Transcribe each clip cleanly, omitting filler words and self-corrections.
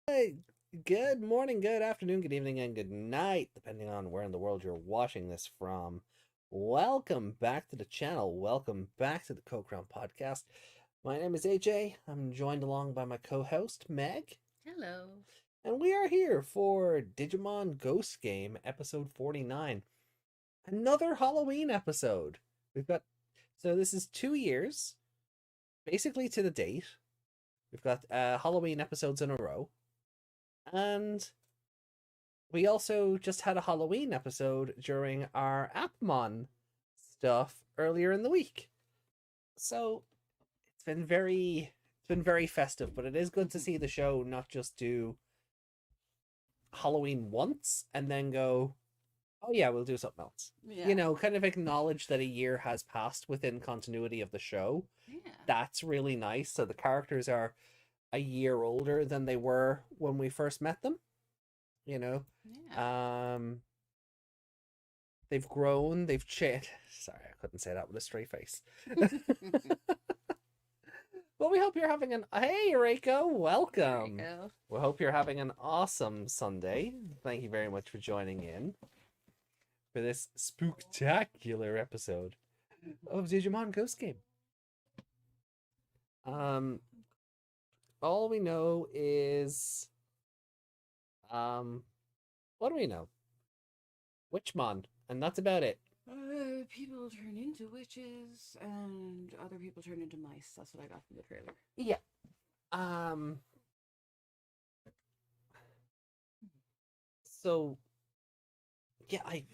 Good morning, good afternoon, good evening, and good night, depending on where in the world you're watching this from. Welcome back to the channel. Welcome back to the Co-Crown Podcast. My name is AJ. I'm joined along by my co-host, Meg. Hello. And we are here for Digimon Ghost Game, episode 49. Another Halloween episode. So this is 2 years, basically to the date. We've got Halloween episodes in a row. And we also just had a Halloween episode during our Appmon stuff earlier in the week. So it's been very festive, but it is good to see the show not just do Halloween once and then go, oh yeah, we'll do something else. Yeah. Kind of acknowledge that a year has passed within continuity of the show. Yeah. That's really nice. So the characters are a year older than they were when we first met them. You know, Yeah. they've grown, they've changed. Sorry, I couldn't say that with a straight face. Well, we hope you're having an hey, Reiko, There you welcome. go. We hope you're having an awesome Sunday. Thank you very much for joining in for this spectacular episode of Digimon Ghost Game. Um, all we know is, what do we know? Witchmon, and that's about it. People turn into witches and other people turn into mice. That's what I got from the trailer. Yeah. Um. So, yeah, I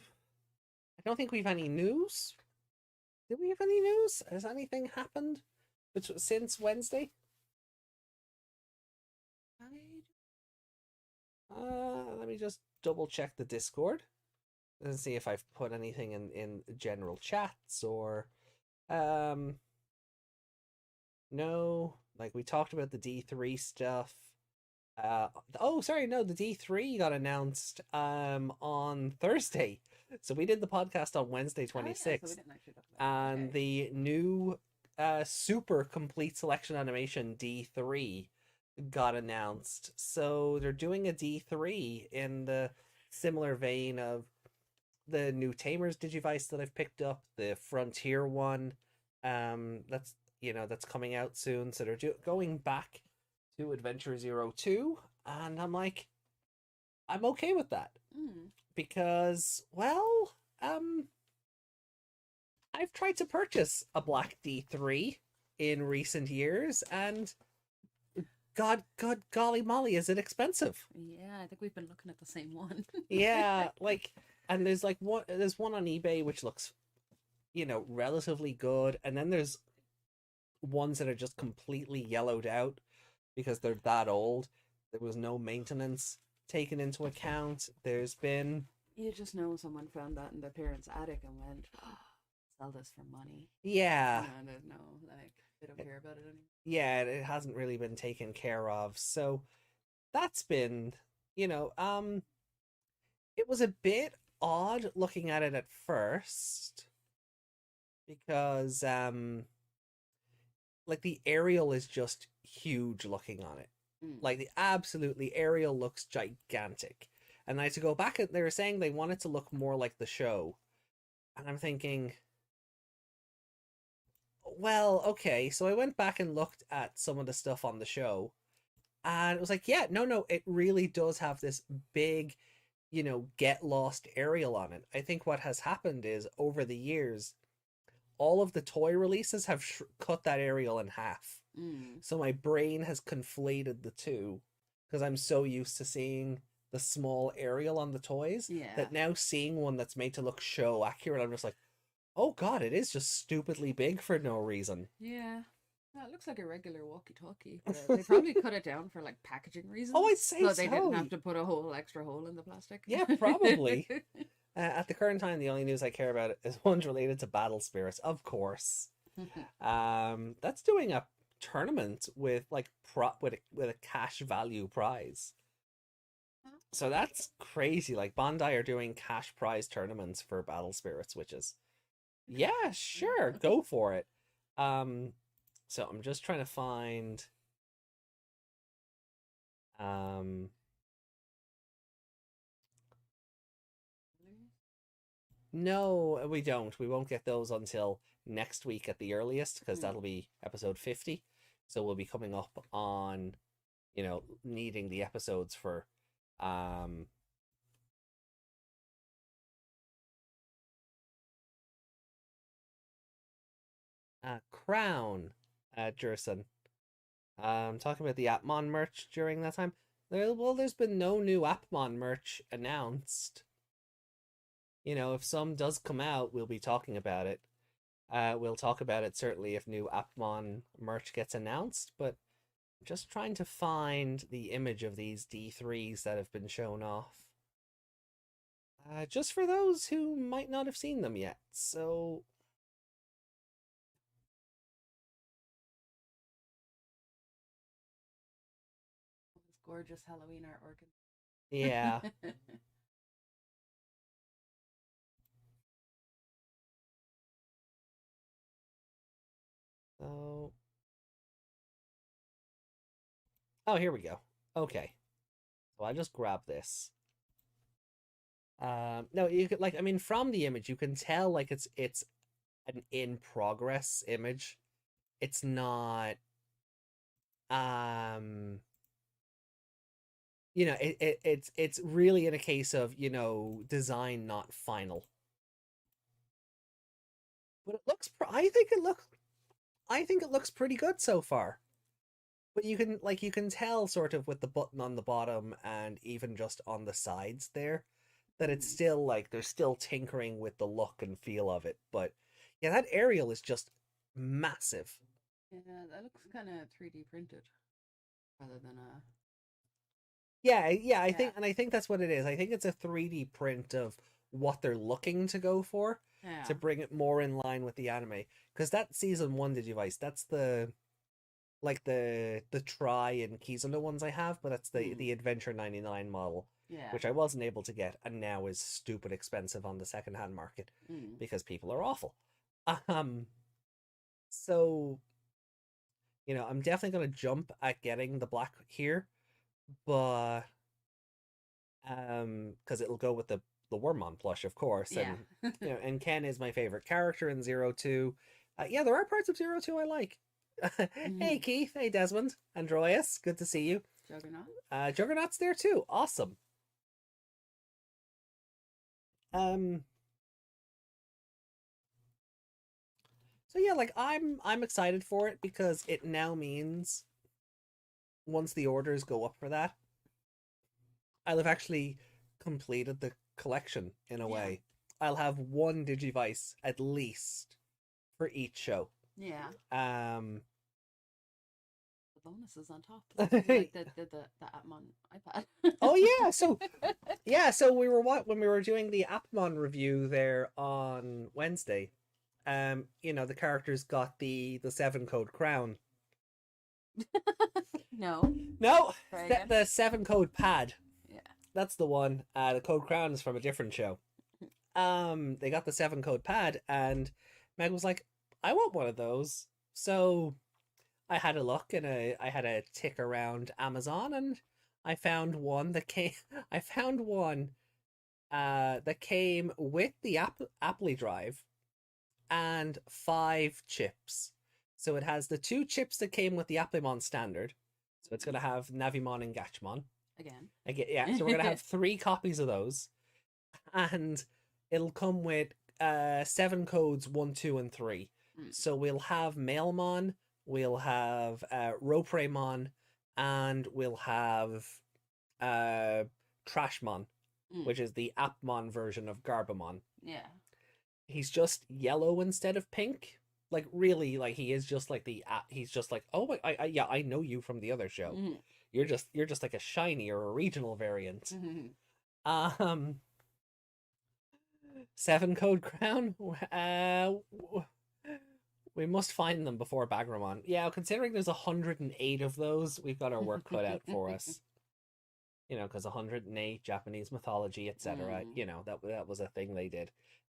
don't think we've any news. Did we have any news? Has anything happened since Wednesday? Let me just double check the Discord and see if I've put anything in general chats or no, like we talked about the D3 stuff. Oh, sorry, no, the D3 got announced on Thursday. So we did the podcast on Wednesday Oh, yeah, so we 26th. didn't actually talk about it. And Okay. the new super complete selection animation D3 got announced. So they're doing a D3 in the similar vein of the new Tamers Digivice that I've picked up, the Frontier one. That's coming out soon. So they're going back to Adventure 02, and I'm okay with that Mm. because, well, I've tried to purchase a black D3 in recent years, and God, golly molly, is it expensive? Yeah, I think we've been looking at the same one. Yeah, and there's one on eBay which looks, relatively good, and then there's ones that are just completely yellowed out because they're that old. There was no maintenance taken into account. There's been You just know someone found that in their parents' attic and went, oh, sell this for money. yeah, And there's no, like, they don't care about it anymore. yeah, it hasn't really been taken care of. So that's been, you know, um, it was a bit odd looking at it at first because, like the aerial is just huge looking on it. Mm. Like the aerial looks gigantic. And I had to go back and they were saying they wanted to look more like the show. And I'm thinking, well, okay. So I went back and looked at some of the stuff on the show. And it was like, yeah, no, it really does have this big, get lost aerial on it. I think what has happened is over the years, all of the toy releases have cut that aerial in half. Mm. So my brain has conflated the two because I'm so used to seeing the small aerial on the toys Yeah. that now seeing one that's made to look show accurate, I'm just like, oh god, it is just stupidly big for no reason. Yeah. Well, it looks like a regular walkie-talkie, but they probably cut it down for like packaging reasons. Oh, I'd say so they didn't so. have to put a whole extra hole in the plastic. Yeah, probably. At the current time, the only news I care about is ones related to Battle Spirits, of course. That's doing a tournament with like with a cash value prize. So that's crazy. Like Bandai are doing cash prize tournaments for Battle Spirits, which is yeah, sure, go for it. So I'm just trying to find Um, no, we don't. We won't get those until next week at the earliest, because Mm. that'll be episode 50. So we'll be coming up on, needing the episodes for um Crown Jerson. Talking about the Appmon merch during that time. There's been no new Appmon merch announced. If some does come out, we'll be talking about it. We'll talk about it certainly if new Appmon merch gets announced, but just trying to find the image of these D3s that have been shown off. Just for those who might not have seen them yet. So, This gorgeous Halloween artwork. yeah. So, oh, here we go. Okay. So I just grab this. No, you could like, I mean, from the image, you can tell like it's an in progress image. It's not, um, it's really in a case of design not final. But it looks, I think it looks pretty good so far. But you can tell sort of with the button on the bottom and even just on the sides there that it's Mm. still like they're still tinkering with the look and feel of it. But yeah, that aerial is just massive. Yeah, that looks kind of 3D printed rather than a. Yeah, Yeah. I think that's what it is. I think it's a 3D print of what they're looking to go for Yeah. to bring it more in line with the anime. Because that season one Digivice, that's the Try and Kizuno ones I have, but that's Mm. the Adventure 99 model, Yeah. which I wasn't able to get and now is stupid expensive on the secondhand market Mm. because people are awful. Um so I'm definitely gonna jump at getting the black here, but because it'll go with the Wormmon plush, of course, Yeah. and and Ken is my favorite character in Zero Two. Yeah, there are parts of Zero Two I like. Hey Mm. Keith, hey Desmond, Androius, good to see you. Juggernaut. Juggernaut's there too. Awesome. Um. So yeah, like I'm excited for it because it now means once the orders go up for that, I'll have actually completed the collection in a Yeah. way. I'll have one Digivice at least for each show. Yeah. Um. The bonuses on top. Like the app on iPad. Oh yeah, so yeah, so we were when we were doing the Appmon review there on Wednesday. The characters got the 7 code crown. No. No, Try again. the 7 code pad. Yeah. That's the one. The code crown is from a different show. They got the 7 code pad, and Meg was like, "I want one of those." So I had a look, and I had a tick around Amazon, and I found one that came. I found one that came with the Apply drive and 5 chips. So it has the 2 chips that came with the Applymon standard. So it's going to have Navimon and Gatchmon. Again. Yeah, so we're going to have 3 copies of those. And it'll come with 7 codes 1, 2, and 3. Mm. So we'll have Mailmon, we'll have Ropremon, and we'll have Trashmon, which is the Appmon version of Garbamon. Yeah. He's just yellow instead of pink. Like really, like he is just like he's just like, oh my, yeah, I know you from the other show. Mm-hmm. You're just like a shiny or a regional variant. Mm-hmm. 7 code crown. We must find them before Bagramon. Yeah, considering there's 108 of those, we've got our work cut out for us. Because 108 Japanese mythology, etc. That was a thing they did.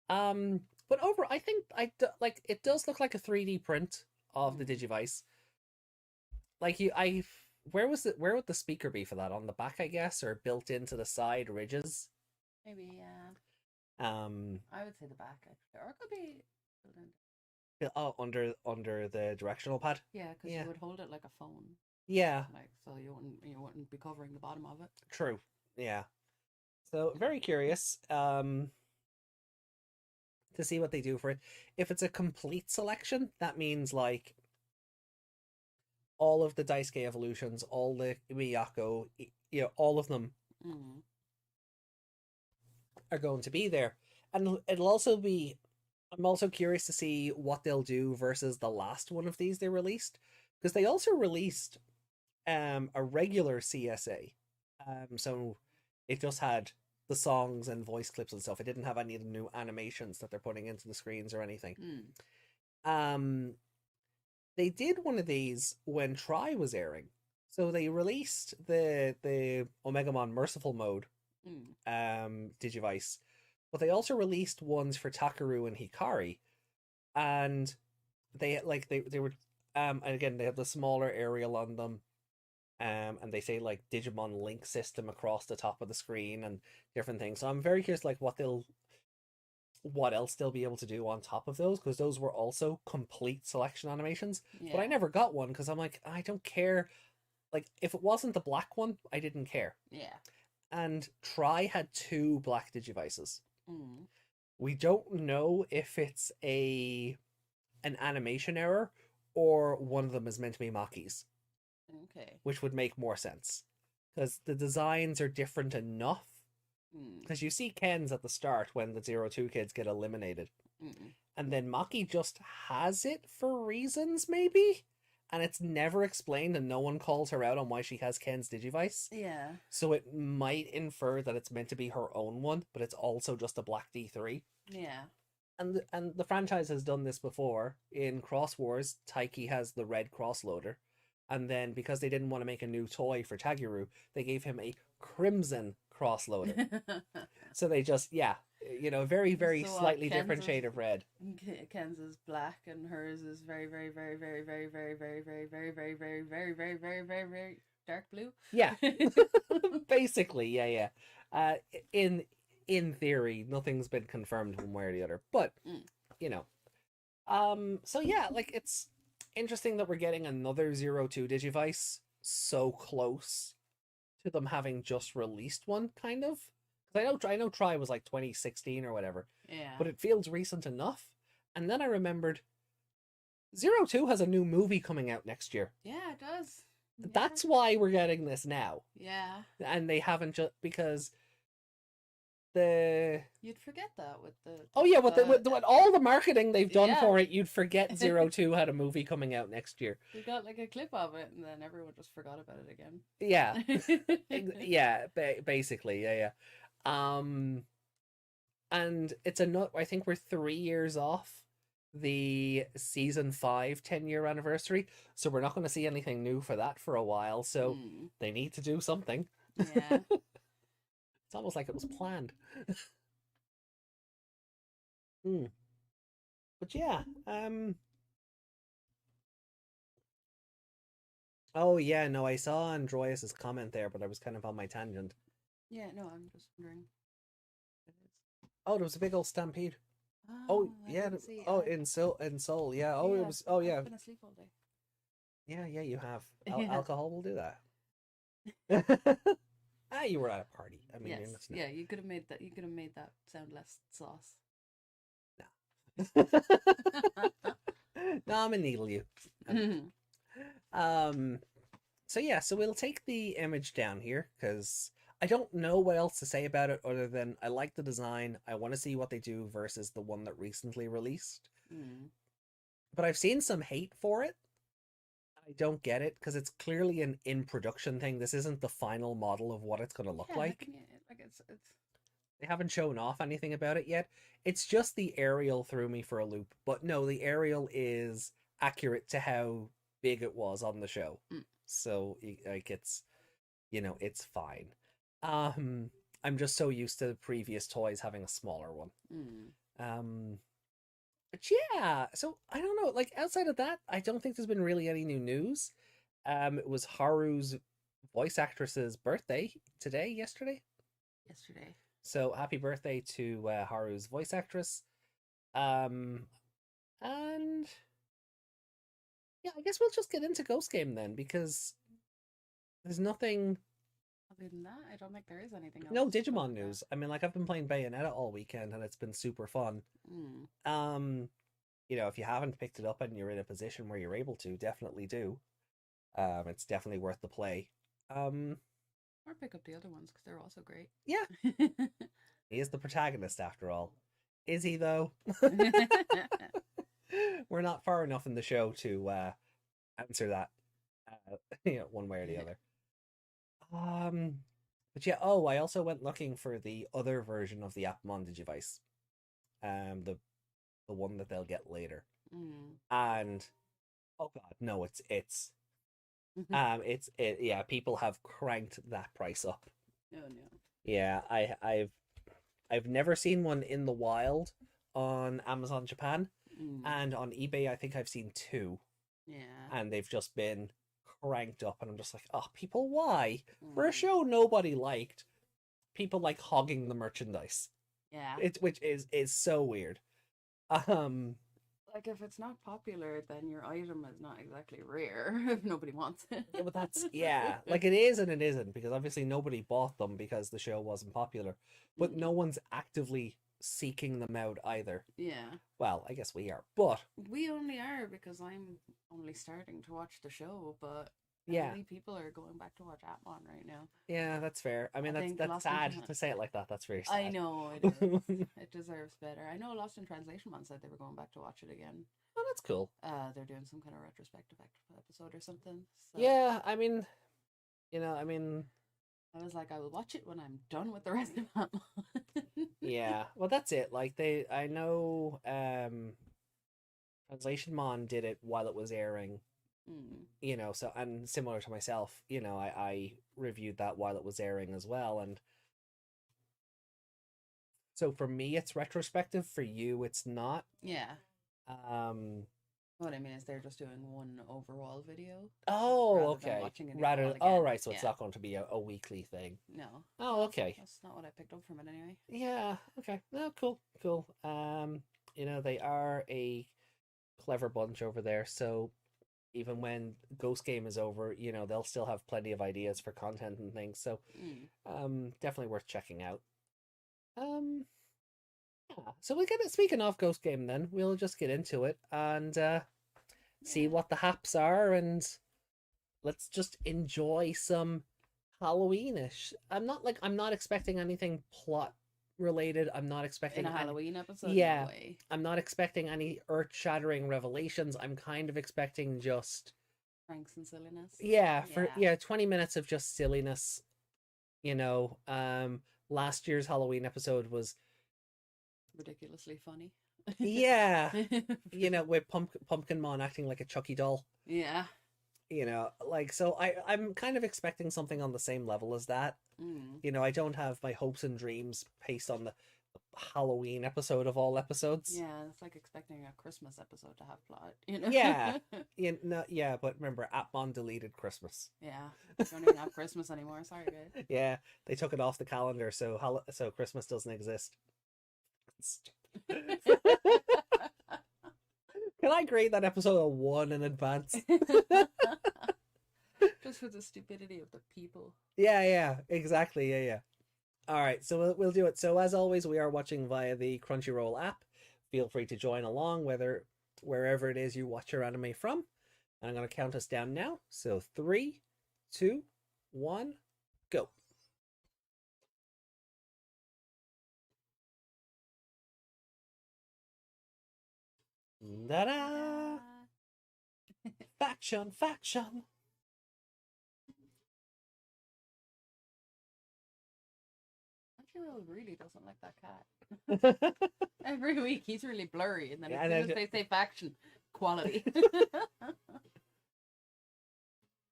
But I think it does look like a 3D print of the Digivice. Like where would the speaker be for that? On the back, I guess, or built into the side ridges? Maybe, yeah. Um, I would say the back, actually. Or it could be built in. oh, under the directional pad. Yeah, because you Yeah, would hold it like a phone. yeah, Like, so you wouldn't be covering the bottom of it. true. Yeah. So very curious to see what they do for it. If it's a complete selection, that means like all of the Daisuke evolutions, all the Miyako, all of them Mm. are going to be there. And it'll also be, I'm also curious to see what they'll do versus the last one of these they released. Because they also released a regular CSA. So it just had the songs and voice clips and stuff. It didn't have any of the new animations that they're putting into the screens or anything. Mm. Um, they did one of these when Try was airing. So they released the Omegamon Merciful Mode Mm. Digivice, but they also released ones for Takaru and Hikari, and they were and again they have the smaller aerial on them, and they say like Digimon Link System across the top of the screen and different things. So I'm very curious like what else they'll be able to do on top of those, because those were also complete selection animations. But I Yeah. never got one because I'm like, I don't care. Like if it wasn't the black one, I didn't care. Yeah. And Try had two black Digivices. Mm. We don't know if it's an animation error or one of them is meant to be Maki's, Okay. which would make more sense because the designs are different enough. Mm. Because you see Ken's at the start when the 02 kids get eliminated, Mm. and then Maki just has it for reasons, maybe, and it's never explained, and no one calls her out on why she has Ken's Digivice. Yeah. So it might infer that it's meant to be her own one, but it's also just a black D3. Yeah. And the franchise has done this before. In Cross Wars, Taiki has the red crossloader. And then because they didn't want to make a new toy for Tagiru, they gave him a crimson crossloader. So they just, yeah, very, very So slightly different shade of red. Ken's is black and hers is very, very, very, very, very, very, very, very, very, very, very, very, very, very, very, very dark blue. Yeah. Basically, yeah, yeah. In theory, nothing's been confirmed one way or the other. But, Mm. you know. So yeah, like it's interesting that we're getting another 02 Digivice so close to them having just released one, kind of. Because I know Try was like 2016 or whatever, Yeah. but it feels recent enough. And then I remembered 02 has a new movie coming out next year. Yeah, it does. Yeah. That's why we're getting this now. Yeah. And they haven't just because you'd forget that with the oh yeah, with all the marketing they've done Yeah. for it, you'd forget 02 had a movie coming out next year. We got like a clip of it, and then everyone just forgot about it again. Yeah, yeah, basically, yeah. And it's I think we're 3 years off the season 5 10-year anniversary, so we're not going to see anything new for that for a while. So Mm. they need to do something. Yeah. It's almost like it was planned. Hmm. But yeah, oh yeah, no, I saw Android's comment there, but I was kind of on my tangent. Yeah, no, I'm just wondering. Oh, there was a big old stampede. Oh, I yeah. didn't see. Oh, in Seoul. Yeah. Oh, yeah, it was. Oh, yeah. I've been asleep all day. Yeah, yeah. You have Yeah. alcohol will do that. Ah, you were at a party. I mean, Yes. Yeah, you could have made that. You could have made that sound less sauce. No, I'm gonna needle you. So yeah, so we'll take the image down here because I don't know what else to say about it other than I like the design. I want to see what they do versus the one that recently released. Mm. But I've seen some hate for it. I don't get it because it's clearly an in production thing. This isn't the final model of what it's going to look like. Like it's They haven't shown off anything about it yet. It's just the aerial threw me for a loop. But no, the aerial is accurate to how big it was on the show. Mm. So like it's fine. I'm just so used to the previous toys having a smaller one. Mm. But yeah, so I don't know. Like outside of that, I don't think there's been really any new news. It was Haru's voice actress's birthday yesterday. Yesterday. So happy birthday to Haru's voice actress. Um, and yeah, I guess we'll just get into Ghost Game then, because there's nothing. Other than that, I don't think there is anything else. No to talk Digimon about. news. I mean, like, I've been playing Bayonetta all weekend and it's been super fun. Mm. If you haven't picked it up and you're in a position where you're able to, definitely do. It's definitely worth the play. Or pick up the other ones because they're also great. Yeah, he is the protagonist after all. Is he though? We're not far enough in the show to answer that, one way or the other. But yeah. Oh, I also went looking for the other version of the Appmon Digivice, the one that they'll get later, and oh god, no, yeah, people have cranked that price up. Oh no. Yeah, I've never seen one in the wild on Amazon Japan, and on eBay I think I've seen two. Yeah. And they've just been cranked up, and I'm just like, oh, people, why? For a show nobody liked, people like hogging the merchandise. Yeah. Which is so weird. Like, if it's not popular, then your item is not exactly rare if nobody wants it. Yeah, but that's, yeah, like, it is and it isn't, because obviously nobody bought them because the show wasn't popular, but no one's actively seeking them out either. Yeah. Well, I guess we are, but we only are because I'm only starting to watch the show, but yeah, many people are going back to watch Appmon right now. Yeah, that's fair. I mean, that's sad to say it like that. That's very sad. I know it is. It deserves better. I know Lost in Translation Month said they were going back to watch it again. Oh, that's cool. They're doing some kind of retrospective episode or something. So. Yeah, I mean, I was like, I will watch it when I'm done with the rest of Appmon. Yeah, well, that's it. Like, I know, Translation Mon did it while it was airing. So, and similar to myself, I reviewed that while it was airing as well, and so for me it's retrospective, for you it's not. Yeah. What I mean is they're just doing one overall video. Oh, okay. Right, so it's not going to be a weekly thing. No. Oh, okay. That's not what I picked up from it anyway. Yeah, okay. No, cool. They are a clever bunch over there, so even when Ghost Game is over, they'll still have plenty of ideas for content and things. So, definitely worth checking out. Yeah. So speaking of Ghost Game, then we'll just get into it and see what the haps are, and let's just enjoy some Halloweenish. I'm not expecting anything plot related. I'm not expecting in a Halloween episode. Yeah, no way. I'm not expecting any earth-shattering revelations. I'm kind of expecting just pranks and silliness. Yeah, 20 minutes of just silliness. Last year's Halloween episode was ridiculously funny. Yeah, with Pumpkinmon acting like a Chucky doll. Yeah. So I'm kind of expecting something on the same level as that. I don't have my hopes and dreams based on the Halloween episode of all episodes. Yeah, it's like expecting a Christmas episode to have plot, Yeah, but remember, Appmon deleted Christmas. Yeah, don't even have Christmas anymore. Sorry, guys. Yeah, they took it off the calendar, so Christmas doesn't exist. Can I grade that episode a 1 in advance? Just for the stupidity of the people. Yeah, exactly. Yeah. All right, so we'll do it. So as always, we are watching via the Crunchyroll app. Feel free to join along, wherever it is you watch your anime from. And I'm going to count us down now. So 3, 2, 1, go. Da-da! Faction! Crunchyroll really doesn't like that cat. Every week he's really blurry, and then as soon as they say faction, quality.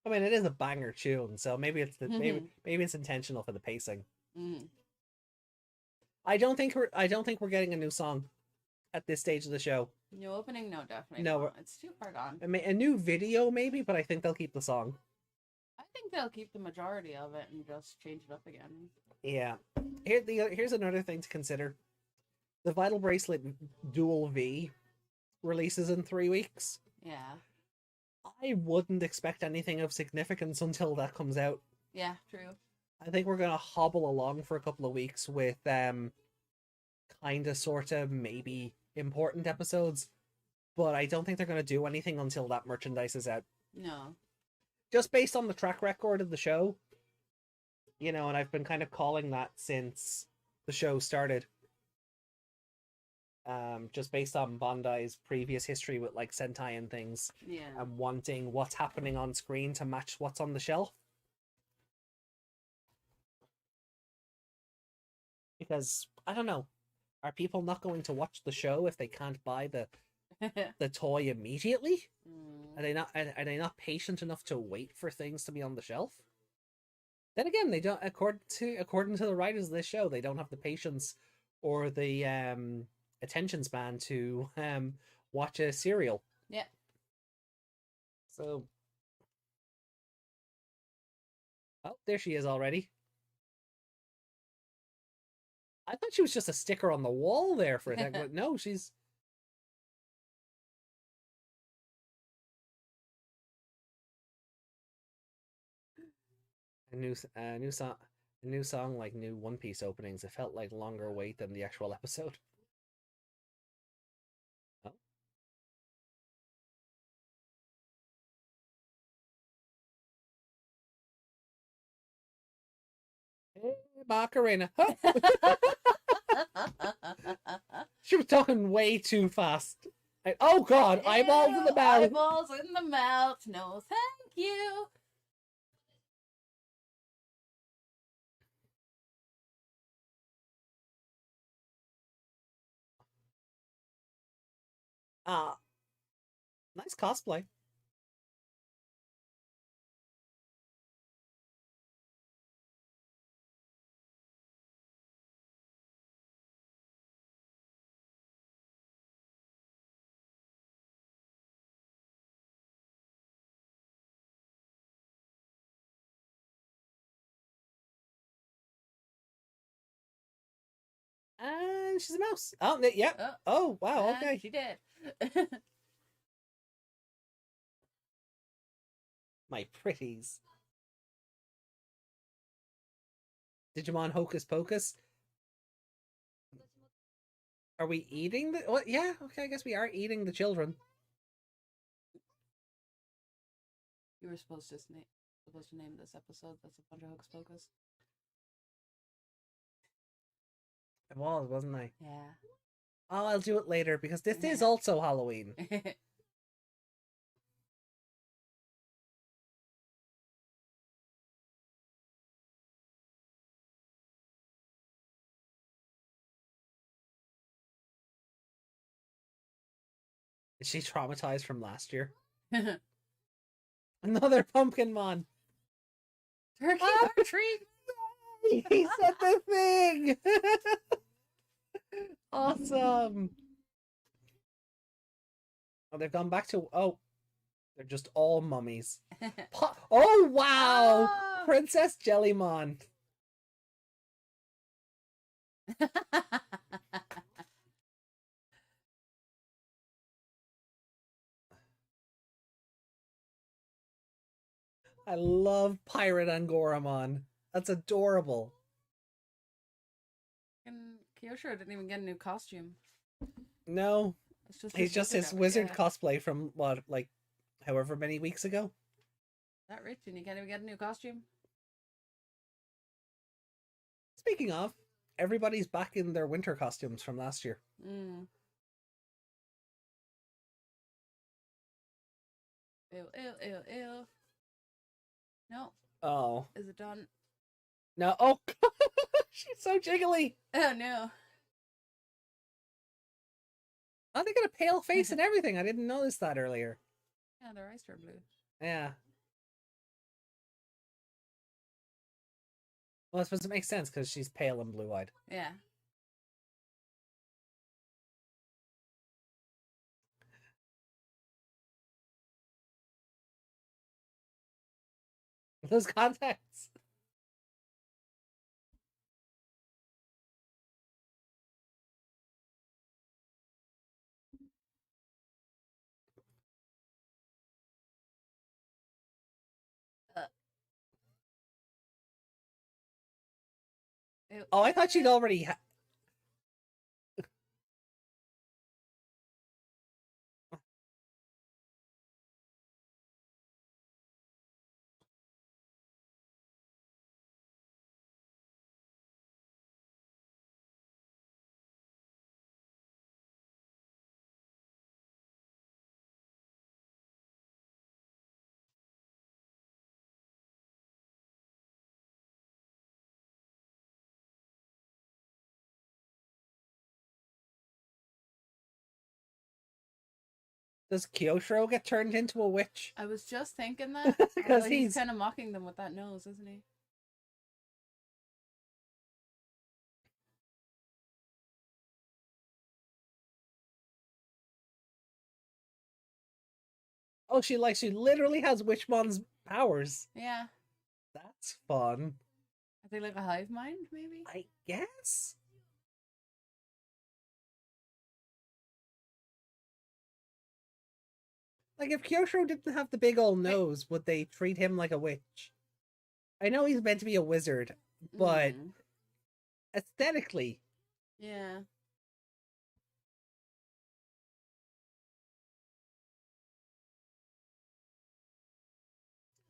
I mean, it is a banger tune, so maybe it's maybe it's intentional for the pacing. I don't think we're getting a new song at this stage of the show. New opening? No, definitely No, not. It's too far gone. I mean, a new video maybe, but I think they'll keep the song. I think they'll keep the majority of it and just change it up again. Yeah. Here's another thing to consider. The Vital Bracelet Dual V releases in 3 weeks. Yeah. I wouldn't expect anything of significance until that comes out. Yeah, true. I think we're gonna hobble along for a couple of weeks with kinda sorta maybe important episodes, but I don't think they're gonna do anything until that merchandise is out. No. Just based on the track record of the show, and I've been kind of calling that since the show started. Just based on Bandai's previous history with like Sentai and things, Yeah. and wanting what's happening on screen to match what's on the shelf. Because I don't know, are people not going to watch the show if they can't buy the toy immediately? Are they not patient enough to wait for things to be on the shelf? Then again, they don't. According to the writers of this show, they don't have the patience or the attention span to watch a serial. Yeah. So, oh, there she is already. I thought she was just a sticker on the wall there for a second, but no, she's. A new song like new One Piece openings. It felt like longer wait than the actual episode. Oh. Hey, Macarena. Oh. She was talking way too fast. Oh God! Eyeballs in the mouth. Eyeballs in the mouth. No, thank you. Nice cosplay. And she's a mouse. Oh, yep. Oh, wow. Okay. She did. My pretties. Digimon Hocus Pocus. Are we eating the? What? Yeah. Okay. I guess we are eating the children. You were supposed to name this episode. That's a bunch of hocus pocus. It was, wasn't I? Yeah. Oh, I'll do it later because this is also Halloween. Is she traumatized from last year? Another pumpkin mon. Turkey or treat. He said the thing. Awesome. Oh, they've gone back to they're just all mummies. Oh wow, Oh! Princess Jellymon. I love Pirate Angoramon. That's adorable. And Kyosho didn't even get a new costume. No, It's just he's just his wizard cosplay from what, like, however many weeks ago. That rich and you can't even get a new costume. Speaking of, everybody's back in their winter costumes from last year. Ew, ew, ew, ew. No. Oh. Is it done? No. Oh, she's so jiggly. Oh, no. Oh, they got a pale face and everything. I didn't notice that earlier. Yeah, their eyes turn blue. Yeah. Well, I suppose it makes sense because she's pale and blue-eyed. Yeah. Those contacts. Uh, Oh, I thought she'd already. Does Kyosho get turned into a witch? I was just thinking that. Because Although he's kind of mocking them with that nose, isn't he? Oh, she literally has Witchmon's powers. Yeah. That's fun. Are they like a hive mind, maybe? I guess. Like, if Kyosho didn't have the big old nose, would they treat him like a witch? I know he's meant to be a wizard, but aesthetically. Yeah.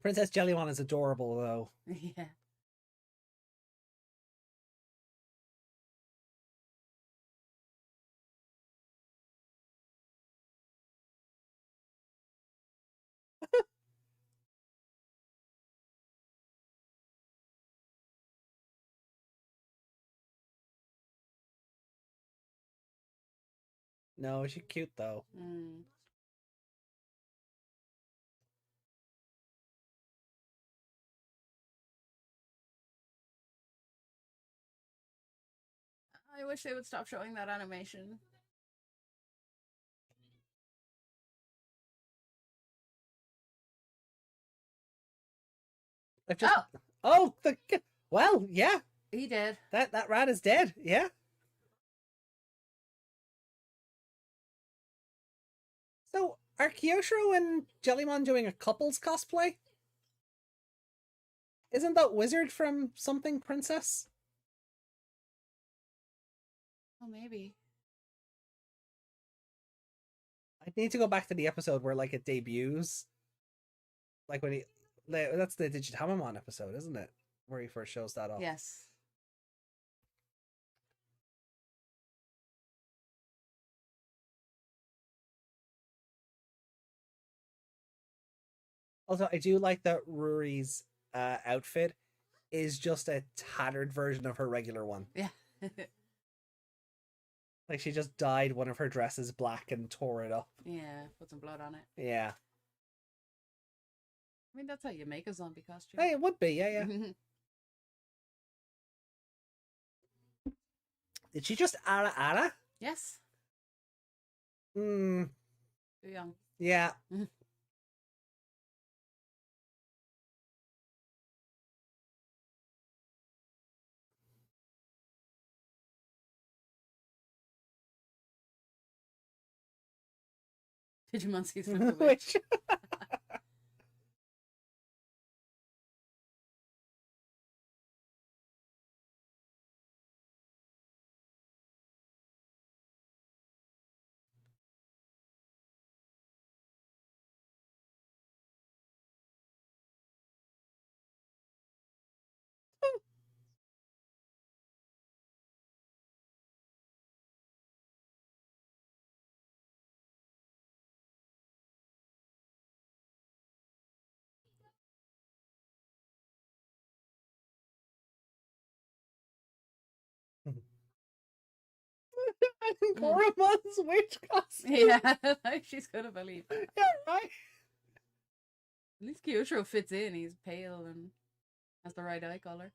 Princess Jellymon is adorable, though. Yeah. No, she's cute, though. I wish they would stop showing that animation. I've just. Oh, well, yeah. He did. That rat is dead. Yeah. So, are Kyosho and Jellymon doing a couples cosplay? Isn't that Wizard from something Princess? Oh, maybe. I need to go back to the episode where like it debuts. Like when he that's the Digitamon episode, isn't it? Where he first shows that off. Yes. Also, I do like that Ruri's outfit is just a tattered version of her regular one. Yeah. Like she just dyed one of her dresses black and tore it up. Yeah, put some blood on it. Yeah. I mean, that's how you make a zombie costume. Hey, it would be, yeah. Did she just ara? Yes. Hmm. Too young. Yeah. Digimon sees from the witch. Goramon's witch costume. Yeah, she's gonna believe that. Yeah, right. At least Kyosho fits in. He's pale and has the right eye color.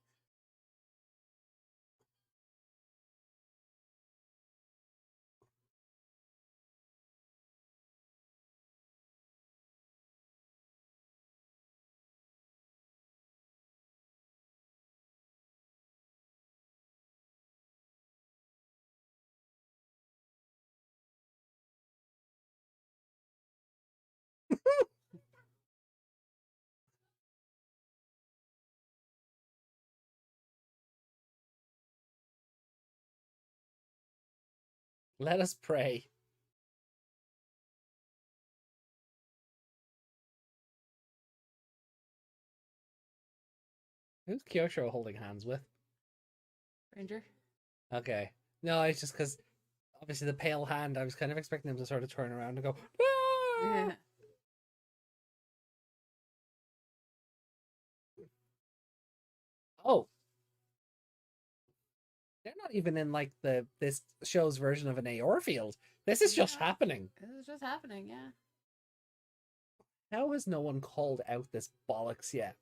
Let us pray. Who's Kyosho holding hands with? Ranger. Okay. No, it's just because obviously the pale hand, I was kind of expecting them to sort of turn around and go, ah! Oh, they're not even in like this show's version of an Aor field. This is just happening. This is just happening, yeah. How has no one called out this bollocks yet?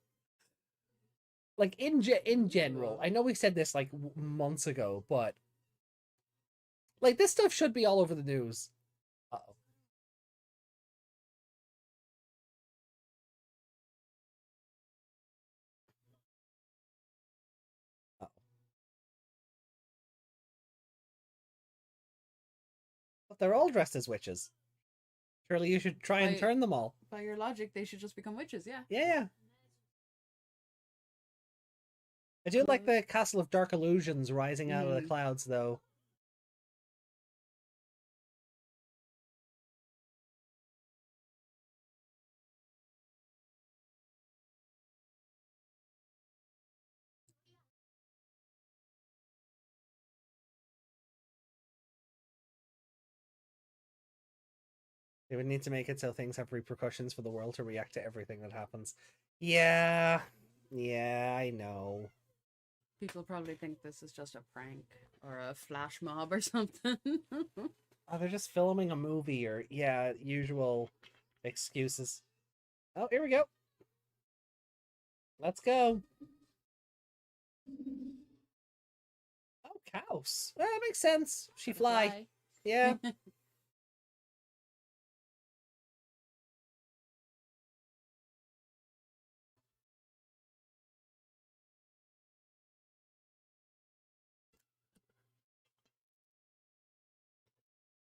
Like in general, I know we said this like months ago, but like this stuff should be all over the news. Uh-oh. Uh-oh. But they're all dressed as witches. Surely you should try and turn them all. By your logic, they should just become witches, yeah. Yeah. I do like the Castle of Dark Illusions rising out of the clouds, though. They would need to make it so things have repercussions for the world to react to everything that happens. Yeah. Yeah, I know. People probably think this is just a prank or a flash mob or something. Oh, they're just filming a movie or, yeah, usual excuses. Oh, here we go. Let's go. Oh, cows. Well, that makes sense. She fly. Yeah.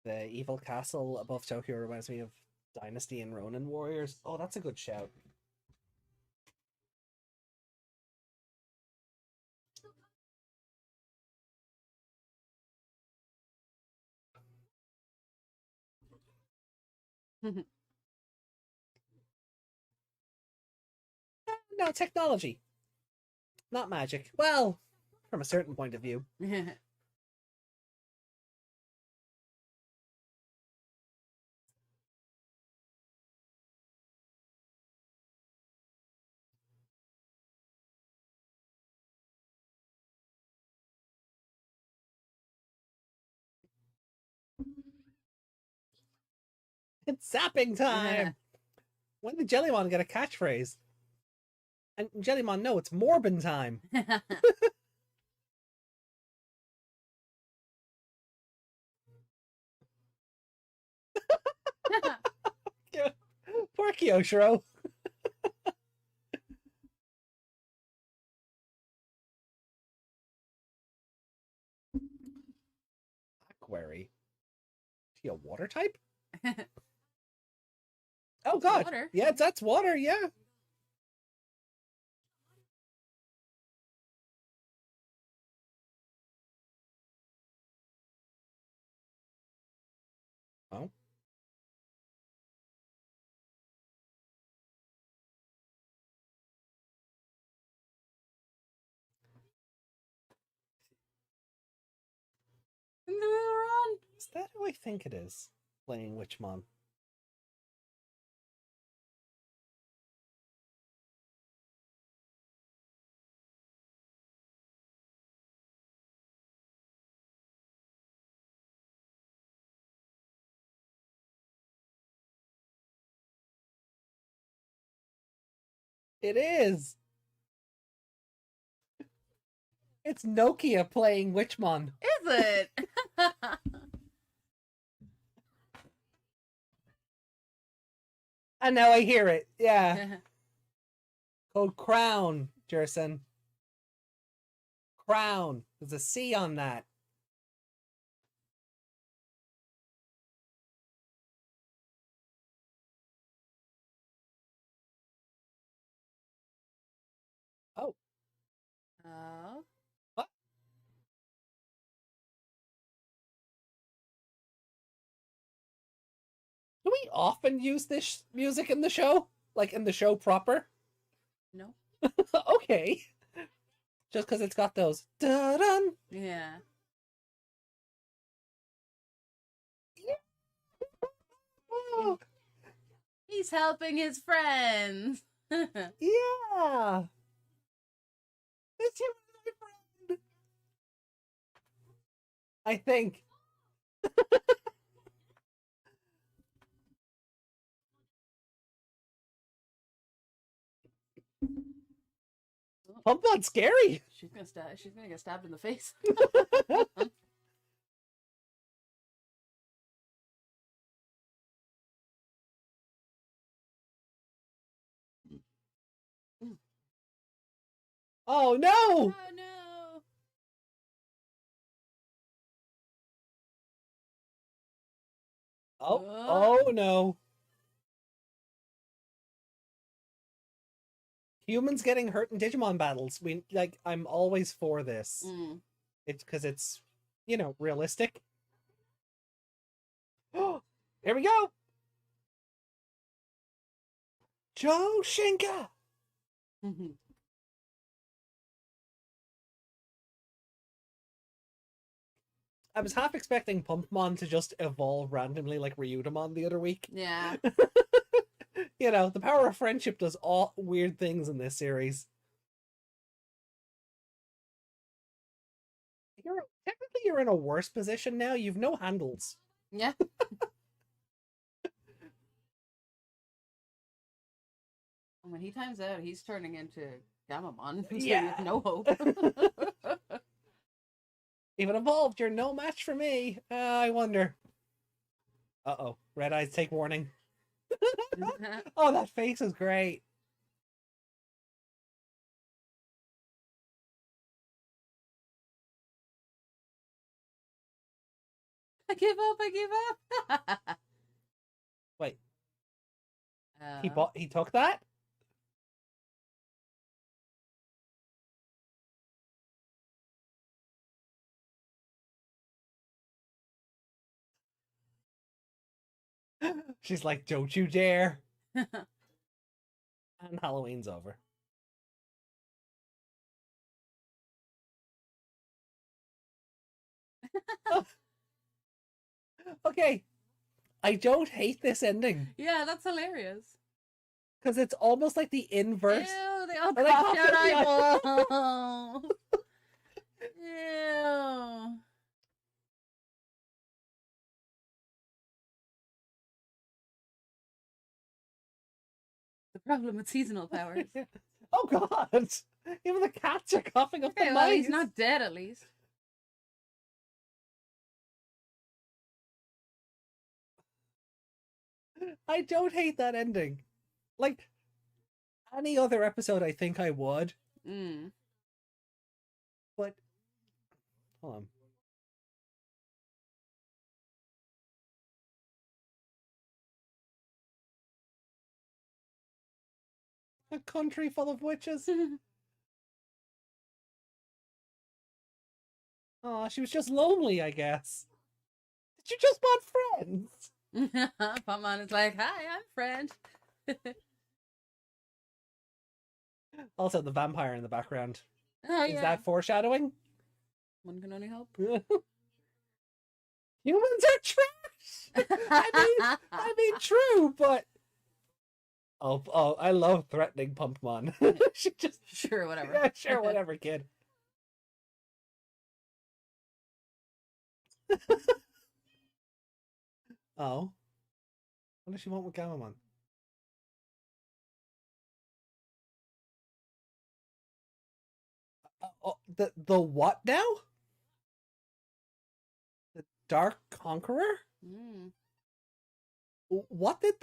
The evil castle above Tokyo reminds me of Dynasty and Ronin Warriors. Oh, that's a good shout. No, technology. Not magic. Well, from a certain point of view. It's zapping time! When did Jellymon get a catchphrase? And Jellymon, no, it's Morbin time. Poor Kyoshiro. Query. Is he a water type? Oh god. Water. Yeah, that's water, yeah. Oh. Is that who I think it is? Playing Witchmon. It is. It's Nokia playing Witchmon. Is it? And now I hear it. Yeah. Code Crown, Jerson. Crown. There's a C on that. Oh. Oh. What? Do we often use this music in the show? Like in the show proper? No. Okay. Just because it's got those da-dun. Yeah. Oh, He's helping his friends. yeah. This human is my friend. I think. Pumpmon's scary. She's gonna get stabbed in the face. Oh no! Oh no! Oh no! Humans getting hurt in Digimon battles. I'm always for this. It's because it's, realistic. Here we go! Joe Shinka! I was half expecting Pumpmon to just evolve randomly like Ryudamon the other week. Yeah. The power of friendship does all weird things in this series. Technically, you're in a worse position now. You've no handles. Yeah. When he times out, he's turning into Gamamon. So Yeah. you have no hope. Even evolved, you're no match for me. I wonder. Uh-oh. Red eyes take warning. Oh, that face is great. I give up. Wait. He took that? She's like, don't you dare. And Halloween's over. Okay. I don't hate this ending. Yeah, that's hilarious. Because it's almost like the inverse. Ew, they all Or they coughed coughed out out the eyeballs. Ew. The problem with seasonal powers. Oh god! Even the cats are coughing up Okay, the well, mice. he's not dead at least. I don't hate that ending. Like, any other episode, I think I would. But, hold on. A country full of witches? Oh, she was just lonely, I guess. Did you just want friends? Pumpmon is like, hi, I'm friend. Also, the vampire in the background. Oh, Is yeah. that foreshadowing? One can only hope. Humans are trash! I mean, true, but... Oh, I love threatening Pumpmon. She just... Sure, whatever. Yeah, sure, whatever, kid. Oh. What does she want with Gamamon? The what now? The Dark Conqueror? What did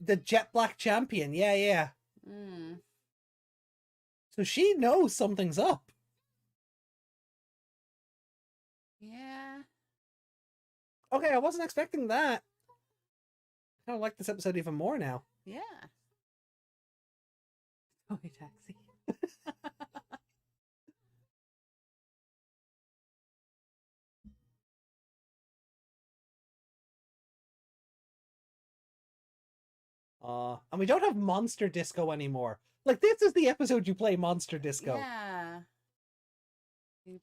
the Jet Black Champion? Yeah. So she knows something's up. Yeah. Okay, I wasn't expecting that. I kind of like this episode even more now. Yeah. Toy taxi. And we don't have Monster Disco anymore. Like, this is the episode you play Monster Disco. Yeah. You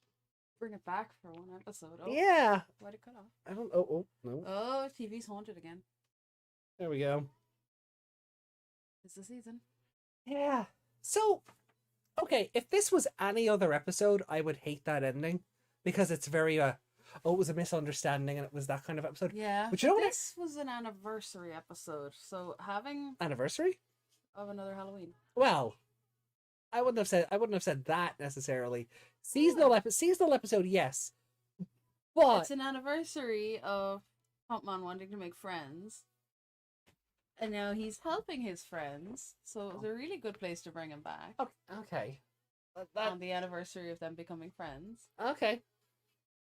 bring it back for one episode. Oh, Yeah. why'd it cut off? I don't. Oh, no. Oh, TV's haunted again. There we go. It's the season. Yeah. So, okay, if this was any other episode, I would hate that ending because it's very it was a misunderstanding and it was that kind of episode. Yeah. But you know what? This was an anniversary episode, so having Anniversary? of another Halloween. Well, I wouldn't have said that necessarily. Seasonal episode, yes. But It's an anniversary of Pumpman wanting to make friends. And now he's helping his friends, so it's a really good place to bring him back. okay. On the anniversary of them becoming friends. Okay.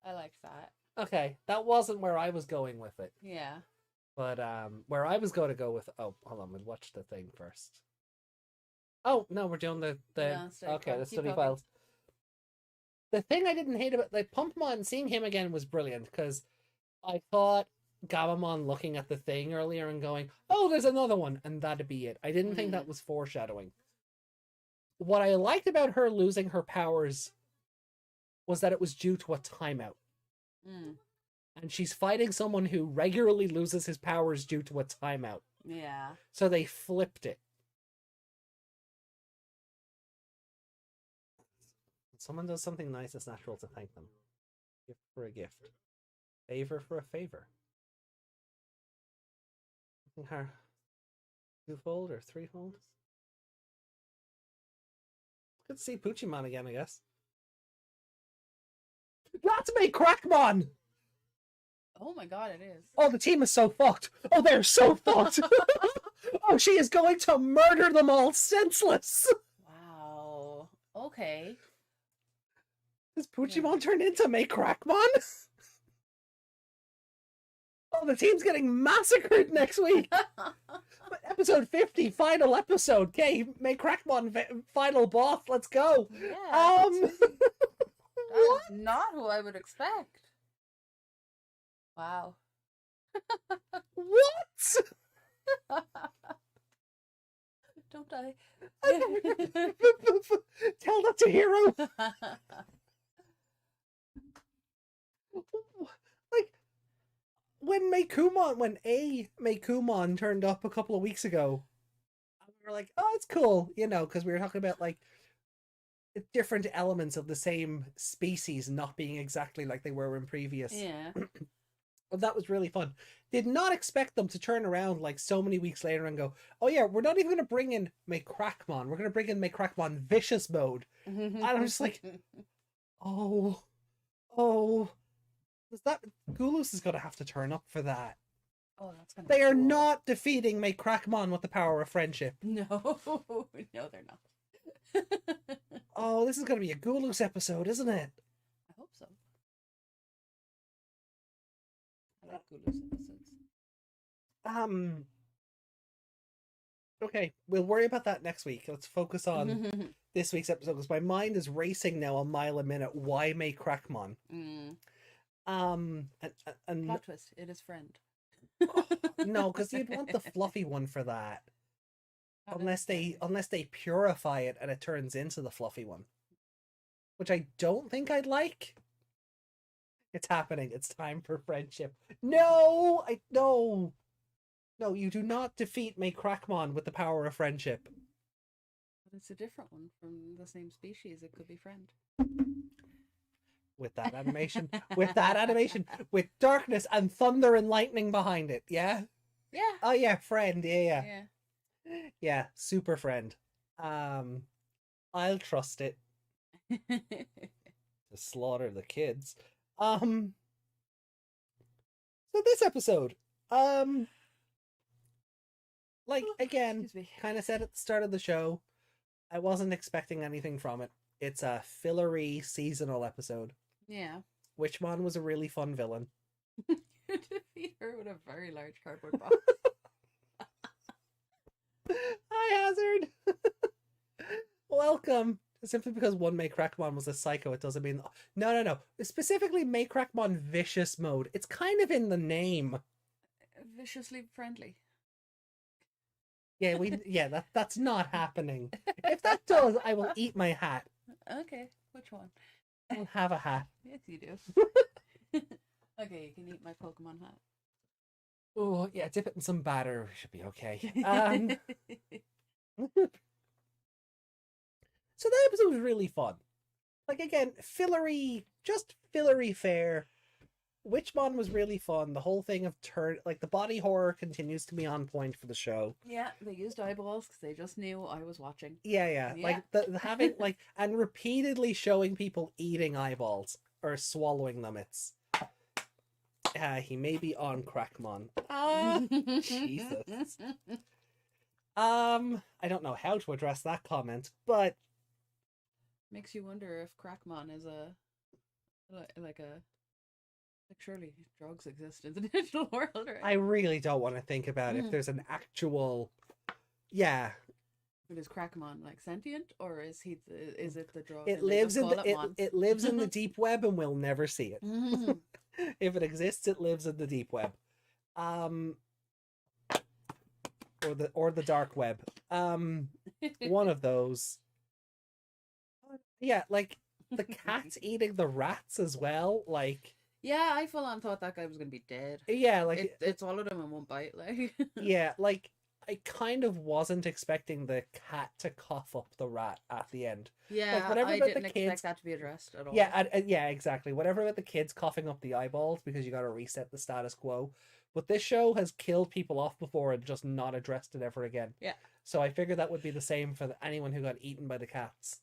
I liked that. Okay. That wasn't where I was going with it. Yeah. But where I was going to go with hold on, we'll watch the thing first. Oh no, we're doing the okay, the study files. The thing I didn't hate about like Pumpmon, seeing him again was brilliant because I thought Gabamon looking at the thing earlier and going, "Oh, there's another one," and that'd be it. I didn't think that was foreshadowing. What I liked about her losing her powers was that it was due to a timeout. And she's fighting someone who regularly loses his powers due to a timeout. Yeah. So they flipped it. When someone does something nice, it's natural to thank them. Gift for a gift. Favor for a favor. Her twofold or threefold. Good to see Poochymon again, I guess. That's me, Crackmon! Oh my god, it is. Oh, the team is so fucked. Oh, they're so fucked. Oh, she is going to murder them all senseless. Wow. Okay. Does Poochymon turn into May Crackmon? Oh, the team's getting massacred next week. Episode 50, final episode. Okay, May Crackmon, final boss. Let's go. Yeah. That's not who I would expect. Wow. What? Don't die. Tell that to Hero. Like, when Meikumon turned up a couple of weeks ago, we were like, oh, it's cool, you know, because we were talking about like different elements of the same species not being exactly like they were in previous. Yeah. Well, that was really fun. Did not expect them to turn around like so many weeks later and go, oh yeah, we're not even going to bring in Maycrackmon. We're going to bring in Maycrackmon Vicious Mode. And I'm just like, oh, does that Gulus is going to have to turn up for that? Oh, that's gonna. They be are cool. not defeating Maycrackmon with the power of friendship. No, no, they're not. Oh, this is going to be a Gulus episode, isn't it? I hope so. I like Gulus episodes. Okay, we'll worry about that next week. Let's focus on this week's episode because my mind is racing now a mile a minute. Why Maycrackmon? And Plot twist. It is friend. no, because you'd want the fluffy one for that. Unless they purify it and it turns into the fluffy one. Which I don't think I'd like. It's happening. It's time for friendship. No! No, you do not defeat Maycrackmon with the power of friendship. But it's a different one from the same species. It could be friend. With that animation. With darkness and thunder and lightning behind it. Yeah? Yeah. Oh yeah, friend. Yeah. Yeah. Yeah, super friend. I'll trust it to slaughter the kids. So this episode, like again, kind of said at the start of the show, I wasn't expecting anything from it. It's a fillery seasonal episode. Yeah. Witchmon was a really fun villain. You defeat her with a very large cardboard box. Hi, Hazard. Welcome. Simply because one Maycrackmon was a psycho, it doesn't mean... No. Specifically, Maycrackmon Vicious Mode. It's kind of in the name. Viciously friendly. That's not happening. If that does, I will eat my hat. Okay, which one? I don't have a hat. Yes, you do. Okay, you can eat my Pokemon hat. Oh, yeah, dip it in some batter. Should be okay. So that episode was really fun. Like, again, just fillery fare. Witchmon was really fun. The whole thing of the body horror continues to be on point for the show. Yeah, they used eyeballs because they just knew I was watching. Yeah. Like the having like and repeatedly showing people eating eyeballs or swallowing them. It's he may be on Crackmon. Jesus. I don't know how to address that comment, but makes you wonder if Crackmon is like surely drugs exist in the digital world, right? I really don't want to think about if there's an actual But is Crackmon like sentient, or is it the drug? It lives in it lives in the deep web and we'll never see it. If it exists, it lives in the deep web. Or the dark web. One of those. Yeah, like the cat's eating the rats as well. Like, yeah, I full on thought that guy was gonna be dead. Yeah, like it swallowed him in one bite. Like, yeah, like I kind of wasn't expecting the cat to cough up the rat at the end. Yeah, like, whatever I about didn't the expect kids, that to be addressed at all. Yeah, exactly. Whatever about the kids coughing up the eyeballs because you got to reset the status quo. But this show has killed people off before and just not addressed it ever again. Yeah. So I figured that would be the same for anyone who got eaten by the cats.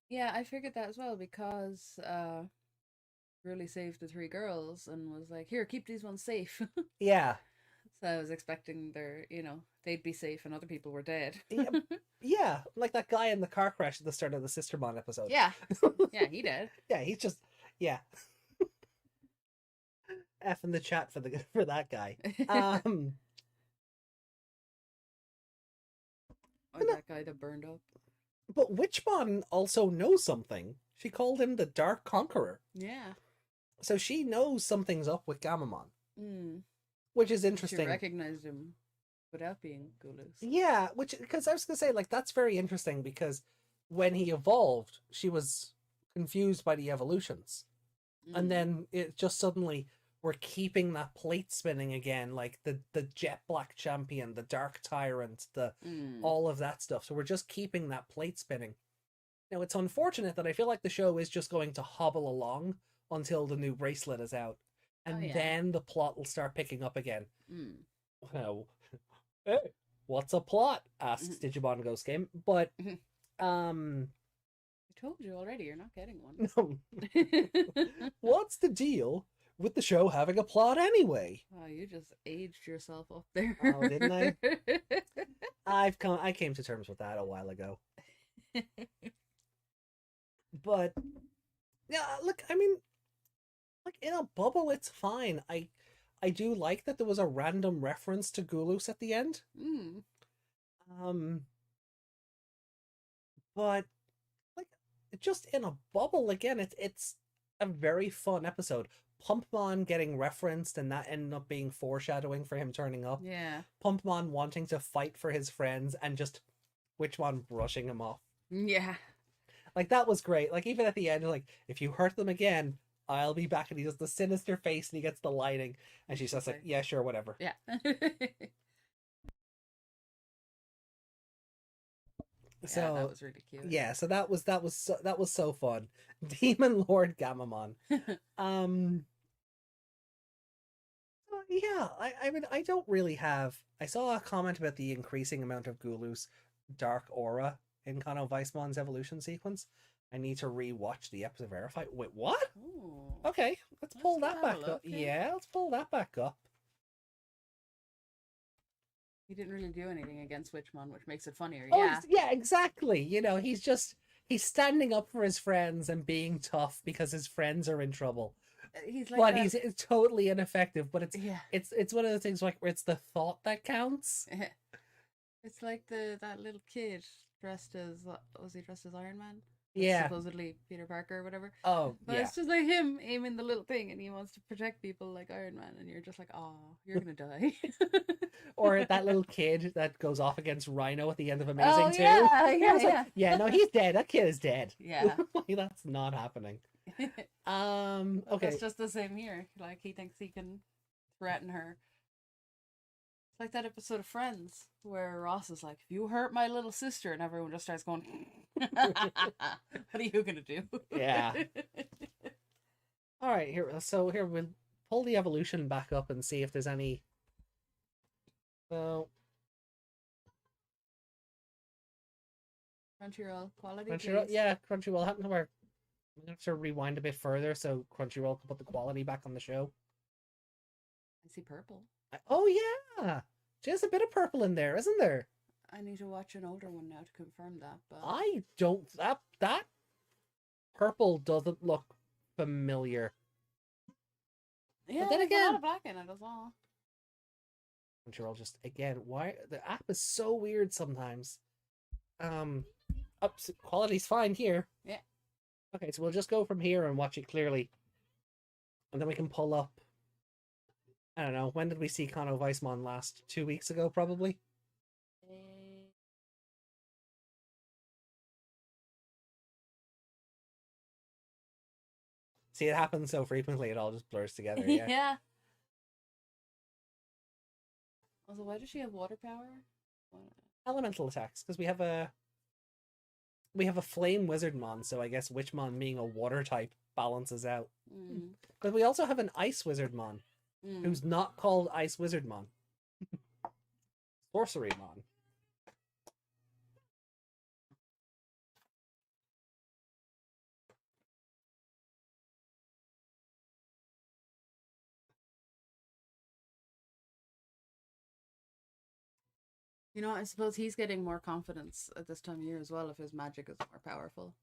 Yeah, I figured that as well because really saved the three girls and was like, "Here, keep these ones safe." Yeah. So I was expecting they'd be safe and other people were dead. Yeah, like that guy in the car crash at the start of the Sistermon episode. Yeah. Yeah, he did. Yeah, he's just F in the chat for that guy. Or that guy that burned up. But Witchmon also knows something. She called him the Dark Conqueror. Yeah. So she knows something's up with Gamamon. Mm. Which is interesting. She recognized him without being Gulus. Yeah, because I was going to say, like, that's very interesting because when he evolved, she was confused by the evolutions. And then it just suddenly, we're keeping that plate spinning again, like the Jet Black Champion, the Dark Tyrant, all of that stuff. So we're just keeping that plate spinning. Now, it's unfortunate that I feel like the show is just going to hobble along until the new bracelet is out. And then the plot will start picking up again. Well, hey, what's a plot? Asks Digimon Ghost Game. But, I told you already, you're not getting one. No. What's the deal with the show having a plot anyway? Oh, you just aged yourself up there. Oh, didn't I? I came to terms with that a while ago. But, yeah, look, I mean, like, in a bubble, it's fine. I do like that there was a random reference to Gulus at the end. But, like, just in a bubble, again, it's a very fun episode. Pumpmon getting referenced and that ended up being foreshadowing for him turning up. Yeah. Pumpmon wanting to fight for his friends and just Witchmon brushing him off. Yeah. Like, that was great. Like, even at the end, like, if you hurt them again, I'll be back. And he does the sinister face and he gets the lighting. And she's just like, yeah, sure, whatever. Yeah. So yeah, that was really cute. Yeah, so that was so fun. Demon Lord Gamamon. Yeah, I mean, I don't really have. I saw a comment about the increasing amount of Gulu's dark aura in Kano Weissmon's evolution sequence. I need to rewatch the episode verify. Wait, what? Ooh. Okay, let's pull that back up. Yeah, let's pull that back up. He didn't really do anything against Witchmon, which makes it funnier. Oh, yeah. Yeah, exactly. You know, he's standing up for his friends and being tough because his friends are in trouble. He's like, but he's totally ineffective. But it's one of the things like where it's the thought that counts. It's like that little kid dressed as was he dressed as Iron Man? That's Yeah. supposedly Peter Parker or whatever. Oh, But yeah. it's just like him aiming the little thing and he wants to protect people like Iron Man and you're just like, oh, you're gonna die. Or that little kid that goes off against Rhino at the end of Oh Amazing 2. yeah, It yeah, was like, yeah. yeah, no, he's dead. That kid is dead. Yeah. Like, that's not happening. That's Okay. just the same here. Like he thinks he can threaten her. It's like that episode of Friends where Ross is like, if you hurt my little sister, and everyone just starts going, what are you gonna do? Yeah. All right, here we'll pull the evolution back up and see if there's any. So Crunchyroll quality, Crunchyroll, please. yeah, Crunchyroll. Happen to where I'm gonna have to rewind a bit further so Crunchyroll can put the quality back on the show. I see purple. Oh yeah, there's a bit of purple in there, isn't there? I need to watch an older one now to confirm that, but I don't that purple doesn't look familiar. yeah, But then there's a lot again, of black in it as well. Crunchyroll just again, why the app is so weird sometimes. Quality's fine here. Yeah. Okay, so we'll just go from here and watch it clearly, and then we can pull up. I don't know. When did we see Kano Weissmon last? 2 weeks ago, probably. See, it happens so frequently, it all just blurs together. Yeah. Yeah. Also, why does she have water power? Elemental attacks, because we have a flame wizardmon, so I guess Witchmon being a water type balances out. But we also have an ice wizardmon, who's not called ice wizardmon. Sorcerymon. You know, I suppose he's getting more confidence at this time of year as well if his magic is more powerful.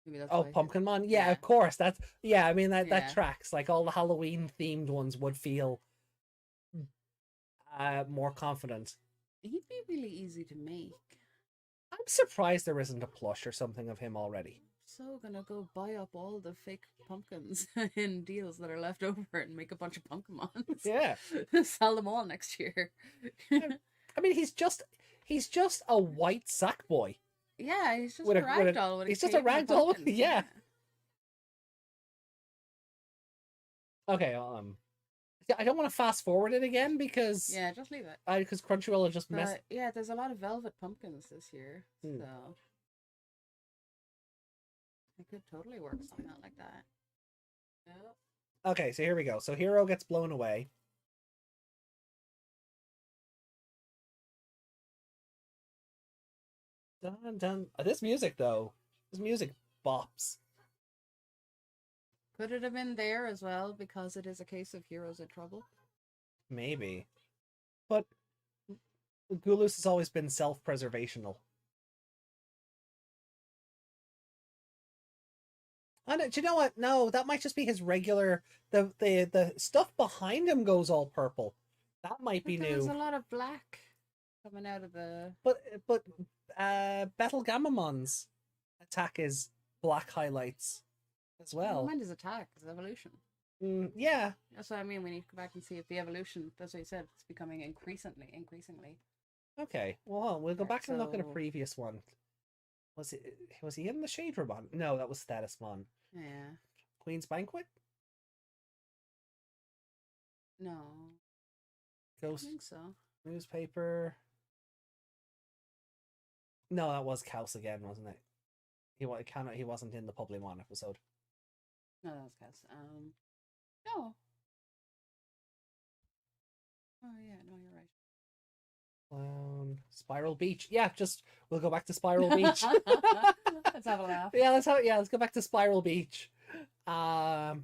Maybe that's Oh, why. Pumpkinmon? Yeah, Yeah. of course. That's yeah, I mean that Yeah. tracks. Like all the Halloween themed ones would feel more confident. He'd be really easy to make. I'm surprised there isn't a plush or something of him already. So gonna go buy up all the fake pumpkins in deals that are left over and make a bunch of Pumpkinmons. Yeah. Sell them all next year. I mean, he's just a white sack boy. Yeah, he's just With a a- ragdoll. he's just a ragdoll. Yeah. Okay. Yeah, I don't want to fast forward it again because Yeah, just leave it. because Crunchyroll has just messed. But yeah, there's a lot of velvet pumpkins this year, Hmm. so it could totally work something out like that. Yep. Okay, so here we go. So Hero gets blown away. Dun, dun. This music though, this music bops. Could it have been there as well because it is a case of heroes in trouble? Maybe, but Gulus has always been self-preservational. And do you know what? No, that might just be his regular. The stuff behind him goes all purple. That might be But there was a new. lot of black coming out of the. But Battle Gamamon's attack is black highlights as Never well. mind his attack, his evolution. Yeah. That's what I mean. We need to go back and see if the evolution. That's what you said. It's becoming increasingly. Okay. Well, we'll go Right, back and look at a so- previous one. Was he in the Shade Ribbon? No, that was Statusmon. Yeah. Queen's Banquet? No. I Ghost think so. Newspaper. No, that was Kaus again, wasn't it? He wasn't in the Publimon episode. No, that was Cass. No. Oh yeah, no, you're right. Spiral Beach. Yeah, we'll go back to Spiral Beach. Let's have a laugh. Yeah, let's go back to Spiral Beach. The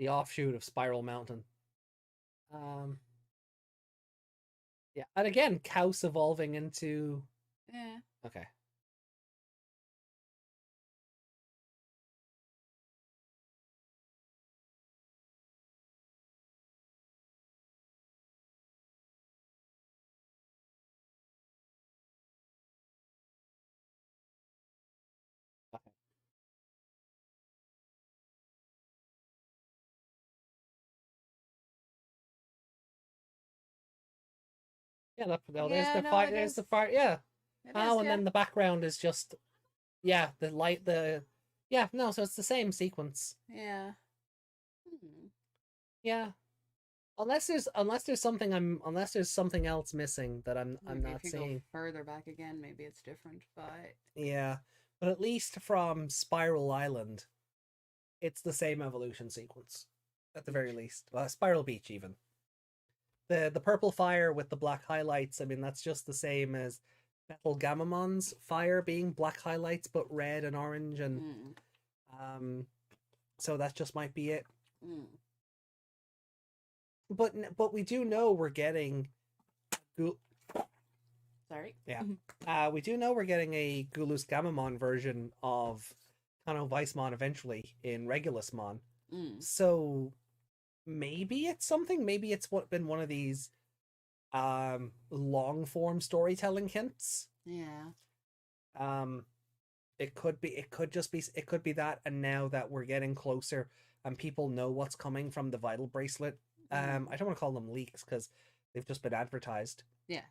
offshoot of Spiral Mountain. Yeah, and again, Kaus evolving into. Yeah. Okay. Yeah, there's Yeah, the no, fire. it There's the is. fire. Yeah. It is, Oh, and yeah. then the background is just yeah, the light. The yeah, no. So it's the same sequence. Yeah. Hmm. Yeah. Unless there's something else missing that I'm Maybe if not you go seeing. further back again, maybe it's different. But Yeah, but at least from Spiral Island, it's the same evolution sequence at the very beach. least. Spiral Beach even. The purple fire with the black highlights. I mean, that's just the same as Metal Gamamon's fire being black highlights but red and orange, and Mm. um, so that just might be it. Mm. But we do know we're getting Sorry. yeah. We do know we're getting a Gulus Gamamon version of Kano Weissmon eventually in Regulusmon. Mm. So maybe it's something. Maybe it's been one of these long form storytelling hints. Yeah. Um it could be, it could be that, and now that we're getting closer and people know what's coming from the Vital Bracelet. Mm. I don't want to call them leaks because they've just been advertised. Yeah.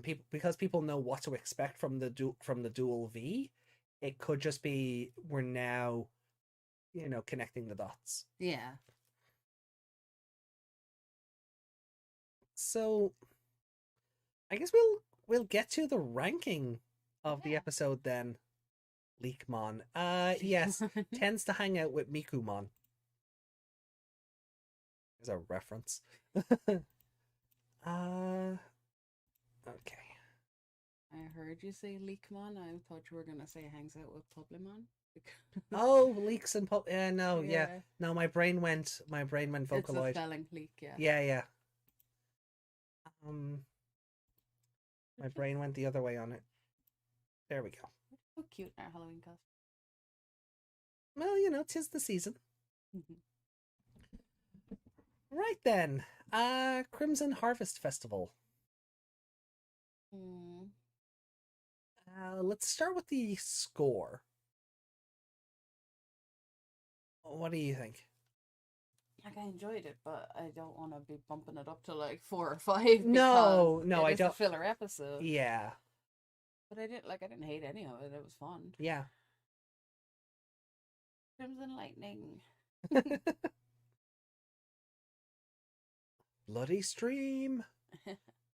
People, because people know what to expect from the dual V, it could just be we're now, connecting the dots. Yeah. So I guess we'll get to the ranking of the Yeah. episode then. Leakmon. Yes, tends to hang out with Mikumon. As a reference. uh okay. I heard you say Leakmon. I thought you were gonna say hangs out with Publimon. Oh, leaks and no, yeah. Yeah. No, my brain went It's a Vocaloid. spelling leak, yeah. Yeah, yeah. Um my brain went the other way on it. There we go. So cute in our Halloween costume. Well, 'tis the season. Mhm. Right then. Crimson Harvest Festival. Mm. Let's start with the score. What do you think? Like, I enjoyed it, but I don't want to be bumping it up to like 4 or 5 No, because no, it I is a don't. filler episode. Yeah, But I didn't hate any of it. It was fun. yeah. Crimson Lightning. Bloody Stream.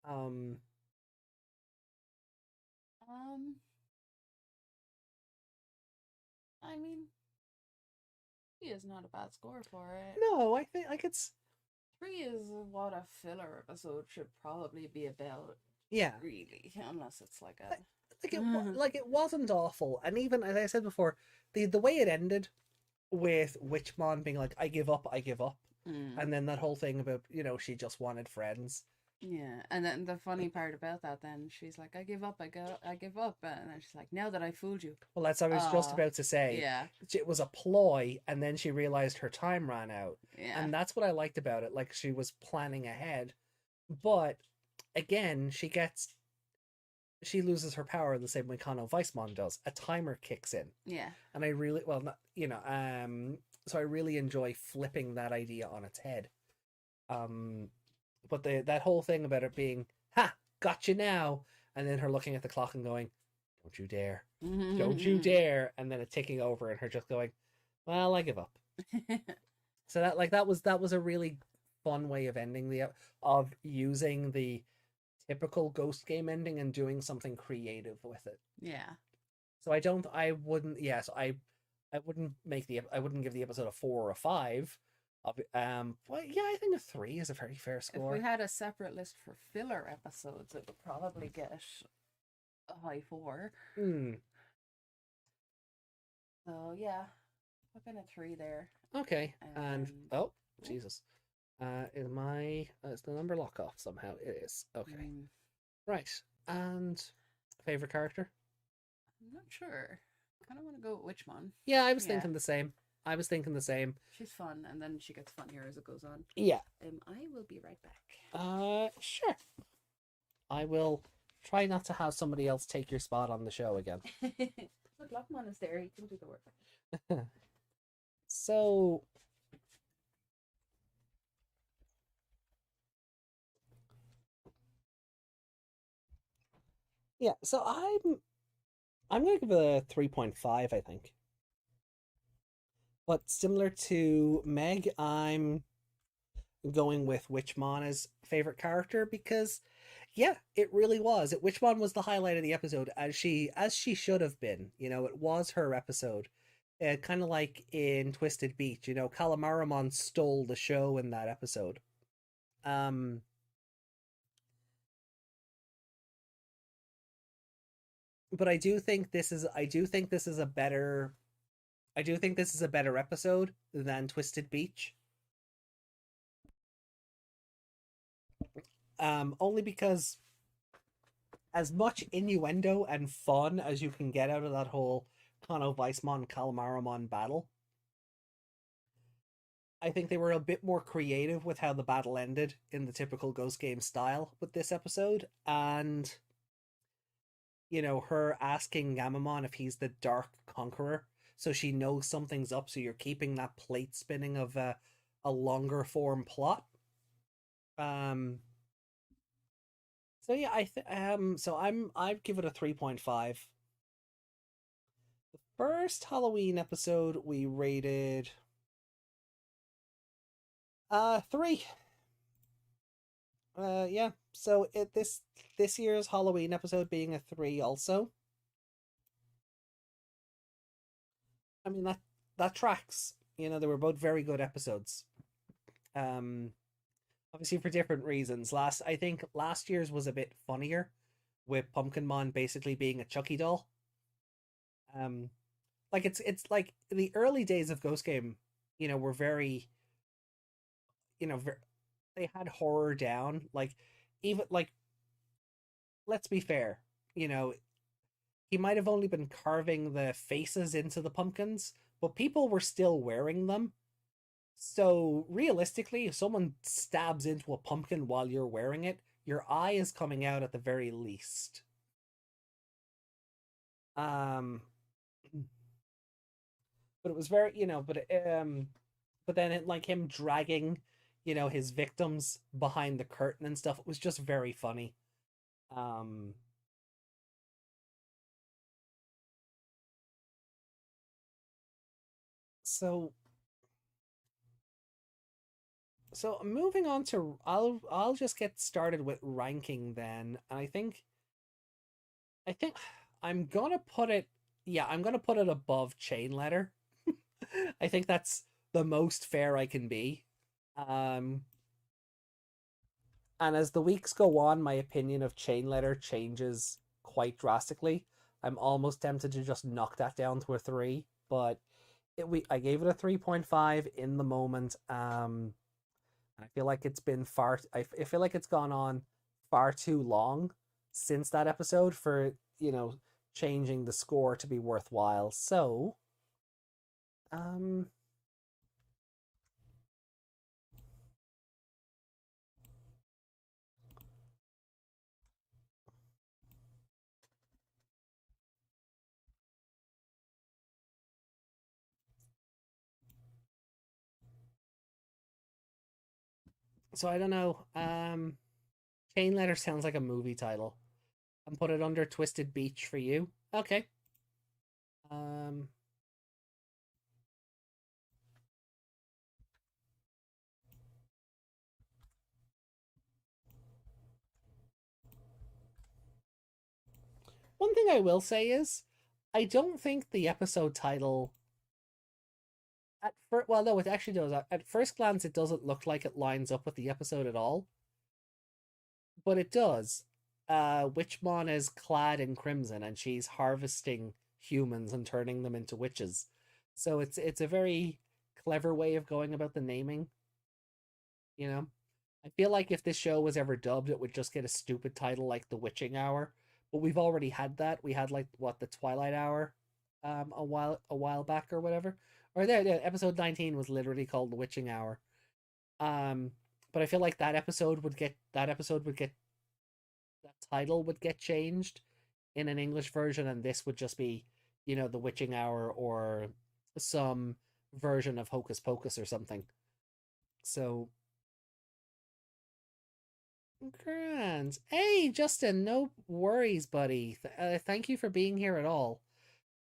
Um, um, I mean, he is not a bad score for it. no, I think like it's 3 is what a filler episode should probably be about. yeah. Really, unless it's like a Like it wasn't awful, and even as I said before, the way it ended with Witchmon being like, "I give up, I give up," and then that whole thing about she just wanted friends. Yeah, and then the funny part about that, then she's like, "I give up, I give up," and then she's like, "Now that I fooled you." Well, that's what I was just about to say. Yeah, It was a ploy, and then she realized her time ran out, yeah, and that's what I liked about it. Like she was planning ahead, but again, she loses her power the same way Kano Weissmon does. A timer kicks in, yeah, and I really well, not, so I really enjoy flipping that idea on its head. But that whole thing about it being, "Ha, got you now," and then her looking at the clock and going, "Don't you dare, don't you dare," and then it ticking over and her just going, "Well, I give up." So that was a really fun way of ending of using the typical Ghost game ending and doing something creative with it. yeah. So I wouldn't, yes, I wouldn't I wouldn't give the episode a 4 or a 5. But yeah, I think a 3 is a very fair If score. we had a separate list for filler episodes, it would probably get a high 4. So yeah, I've been a 3 there. Okay, and Oh. Jesus, is the number lock off somehow? It is. Okay, right. And favorite character? I'm not sure. I kind of want to go with Witchmon. Yeah, I was thinking the same. She's fun, and then she gets funnier as it goes on. Yeah. I will be right back. Sure. I will try not to have somebody else take your spot on the show again. Look, Lockmon is there. He can do the work. So Yeah, so I'm gonna give it a 3.5, I think. But similar to Meg, I'm going with Witchmon as favorite character because yeah, it really was. Witchmon was the highlight of the episode as she should have been. It was her episode. Kind of like in Twisted Beach, Calamaramon stole the show in that episode. Um but I do think this is a better episode than Twisted Beach. Only because as much innuendo and fun as you can get out of that whole Kano Weissmon Calamaramon battle, I think they were a bit more creative with how the battle ended in the typical Ghost Game style with this episode. And, her asking Gamamon if he's the Dark Conqueror. So she knows something's up. So you're keeping that plate spinning of a longer form plot. Um, so yeah, I'd give it a 3.5. First Halloween episode we rated 3. Yeah. So this year's Halloween episode being a 3 also. I mean that tracks. They were both very good episodes. Um Obviously for different reasons. I think last year's was a bit funnier with Pumpkinmon basically being a Chucky doll. Um like it's like the early days of Ghost Game, were very, you know, ver they had horror down. Like even like let's be fair, you know, he might have only been carving the faces into the pumpkins, but people were still wearing them. So realistically, if someone stabs into a pumpkin while you're wearing it, your eye is coming out at the very least. Um, but it was very, but then like him dragging, his victims behind the curtain and stuff. It was just very funny. Um, so so moving on to I'll just get started with ranking then. And I think I'm gonna put it yeah, I'm gonna put it above Chain Letter. I think that's the most fair I can be. Um and as the weeks go on, my opinion of Chain Letter changes quite drastically. I'm almost tempted to just knock that down to a 3, but I gave it a 3.5 in the moment. I feel like it's been I feel like it's gone on far too long since that episode for, changing the score to be worthwhile. Um, so I don't know. Chain Letter sounds like a movie title. And put it under Twisted Beach for you. Okay. Um, One thing I will say is, I don't think the episode title well, no, it actually does. At first glance, it doesn't look like it lines up with the episode at all, but it does. Witchmon is clad in crimson, and she's harvesting humans and turning them into witches. So it's a very clever way of going about the naming. You know, I feel like if this show was ever dubbed, it would just get a stupid title like The Witching Hour. But we've already had that. We had like what the Twilight Hour, a while back or whatever. Or there, episode 19 was literally called The Witching Hour. Um, but I feel like that title would get changed in an English version, and this would just be, The Witching Hour or some version of Hocus Pocus or something. So Grand. Hey, Justin, no worries, buddy. Thank you for being here at all.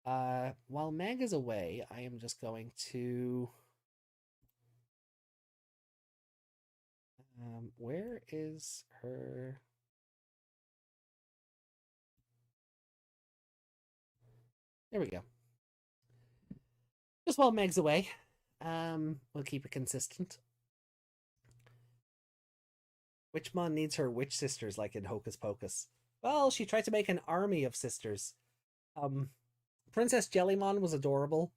While Meg is away, I am just going to. Where is her? There we go. Just while Meg's away, we'll keep it consistent. Witchmon needs her witch sisters like in Hocus Pocus. Well, she tried to make an army of sisters. Um, Princess Jellymon was adorable.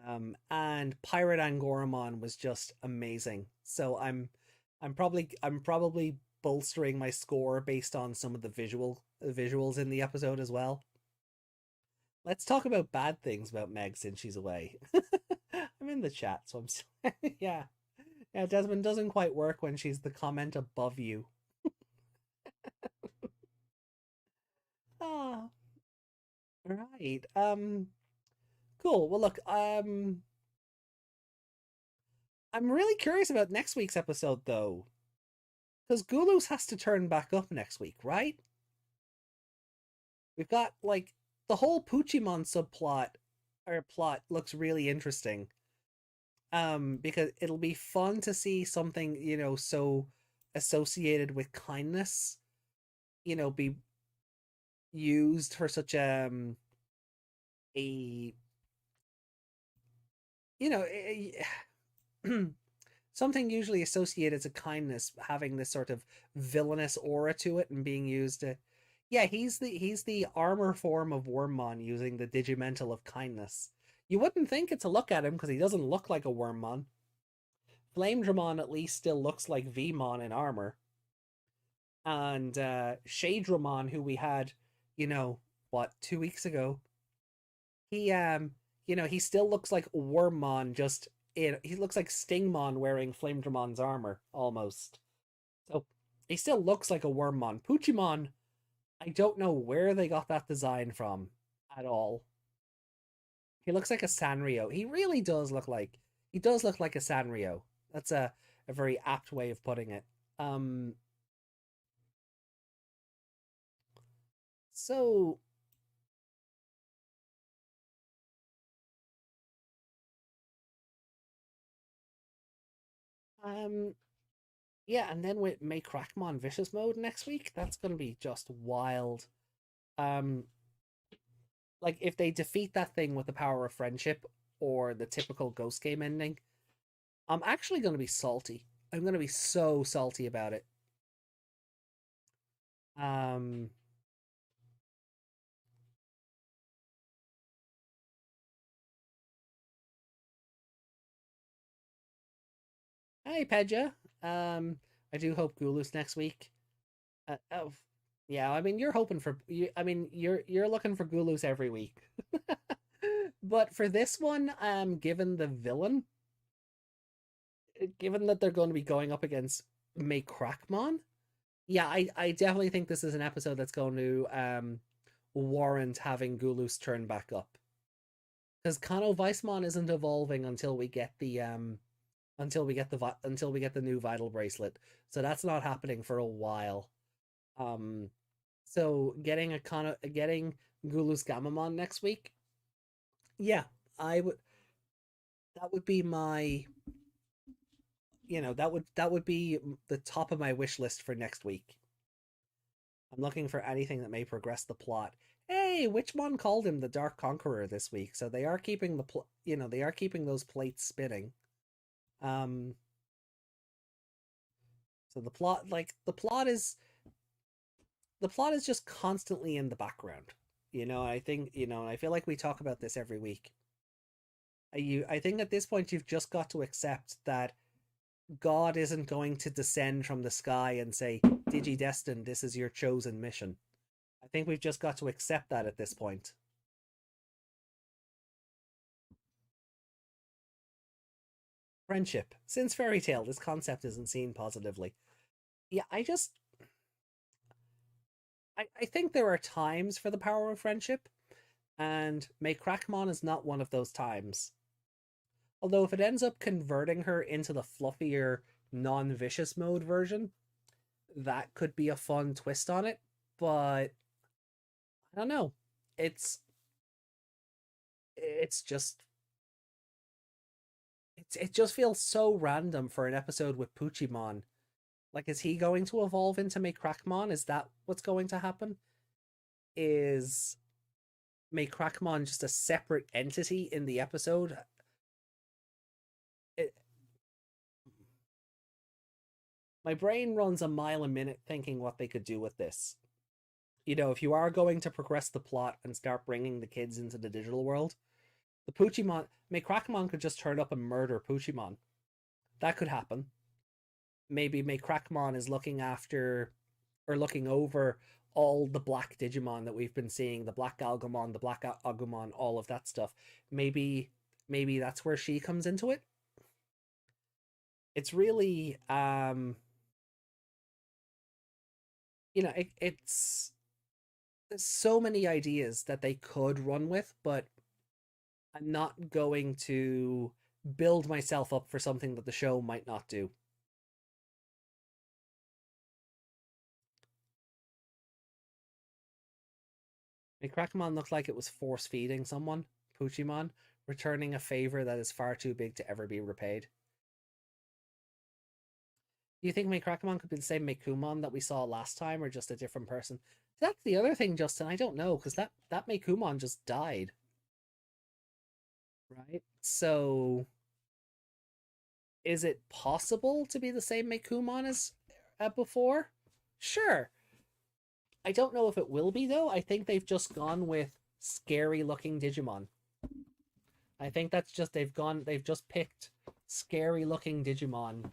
And Pirate Angoramon was just amazing. So I'm probably bolstering my score based on some of the visuals in the episode as well. Let's talk about bad things about Meg since she's away. I'm in the chat, so I'm yeah. Yeah, Desmond doesn't quite work when she's the comment above you. Ah, right. Cool. Well, look, I'm really curious about next week's episode though, because Gulus has to turn back up next week, right? We've got like the whole Poochymon subplot or plot looks really interesting. Because it'll be fun to see something, so associated with kindness, be used for such a you know something usually associated to kindness having this sort of villainous aura to it and being used to. Yeah, he's the armor form of Wormmon using the digimental of kindness. You wouldn't think it to look at him because he doesn't look like a Wormmon. Flamedramon at least still looks like Vmon in armor. And Shadramon, who we had, what, 2 weeks ago, he still looks like Wormmon, he looks like Stingmon wearing Flamedramon's armor, almost. So he still looks like a Wormmon. Poochymon, I don't know where they got that design from at all. He looks like a Sanrio. He does look like a Sanrio. That's a very apt way of putting it. Um so um yeah, and then with May Crackmon Vicious Mode next week, that's gonna be just wild. Um like if they defeat that thing with the power of friendship or the typical ghost game ending, I'm actually gonna be salty. I'm gonna be so salty about it. Um Hey Pedja. I do hope Gulus next week. Oh, yeah. I mean, you're hoping for you. I mean, you're looking for Gulus every week. But for this one, given the villain, given that they're going to be going up against May Crackmon, yeah, I definitely think this is an episode that's going to warrant having Gulus turn back up because Kano Weissmon isn't evolving until we get the new vital bracelet. So that's not happening for a while. Um, so getting Gulus Gamamon next week, yeah, I would. That would be my. That would be the top of my wish list for next week. I'm looking for anything that may progress the plot. Hey, which one called him the Dark Conqueror this week? So they are keeping they are keeping those plates spinning. Um, so the plot is just constantly in the background. I think, I feel like we talk about this every week. I think at this point you've just got to accept that God isn't going to descend from the sky and say, Digi-destined, this is your chosen mission. I think we've just got to accept that at this point. Friendship. Since Fairy Tale, this concept isn't seen positively. Yeah, I think there are times for the power of friendship, and May Crackmon is not one of those times. Although if it ends up converting her into the fluffier, non-vicious mode version, that could be a fun twist on it, but I don't know. It's it's just it just feels so random for an episode with Puchimon. Like, is he going to evolve into Crackmon? Is that what's going to happen? Is Crackmon just a separate entity in the episode? It, my brain runs a mile a minute thinking what they could do with this. You know, if you are going to progress the plot and start bringing the kids into the digital world, the Puchimon, Crackmon could just turn up and murder Puchimon. That could happen. Maybe Crackmon is looking after or looking over all the black Digimon that we've been seeing, the black Algamon, the black Agumon, all of that stuff. Maybe that's where she comes into it. It's really it's there's so many ideas that they could run with, but I'm not going to build myself up for something that the show might not do. Crackmon looked like it was force feeding someone, Puchimon, returning a favor that is far too big to ever be repaid. Do you think Crackmon could be the same Mekumon that we saw last time, or just a different person? That's the other thing, Justin. I don't know, because that Mekumon just died, right? So, is it possible to be the same Mekumon as before? Sure. I don't know if it will be though. I think they've just gone with scary looking Digimon. I think that's just they've just picked scary looking Digimon,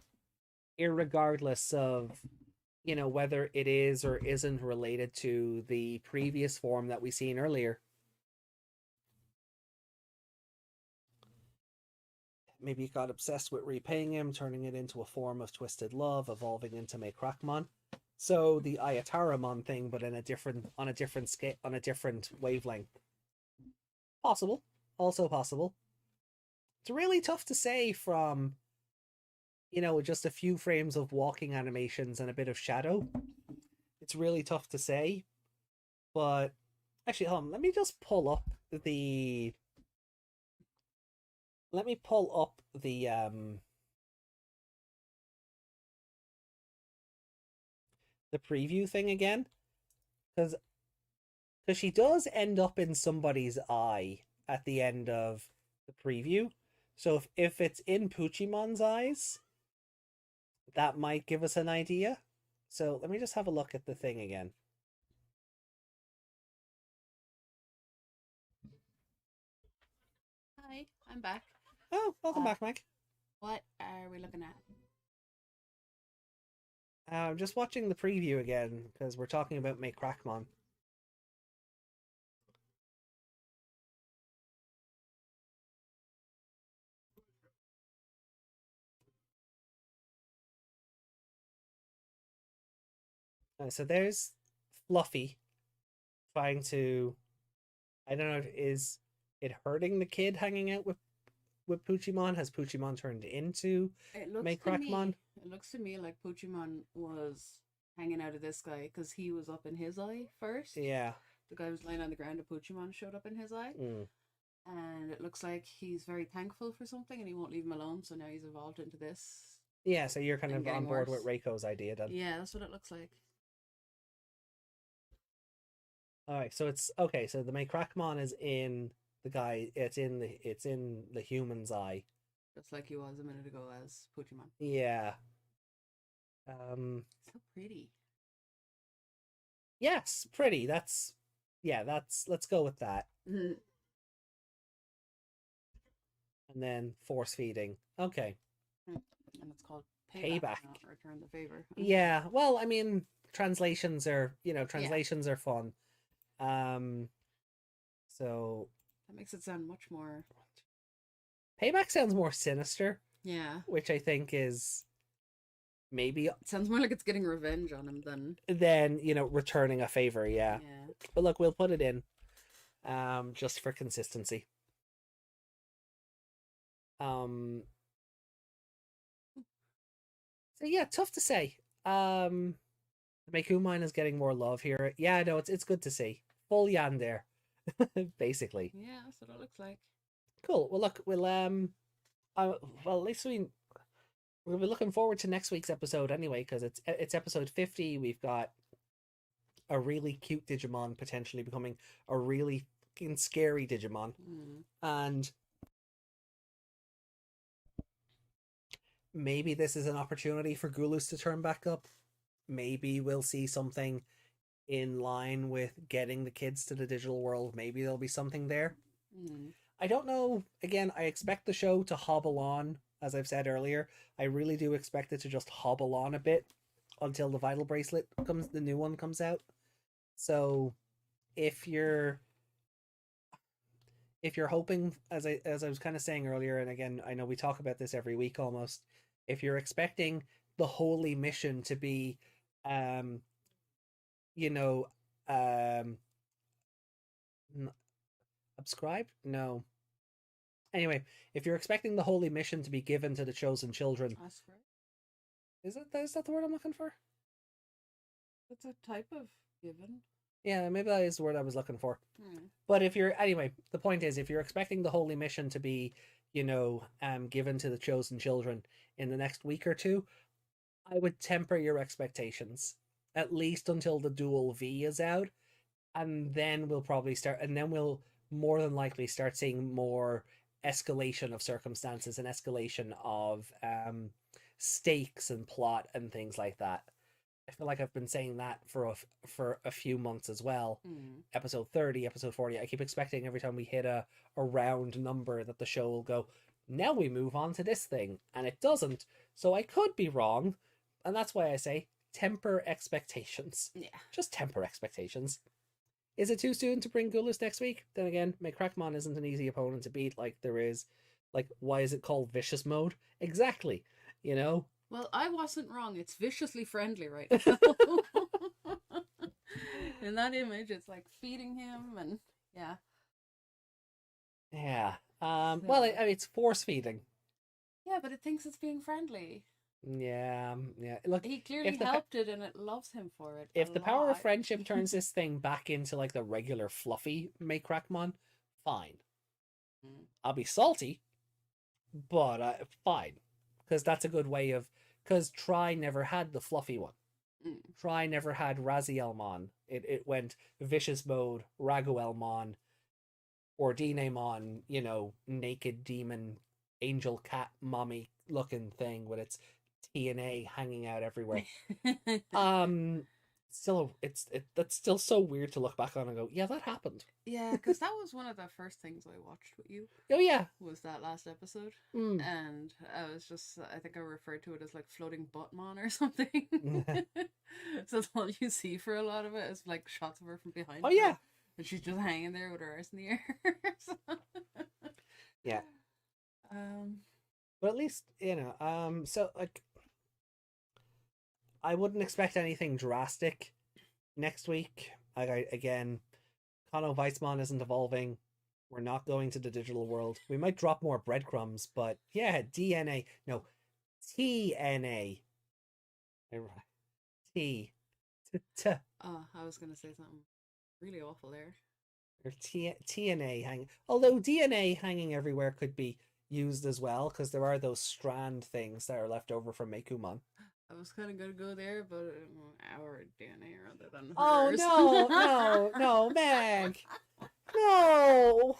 irregardless of whether it is or isn't related to the previous form that we seen earlier. Maybe he got obsessed with repaying him, turning it into a form of twisted love, evolving into Crackmon. So the Ayataramon thing, but on a different scale, on a different wavelength. Possible, also possible. It's really tough to say from just a few frames of walking animations and a bit of shadow. It's really tough to say, but actually, hold on, let me just pull up the the preview thing again, because she does end up in somebody's eye at the end of the preview. So if it's in Puchimon's eyes, that might give us an idea. So let me just have a look at the thing again. Hi, I'm back. Oh, welcome back, Mike. What are we looking at? I'm just watching the preview again because we're talking about Crackmon. So there's Fluffy trying to. I don't know. Is it hurting the kid hanging out with Puchimon? Has Puchimon turned into Crackmon? It looks to me like Puchimon was hanging out of this guy because he was up in his eye first. Yeah. The guy was lying on the ground and Puchimon showed up in his eye. Mm. And it looks like he's very thankful for something and he won't leave him alone, so now he's evolved into this. Yeah, so you're kind of on board with Reiko's idea then. Yeah, that's what it looks like. Alright, so it's okay, so the Crackmon is in the guy, it's in the human's eye. Just like he was a minute ago as Puchimon. Yeah. So pretty. Yes, pretty. Let's go with that. Mm-hmm. And then force feeding. Okay. And it's called payback. Not return the favor. Yeah. Well, I mean, translations are fun. So that makes it sound much more. Payback sounds more sinister. Yeah. Which I think is maybe. It sounds more like it's getting revenge on him than returning a favor. Yeah. But look, we'll put it in, just for consistency. So yeah, tough to say. Meikumine is getting more love here. Yeah, no, it's good to see. Full Yandere, basically. Yeah, that's what it looks like. Cool. Well, look, well, at least we'll be looking forward to next week's episode anyway, because it's episode 50. We've got a really cute Digimon potentially becoming a really fucking scary Digimon, and maybe this is an opportunity for Gulus to turn back up. Maybe we'll see something in line with getting the kids to the digital world. Maybe there'll be something there. I don't know. Again, I expect the show to hobble on, as I've said earlier. I really do expect it to just hobble on a bit until the Vital Bracelet the new one comes out. So if you're hoping, as I was kind of saying earlier, and again, I know we talk about this every week almost, if you're expecting the holy mission to be you know, subscribe? No. Anyway, if you're expecting the holy mission to be given to the chosen children, is that the word I'm looking for? It's a type of given. Yeah, maybe that is the word I was looking for. But anyway, the point is, if you're expecting the holy mission to be, given to the chosen children in the next week or two, I would temper your expectations, at least until the dual V is out, and then we'll probably start, and then we'll more than likely start seeing more escalation of circumstances and escalation of stakes and plot and things like that. I feel like I've been saying that for a few months as well. Episode 30, episode 40. I keep expecting every time we hit a round number that the show will go, now we move on to this thing, and it doesn't. So I could be wrong, and that's why I say temper expectations. Yeah. Just temper expectations. Is it too soon to bring Gulus next week? Then again, Crackmon isn't an easy opponent to beat like there is. Like, why is it called Vicious Mode? Exactly. Well, I wasn't wrong. It's viciously friendly right now. In that image, it's like feeding him and yeah. Yeah. Well, it's force feeding. Yeah, but it thinks it's being friendly. Yeah. Look, he clearly helped it, and it loves him for it. If the power of friendship turns this thing back into like the regular fluffy Crackmon, fine. I'll be salty, but fine, because that's a good way of. Because Tri never had the fluffy one. Tri never had Razielmon. It went Vicious Mode, Raguelmon, or Dinemon, naked demon, angel cat mommy looking thing with its TNA hanging out everywhere. That's still so weird to look back on and go, yeah, that happened. Yeah, because that was one of the first things I watched with you. Oh yeah, was that last episode, and I think I referred to it as like floating buttmon or something. So that's all you see for a lot of it is like shots of her from behind. Oh yeah, and she's just hanging there with her arse in the air. Yeah. But at least so like, I wouldn't expect anything drastic next week. Again, Kano Weissmon isn't evolving. We're not going to the digital world. We might drop more breadcrumbs, but yeah, TNA. I was gonna say something really awful there. Or TNA hanging. Although DNA hanging everywhere could be used as well, because there are those strand things that are left over from Meikumon. I was kind of gonna go there, but our DNA rather than hers. Oh no, Meg, no,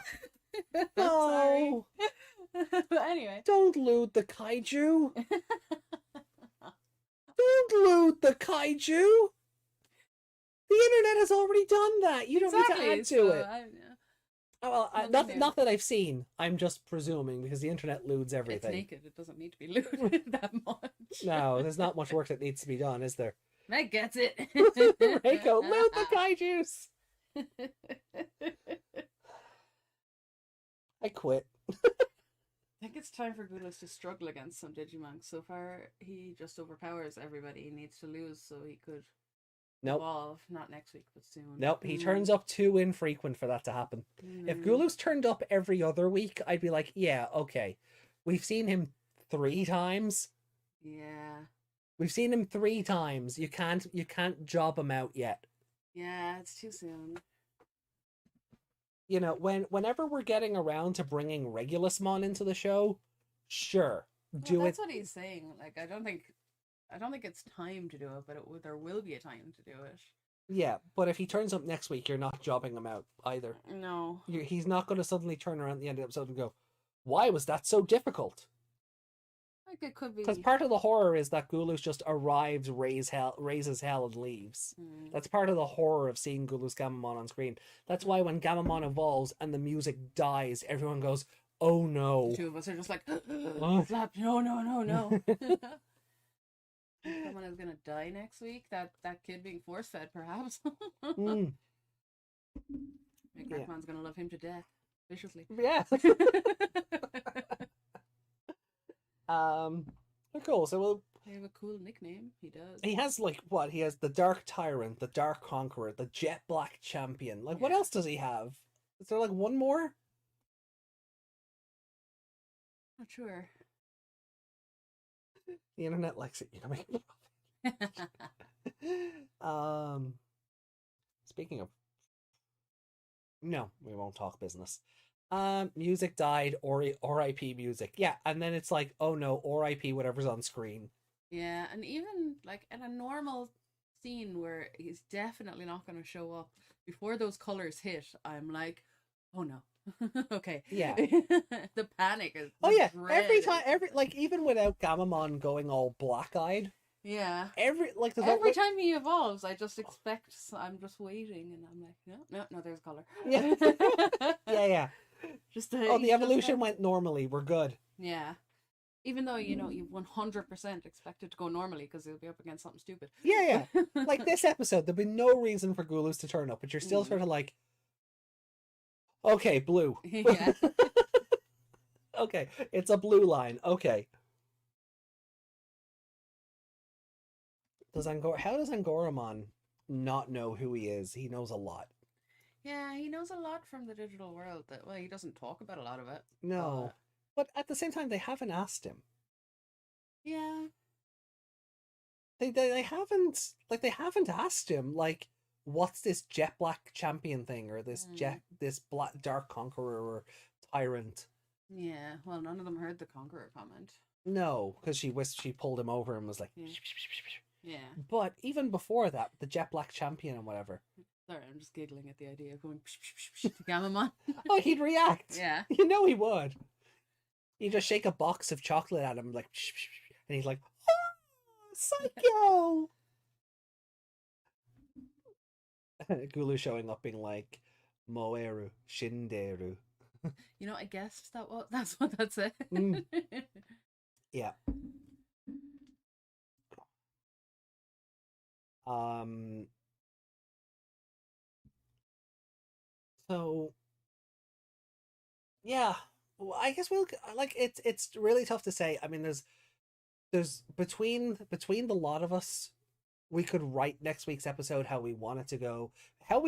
no. But anyway, don't loot the kaiju. Don't loot the kaiju. The internet has already done that. You don't need to add to it. Not that I've seen. I'm just presuming because the internet loots everything. It's naked. It doesn't need to be looted that much. No, there's not much work that needs to be done, is there? Meg gets it. Reiko, loot the kaijus. I quit. I think it's time for Gulus to struggle against some Digimon. So far, he just overpowers everybody. He needs to lose so he could evolve. Not next week, but soon. Nope, he turns up too infrequent for that to happen. If Gulus turned up every other week, I'd be like, yeah, okay. We've seen him 3 times. Yeah. We've seen him 3 times. You can't job him out yet. Yeah, it's too soon. You know, whenever we're getting around to bringing Regulusmon into the show, sure, do That's it. what he's saying. Like, I don't think it's time to do it, but there will be a time to do it. Yeah, but if he turns up next week, you're not jobbing him out either. No. He's not going to suddenly turn around at the end of the episode and go, "Why was that so difficult?" Like, it could be. Because part of the horror is that Gulus just arrives, raises hell, and leaves. That's part of the horror of seeing Gulus Gamamon on screen. That's why when Gamamon evolves and the music dies, everyone goes, "Oh no!" The two of us are just like, slap! No, no, no, no. Someone is gonna die next week. That kid being force fed, perhaps. Mm. Crackman's gonna love him to death, viciously. Yeah. Cool. So we'll. They have a cool nickname. He does. He has like what? He has the Dark Tyrant, the Dark Conqueror, the Jet Black Champion. Like, what else does he have? Is there like one more? Not sure. The internet likes it, you know. Speaking of, no, we won't talk business. Music died, or R.I.P. music. Yeah, and then it's like, oh no, R.I.P. whatever's on screen. Yeah, and even like in a normal scene where he's definitely not going to show up before those colors hit, I'm like, oh no. Okay. Yeah. The panic is. Oh yeah. Every time, like even without Gamamon going all black-eyed. Yeah. Every time he evolves, I just expect. I'm just waiting, and I'm like, no. There's color. Yeah. Yeah. Just the evolution went normally. We're good. Yeah. Even though you 100% expect it to go normally because he'll be up against something stupid. Yeah. Like this episode, there'd be no reason for Gulus to turn up, but you're still sort of like, okay, blue. Yeah. Okay, it's a blue line. Okay. How does Angoramon not know who he is? He knows a lot. Yeah, he knows a lot from the digital world. He doesn't talk about a lot of it. No. But at the same time, they haven't asked him. Yeah. They haven't asked him, like, what's this Jet Black Champion thing, or this Black Dark Conqueror or Tyrant. Yeah, well, none of them heard the Conqueror comment. No, because she pulled him over and was like, yeah. But even before that, the Jet Black Champion and whatever. Sorry, I'm just giggling at the idea of going to Gamamon. Oh, he'd react. Yeah. You know he would. You just shake a box of chocolate at him, like, and he's like, oh, psycho! Gulu showing up being like, Moeru, Shinderu. I guessed that's what that said. Yeah. So yeah, well, I guess we'll like it's really tough to say. I mean, there's between the lot of us, we could write next week's episode how we want it to go, how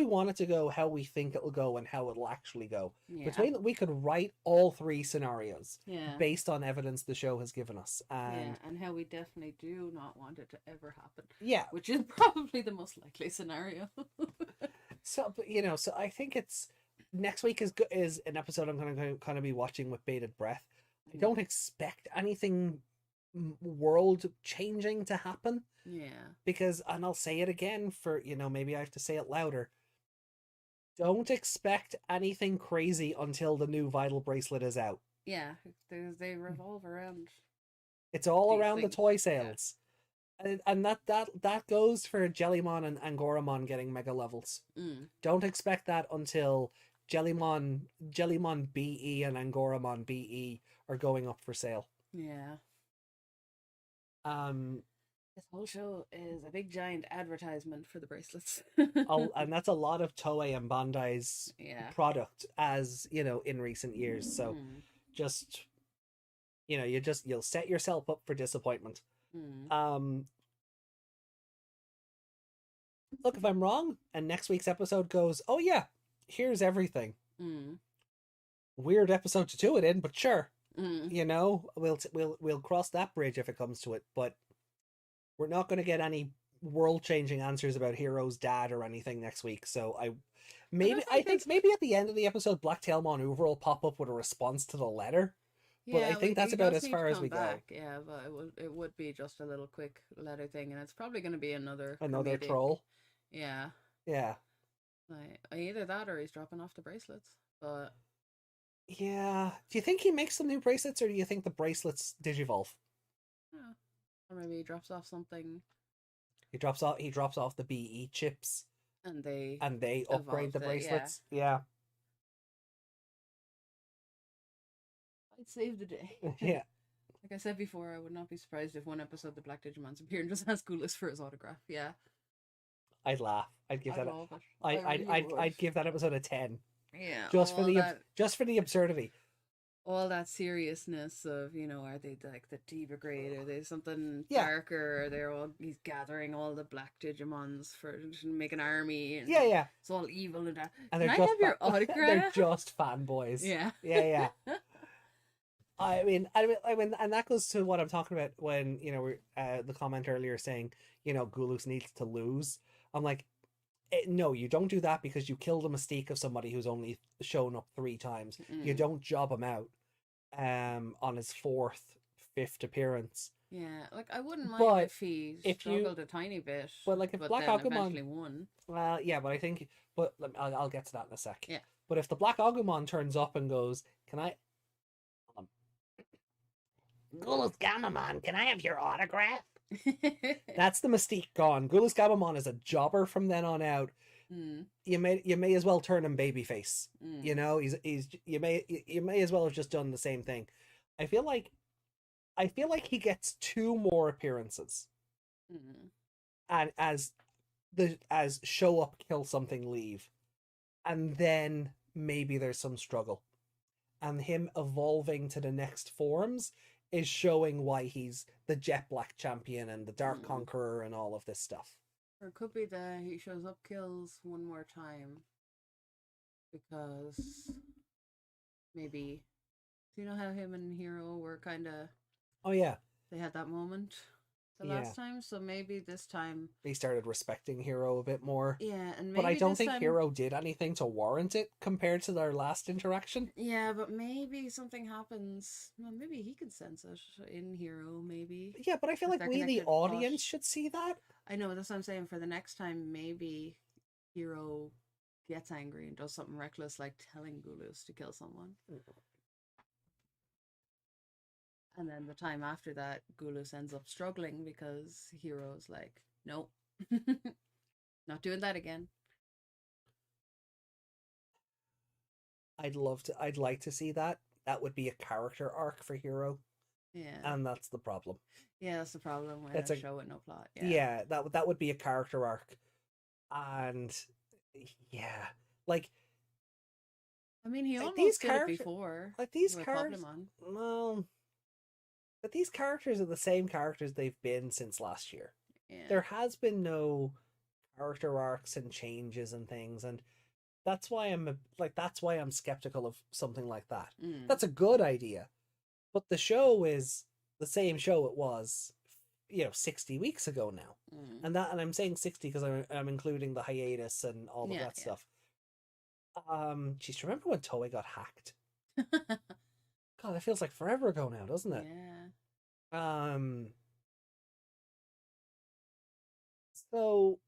we think it'll go, and how it'll actually go. Yeah. We could write all 3 scenarios based on evidence the show has given us, and how we definitely do not want it to ever happen. Yeah, which is probably the most likely scenario. So, so I think it's next week is an episode I'm going to kind of be watching with bated breath. I don't expect anything world changing to happen. Yeah. Because, and I'll say it again for, maybe I have to say it louder. Don't expect anything crazy until the new Vital Bracelet is out. Yeah, they revolve around. It's all around the toy sales. Yeah. And that goes for Jellymon and Angoramon getting mega levels. Don't expect that until Jellymon BE and Angoramon BE are going up for sale. Yeah. This whole show is a big giant advertisement for the bracelets. And that's a lot of Toei and Bandai's product, as in recent years. So just you'll set yourself up for disappointment. Look, if I'm wrong and next week's episode goes, oh yeah, here's everything. Weird episode to do it in, but sure. We'll cross that bridge if it comes to it, but we're not going to get any world-changing answers about Hero's dad or anything next week. So I think maybe at the end of the episode, Blacktailmon Uber will pop up with a response to the letter. But I Yeah, think that's he about does as need to far as come we go. back. Yeah, but it would be just a little quick letter thing, and it's probably going to be another Another comedic. troll. Yeah, Yeah. like either that or he's dropping off the bracelets. But Yeah. Do you think he makes some new bracelets, or do you think the bracelets digivolve? yeah, or maybe he drops off something He drops off the BE chips and they and they upgrade evolved the it. Yeah, bracelets. Yeah. I'd save the day. Yeah. Like I said before, I would not be surprised if one episode the Black Digimons appear and just ask Gulas for his autograph. Yeah, I'd laugh. I'd give I'd that love it. I I really would. I'd give that episode a 10. Yeah, Just for the absurdity. all that seriousness of, are they like the Diva grade, are they something Yeah. darker, he's gathering all the black Digimons to make an army, and Yeah. it's all evil and that. And Can I just have your autograph? they're just fanboys. Yeah. Yeah. I mean, and that goes to what I'm talking about when the comment earlier saying Gulus needs to lose. I'm like, no, you don't do that because you kill the mystique of somebody who's only shown up 3 times. You don't job him out, on his 4th, 5th appearance. Yeah, like I wouldn't mind if he struggled a tiny bit. But like if Black then Agumon eventually won. Well, yeah, but I think, but I'll get to that in a sec. Yeah. But if the Black Agumon turns up and goes, "Can I?" Gulus Gamamon, can I have your autograph? That's the mystique gone. Gulus Gamamon is a jobber from then on out. You may as well turn him babyface. He's you may as well have just done the same thing. I feel like he gets 2 more appearances, and as show up, kill something, leave, and then maybe there's some struggle, and him evolving to the next forms is showing why he's the Jet Black champion and the Dark Conqueror and all of this stuff. Or it could be that he shows up, kills one more time, because maybe, do you know how him and Hero were kind of... Oh yeah, they had that moment the last time, so maybe this time they started respecting Hero a bit more. Yeah, and maybe but I don't think Hero did anything to warrant it compared to their last interaction. Yeah, but maybe something happens. Well, maybe he could sense it in Hero, maybe. Yeah, but I feel like we, the audience, should see that. I know, that's what I'm saying. For the next time, maybe Hero gets angry and does something reckless, like telling Gulus to kill someone. And then the time after that, Gulus ends up struggling because Hero's like, nope, not doing that again. I'd like to see that. That would be a character arc for Hero. Yeah. And that's the problem. Yeah, that's the problem with a show with no plot. Yeah, that would be a character arc. And yeah, like, I mean, he almost did it before. Like these characters, well, but these characters are the same characters they've been since last year. Yeah. There has been no character arcs and changes and things, and that's why I'm skeptical of something like that. That's a good idea, but the show is the same show it was, 60 weeks ago now, and I'm saying 60 because I'm including the hiatus and all of that stuff. Jeez, remember when Toei got hacked? God, it feels like forever ago now, doesn't it? Yeah. So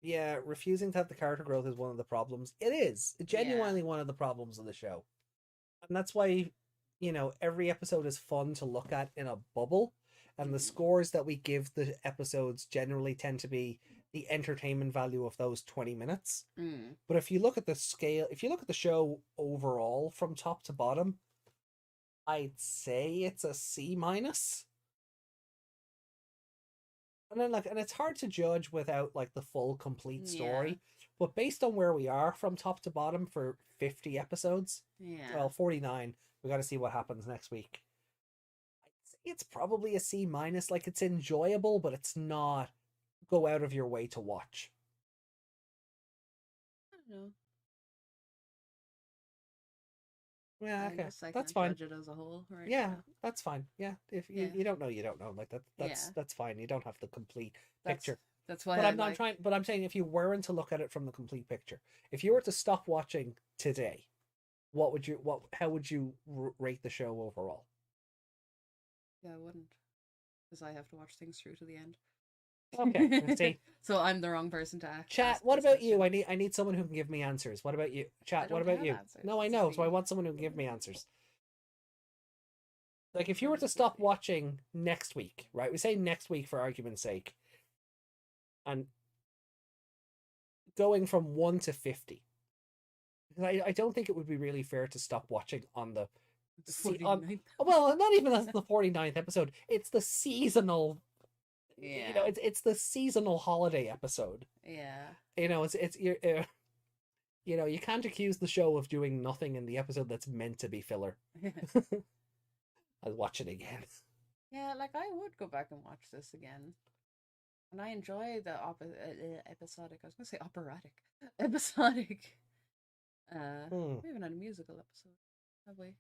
yeah, refusing to have the character growth is one of the problems. It is genuinely one of the problems of the show. And that's why, every episode is fun to look at in a bubble, and the scores that we give the episodes generally tend to be the entertainment value of those 20 minutes. But if you look at the scale, if you look at the show overall from top to bottom, I'd say it's a C-. And then and it's hard to judge without the full complete story. But based on where we are from top to bottom for 50 episodes, well, 49, we got to see what happens next week. I'd say it's probably a C-. It's enjoyable, but it's not go out of your way to watch. I don't know. Yeah, I okay. guess I That's can't fine. judge it as a whole right Yeah, now. that's fine. Yeah, if Yeah, you don't know, you don't know. Like yeah. that's fine. You don't have the complete That's picture. that's why But I I'm not like. trying. But I'm saying if you weren't to look at it from the complete picture, if you were to stop watching today, what would you what? How would you rate the show overall? Yeah, I wouldn't, because I have to watch things through to the end. Okay, see, So I'm the wrong person to chat. ask What this about you? question. I need someone who can give me answers. What about you, I chat? What don't about have you? answers. No, I This is know. So I the want someone who can give me answers. Like if you what were to is the stop thing? watching next week, right? We say next week for argument's sake, and going from 1 to 50. Because I don't think it would be really fair to stop watching on the The see on 49th. well, not even as the 49th episode. It's the seasonal, Yeah, it's the seasonal holiday episode. yeah. It's you can't accuse the show of doing nothing in the episode that's meant to be filler. I'll watch it again. Yeah, like I would go back and watch this again. And I enjoy the episodic. I was gonna say operatic, episodic. Hmm. We haven't had a musical episode, have we?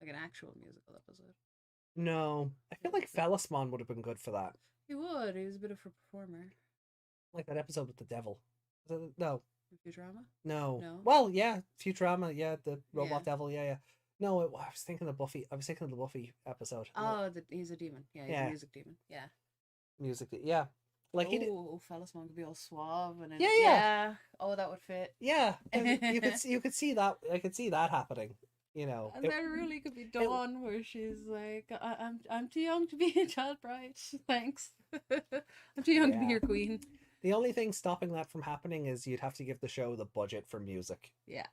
Like an actual musical episode. No, I feel like Felismon would have been good for that. He would. He was a bit of a performer. Like that episode with the devil. No, Futurama? no. No. Well, yeah, Futurama. Yeah, the Yeah. robot devil. Yeah, yeah. No, I was thinking of Buffy. I was thinking of the Buffy episode. Oh, he's a demon. Yeah, he's a Yeah, music demon. Yeah. music. Yeah, like he did. Oh, Felismon could be all suave and then Yeah, yeah, yeah. Oh, that would fit. yeah. And And you could see that. I could see that happening. there really could be Dawn where she's like, I'm too young to be a child bride. Thanks. I'm too young to be yeah. your queen. The only thing stopping that from happening is you'd have to give the show the budget for music, Yeah.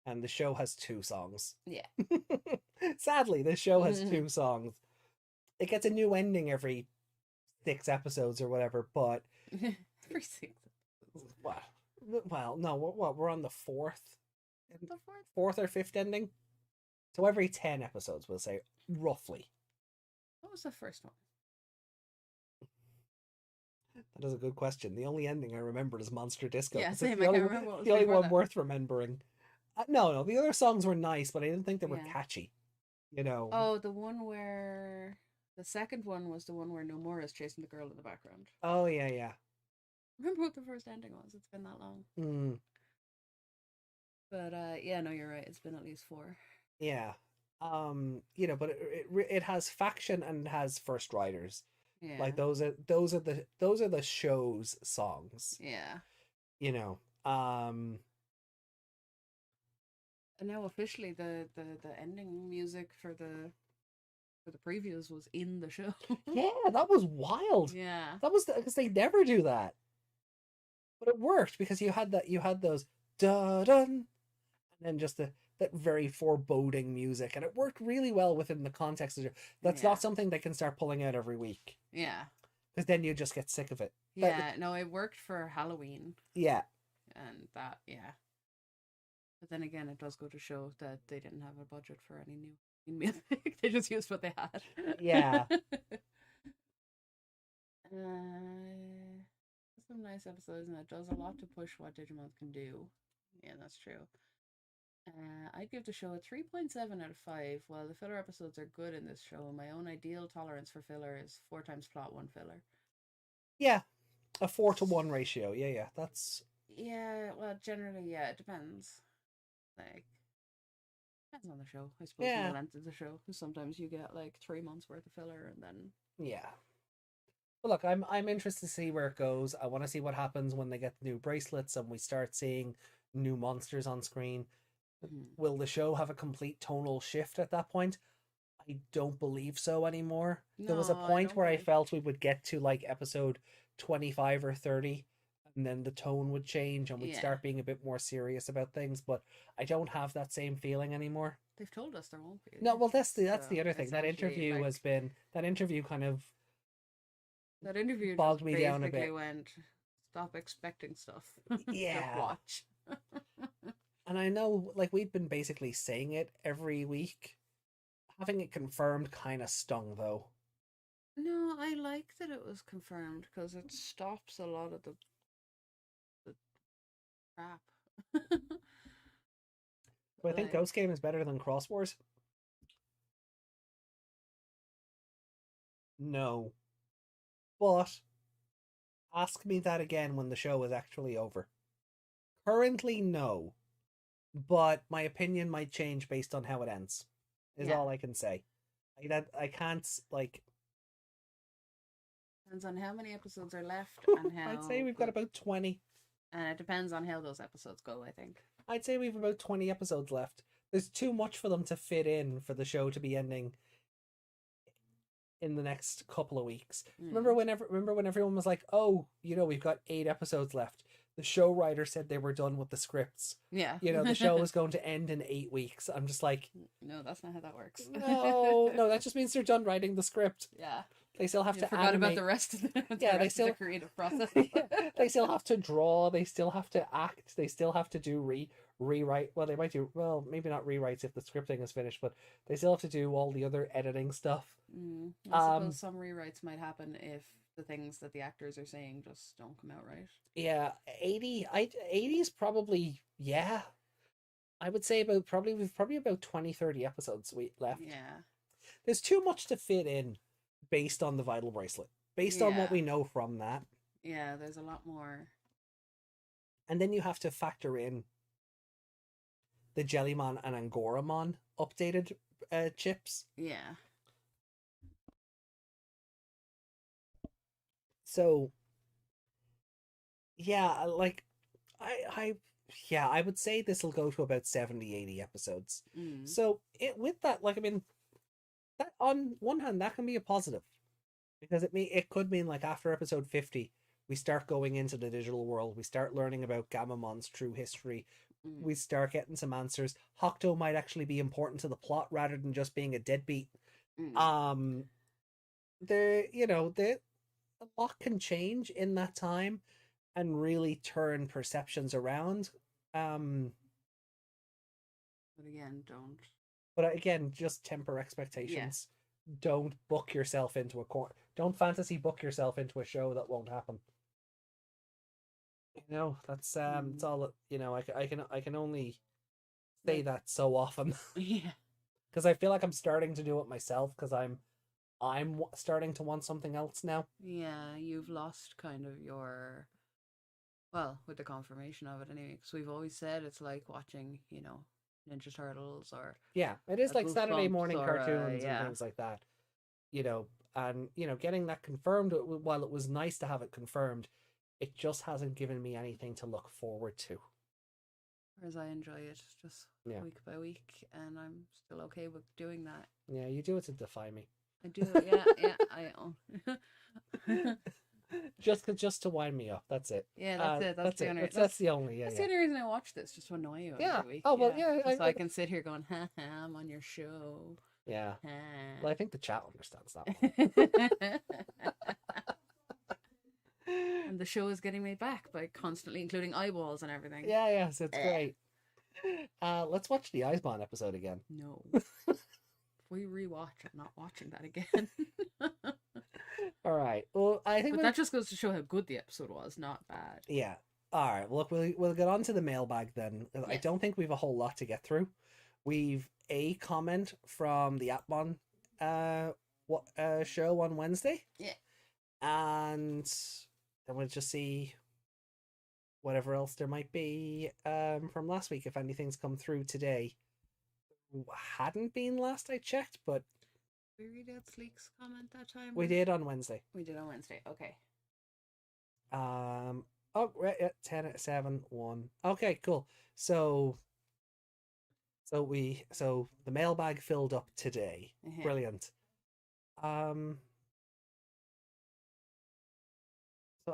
and the show has 2 songs. Yeah. Sadly, this show has 2 songs. It gets a new ending every 6 episodes or whatever, but Every six. well, no, we're on the fourth, The fourth. fourth or fifth ending. So every 10 episodes, we'll say roughly. What was the first one? That is a good question. The only ending I remembered is Monster Disco. Yeah, 'Cause it's same. the I only, can't remember what was the only before one that. worth remembering. No, the other songs were nice, but I didn't think they were Yeah. catchy. Oh, the one where the second one was the one where Nomura's chasing the girl in the background. Oh yeah, yeah. Remember what the first ending was? It's been that long. Mm, But yeah, no, you're right. It's been at least 4. yeah. But it has faction and it has first riders. Yeah. Like those are the show's songs. Yeah. You know. Um And now officially the ending music for the previews was in the show. yeah, that was wild. Yeah. That was because they never do that. But it worked because you had those da dun and then just that very foreboding music, and it worked really well within the context of it. That's Yeah. not something they can start pulling out every week Yeah. because then you just get sick of it. Yeah. No, it worked for Halloween. Yeah. And that, yeah. But then again, it does go to show that they didn't have a budget for any new music. They just used what they had. Yeah. Some nice episodes, and it does a lot to push what Digimon can do. Yeah, that's true. I'd give the show a 3.7 out of 5. While the filler episodes are good in this show, my own ideal tolerance for filler is 4 times plot, 1 filler. Yeah. A 4-to-1 ratio. Yeah. That's Yeah, well, generally, yeah, it depends. Like, depends on the show, I suppose, Yeah. and the length of the show. Because sometimes you get like 3 months worth of filler, and then yeah. But look, I'm interested to see where it goes. I want to see what happens when they get the new bracelets and we start seeing new monsters on screen. Will the show have a complete tonal shift at that point? I don't believe so anymore. There was a No, I point don't where I believe- felt we would get to like episode 25 or 30 and then the tone would change and we'd Yeah. start being a bit more serious about things, but I don't have that same feeling anymore. they've told us there won't be. No, well that's the So, other thing. That essentially, interview like, has been that interview kind of that interview bogged just me down a basically bit. went, stop expecting stuff. Yeah. Just watch. And I know like we've been basically saying it every week. Having it confirmed kind of stung though. No, I like that it was confirmed because it stops a lot of the crap. Do I think Like, Ghost Game is better than Cross Wars? No. But ask me that again when the show is actually over. Currently, no. But my opinion might change based on how it ends. Is yeah, all I can say. I can't like. depends on how many episodes are left and I'd say how we've got good, about 20. and it depends on how those episodes go. I think. I'd say we've about 20 episodes left. There's too much for them to fit in for the show to be ending in the next couple of weeks. Mm. Remember when everyone was like, "Oh, we've got 8 episodes left." The show writer said they were done with the scripts. Yeah. The show was going to end in 8 weeks. I'm just like, No, that's not how that works. no, that just means they're done writing the script. Yeah. They still have You to forgot animate. about the rest of the, Yeah, they rest still of the creative process. Yeah, they still have to draw. They still have to act. They still have to do rewrite. Well, they might do maybe not rewrites if the scripting is finished, but they still have to do all the other editing stuff. I suppose some rewrites might happen if the things that the actors are saying just don't come out right. Yeah, 80's probably, yeah. I would say we've probably about 20, 30 episodes left. Yeah. There's too much to fit in based on the Vital Bracelet. Based on what Yeah. we know from that. Yeah, there's a lot more. And then you have to factor in the Jellymon and Angoramon updated chips. Yeah. So yeah, like I yeah, I would say this will go to about 70, 80 episodes. So with that, like, I mean, that on one hand that can be a positive, because it could mean like after episode 50 we start going into the digital world, we start learning about Gamamon's true history, we start getting some answers. Hokuto might actually be important to the plot rather than just being a deadbeat. The a lot can change in that time and really turn perceptions around. Um, But but again, just temper yeah. expectations. Don't book yourself into a corner. Don't fantasy book yourself into a show that won't happen. That's it's all. I can only say that so often Yeah. because I feel like I'm starting to do it myself because starting to want something else now. Yeah, you've lost kind of your, well, with the confirmation of it anyway, because we've always said it's like watching, Ninja Turtles or Yeah, it is like Saturday Goosebumps morning or cartoons and yeah. things like that. And getting that confirmed, while it was nice to have it confirmed, it just hasn't given me anything to look forward to. Whereas I enjoy it just week by week, and I'm still okay with doing that. Yeah, you do it to defy me. I do, yeah, I own. just to wind me up. That's it. Yeah, that's it. That's the only. That's the only. Yeah, that's the only reason I watch this, just to annoy you yeah. every week. Oh well, yeah. Just so I can sit here going, "Ha ha, I'm on your show." Yeah. Ha. Well, I think the chat understands that one. And the show is getting made back by constantly including eyeballs and everything. Yeah, yes, it's great. Let's watch the Icebond episode again. No. If we rewatch, I'm not watching that again. All right. Well, I think that just goes to show how good the episode was, not bad. Yeah. All right. Well, look, we'll get on to the mailbag then. Yes. I don't think we've a whole lot to get through. We've a comment from the Appmon show on Wednesday. Yeah. And then we'll just see whatever else there might be from last week, if anything's come through today. Hadn't been last I checked, but we read out Sleek's comment that time? We did on Wednesday. We did on Wednesday. Okay. Oh, right, 10, 7, 1. Okay, cool. So the mailbag filled up today. Brilliant. So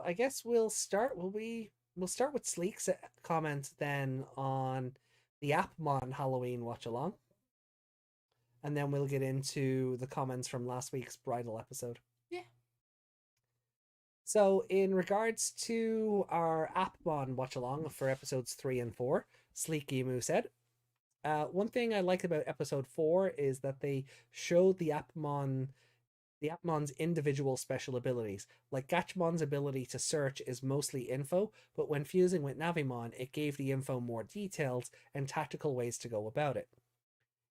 I guess we'll start. We'll start with Sleek's comment then on the Appmon Halloween watch along. And then we'll get into the comments from last week's bridal episode. Yeah. So in regards to our Appmon watch along for episodes 3 and 4, Sleek Emu said, one thing I liked about episode 4 is that they showed the Appmon the Appmon's individual special abilities. Like Gatchmon's ability to search is mostly info, but when fusing with Navimon, it gave the info more details and tactical ways to go about it.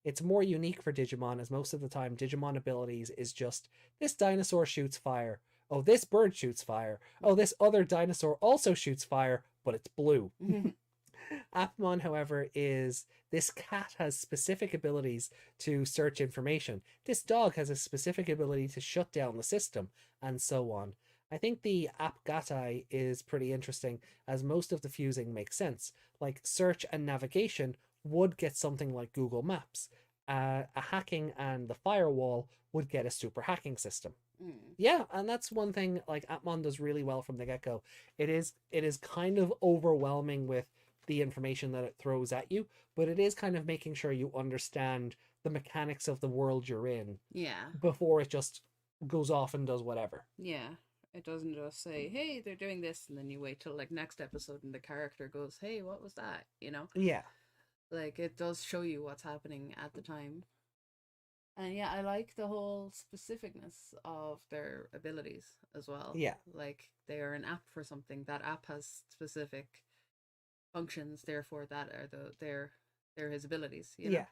It's more unique for Digimon, as most of the time Digimon abilities is just this dinosaur shoots fire. Oh, this bird shoots fire. Oh, this other dinosaur also shoots fire, but it's blue. Appmon, however, is this cat has specific abilities to search information. This dog has a specific ability to shut down the system, and so on. I think the App Gatai is pretty interesting, as most of the fusing makes sense. Like search and navigation would get something like Google Maps. A hacking and the firewall would get a super hacking system. Mm. Yeah, and that's one thing like Appmon does really well from the get-go. It is kind of overwhelming with the information that it throws at you, but it is kind of making sure you understand the mechanics of the world you're in Yeah. before it just goes off and does whatever. Yeah. It doesn't just say, hey, they're doing this, and then you wait till like next episode and the character goes, hey, what was that? You know? Yeah. Like it does show you what's happening at the time. And yeah, I like the whole specificness of their abilities as well. Yeah. Like they are an app for something. That app has specific functions, therefore that are they're his abilities, you know? Yeah.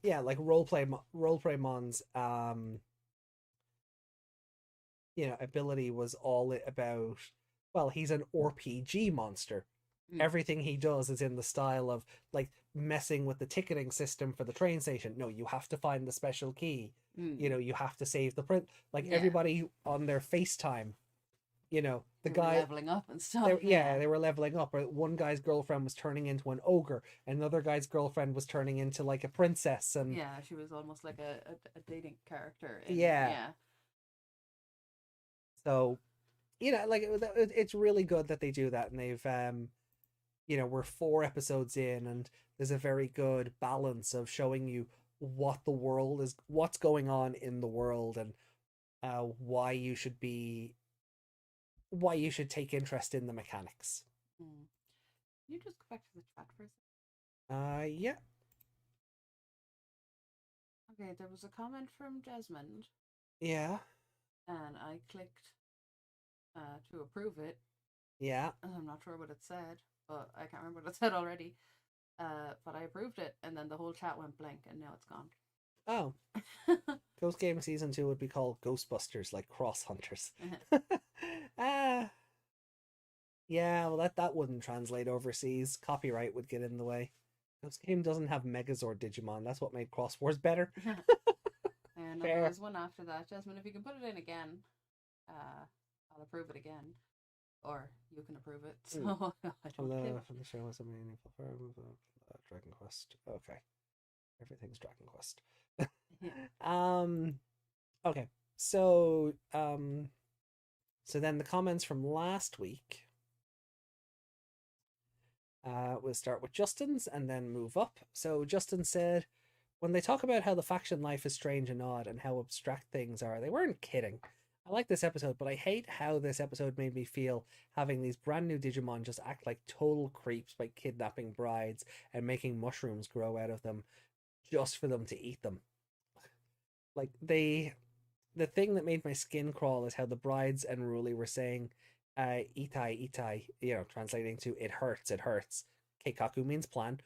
Yeah, like roleplay mon's ability was all about, well, he's an RPG monster. Mm. Everything he does is in the style of like messing with the ticketing system for the train station. No, you have to find the special key. Mm. You have to save the print. Like Yeah. everybody on their FaceTime, the They were guy leveling up and stuff. they were leveling up. Or one guy's girlfriend was turning into an ogre, another guy's girlfriend was turning into like a princess, and Yeah, she was almost like a dating character. Yeah. So, like it's really good that they do that, and they've we're 4 episodes in, and there's a very good balance of showing you what's going on in the world, and why you should take interest in the mechanics. Mm. Can you just go back to the chat for a second? Yeah. Okay, there was a comment from Desmond. Yeah. And I clicked to approve it. Yeah. I'm not sure what it said, but I can't remember what it said already. But I approved it, and then the whole chat went blank, and now it's gone. Oh. Ghost Game Season 2 would be called Ghostbusters, like Cross Hunters. Yeah, well that wouldn't translate overseas. Copyright would get in the way. Ghost Game doesn't have Megazord Digimon. That's what made Cross Wars better. And Fair. there was one after that. Jasmine, if you can put it in again, I'll approve it again. Or you can approve it. So I don't care. From the show was a meaningful Dragon Quest. Okay. Everything's Dragon Quest. Okay. So then the comments from last week. We'll start with Justin's and then move up. So Justin said, when they talk about how the faction life is strange and odd and how abstract things are, they weren't kidding. I like this episode, but I hate how this episode made me feel, having these brand new Digimon just act like total creeps by kidnapping brides and making mushrooms grow out of them just for them to eat them. Like the thing that made my skin crawl is how the brides and Ruli were saying, itai, itai, translating to it hurts. Keikaku means plan.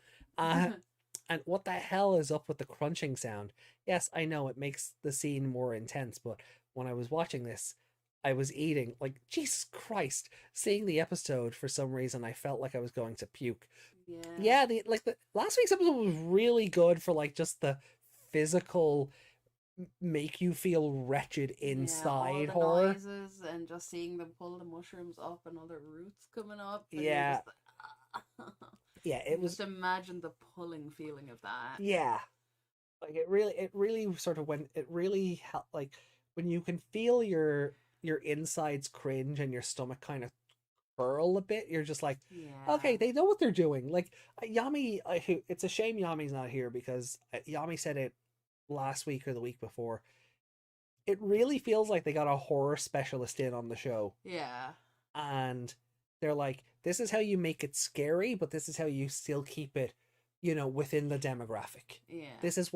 And what the hell is up with the crunching sound? Yes, I know it makes the scene more intense, but when I was watching this, I was eating. Like, Jesus Christ. Seeing the episode, for some reason, I felt like I was going to puke. Yeah. The last week's episode was really good for like just the physical make you feel wretched inside all the horror. noises and just seeing them pull the mushrooms up and all the roots coming up. And Yeah. Yeah, it was. Just imagine the pulling feeling of that. Yeah, like it really sort of it really helped. Like when you can feel your insides cringe and your stomach kind of curl a bit, you're just like, okay, they know what they're doing. Like Yami, it's a shame Yami's not here, because Yami said it last week or the week before. It really feels like they got a horror specialist in on the show. Yeah. And they're like, this is how you make it scary, but this is how you still keep it within the demographic. Yeah. This is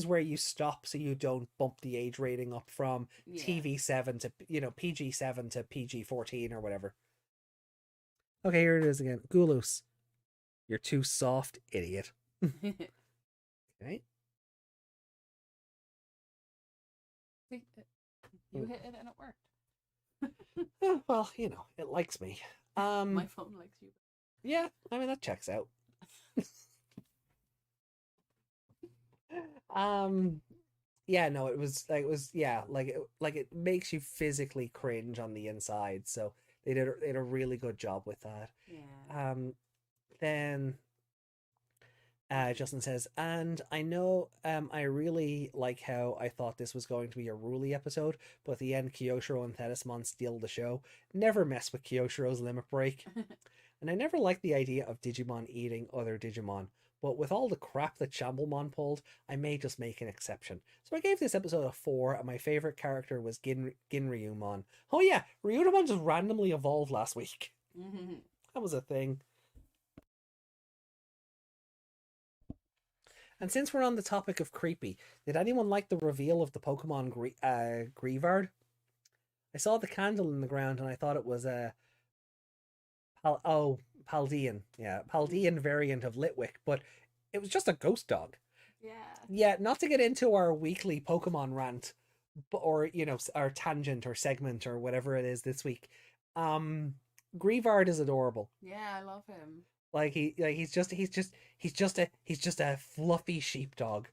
where you stop so you don't bump the age rating up from Yeah. TV7 to, PG7 to PG14 or whatever. Okay, here it is again. Gulus. You're too soft, idiot. Okay. You hit it and it worked. Well, it likes me. My phone likes you. Yeah, I mean that checks out. Yeah, no, it was it makes you physically cringe on the inside. So they did a really good job with that. Yeah. Then Justin says, and I know I really like how I thought this was going to be a Ruli episode, but at the end Kyoshiro and Thetismon steal the show. Never mess with Kyoshiro's limit break. And I never liked the idea of Digimon eating other Digimon, but with all the crap that Shamblemon pulled, I may just make an exception. So I gave this episode a 4, and my favourite character was Ginryumon. Oh yeah, Ryudomon just randomly evolved last week. That was a thing. And since we're on the topic of creepy, did anyone like the reveal of the Pokemon Greavard? I saw the candle in the ground and I thought it was a Paldean. Yeah, Paldean variant of Litwick, but it was just a ghost dog. Yeah. Yeah, not to get into our weekly Pokemon rant, or our tangent or segment or whatever it is this week. Greavard is adorable. Yeah, I love him. Like he's just a fluffy sheepdog.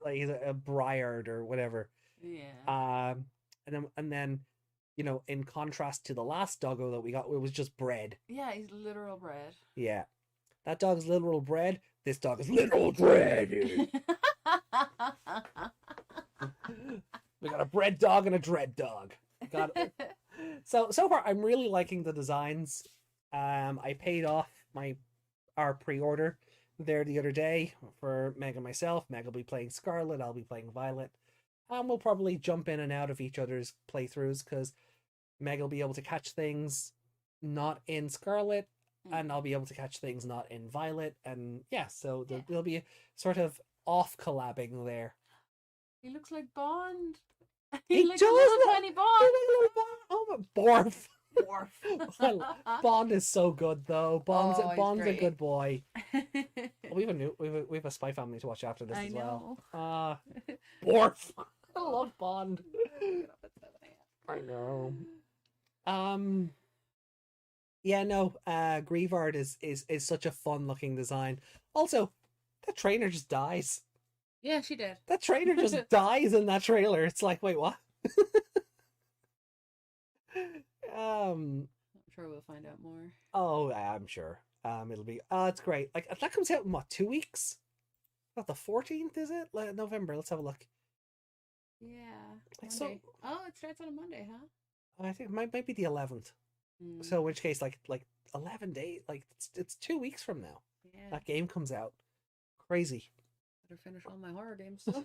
Like he's a Briard or whatever. Yeah. And then in contrast to the last doggo that we got, it was just bread. Yeah, he's literal bread. Yeah. That dog's literal bread. This dog is literal bread. We got a bread dog and a dread dog. Got it. So far I'm really liking the designs. I paid off our pre-order there the other day for Meg and myself. Meg will be playing Scarlet, I'll be playing Violet. And we'll probably jump in and out of each other's playthroughs because Meg will be able to catch things not in Scarlet, and I'll be able to catch things not in Violet. And yeah, so there'll be a sort of off collabing there. He looks like Bond. He looks like a little tiny Bond. Oh, Borf. Dwarf. Bond is so good though. Bond's a good boy. We have a Spy Family to watch after this as well. Borf. I love Bond. I know. Yeah, no. Greavard is such a fun looking design. Also, that trainer just dies. Yeah, she did. That trainer just dies in that trailer. It's like, wait, what? I'm sure we'll find out more. Oh, I'm sure. It'll be. It's great. Like that comes out in what, 2 weeks? Not the 14th, is it? November. Let's have a look. Yeah. So, it starts on a Monday, huh? I think it might be the 11th. So, in which case, like 11 days. Like it's 2 weeks from now. Yeah. That game comes out. Crazy. Better finish all my horror games stuff.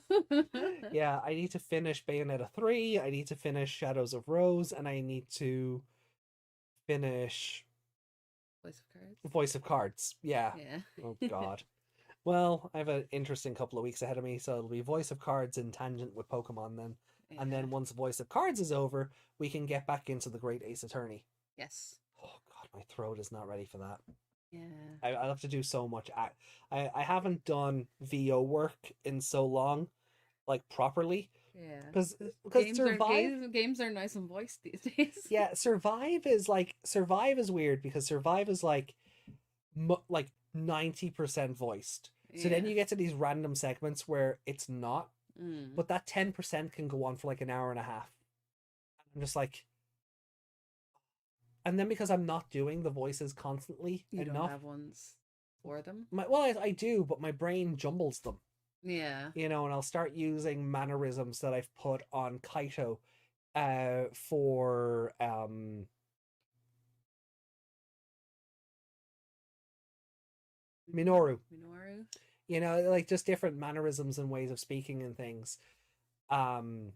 Yeah, I need to finish Bayonetta 3. I need to finish Shadows of Rose, and I need to finish Voice of Cards. Yeah. Oh God. Well, I have an interesting couple of weeks ahead of me, so it'll be Voice of Cards in tangent with Pokemon then. Yeah. And then once Voice of Cards is over, we can get back into the Great Ace Attorney. Yes. Oh God, my throat is not ready for that. Yeah. I have to do so much. I haven't done VO work in so long, like properly. Yeah. Because games are nice and voiced these days. Yeah, Survive is weird because Survive is like 90% voiced. So then you get to these random segments where it's not, but that 10% can go on for like an hour and a half. I'm just like, and then because I'm not doing the voices constantly you enough, don't have ones for them. I do, but my brain jumbles them. Yeah. And I'll start using mannerisms that I've put on Kaito for Minoru. Like just different mannerisms and ways of speaking and things. Shuji,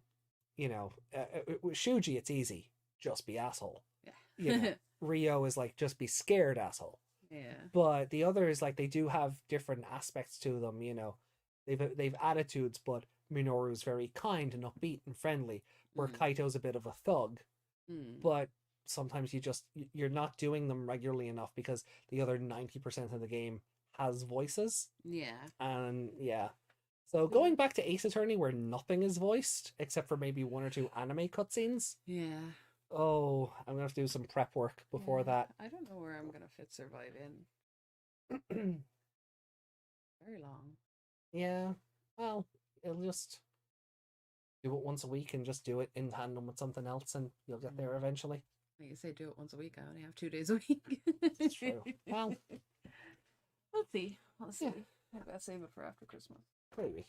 it's easy. Just be asshole. Yeah. Rio is like, just be scared asshole. Yeah. But the others, like, they do have different aspects to them. They've attitudes, but Minoru's very kind and upbeat and friendly, where Kaito's a bit of a thug. Mm. But sometimes you're not doing them regularly enough because the other 90% of the game has voices. Yeah. And yeah. So going back to Ace Attorney, where nothing is voiced except for maybe one or two anime cutscenes. Yeah. Oh, I'm gonna have to do some prep work before that. I don't know where I'm gonna fit Survive in. Very long. Yeah. Well, it'll just do it once a week and just do it in tandem with something else, and you'll get there eventually. Like you say, do it once a week. I only have 2 days a week. It's true. Well, let's see. Let's see. Yeah. Maybe I'll save it for after Christmas. maybe.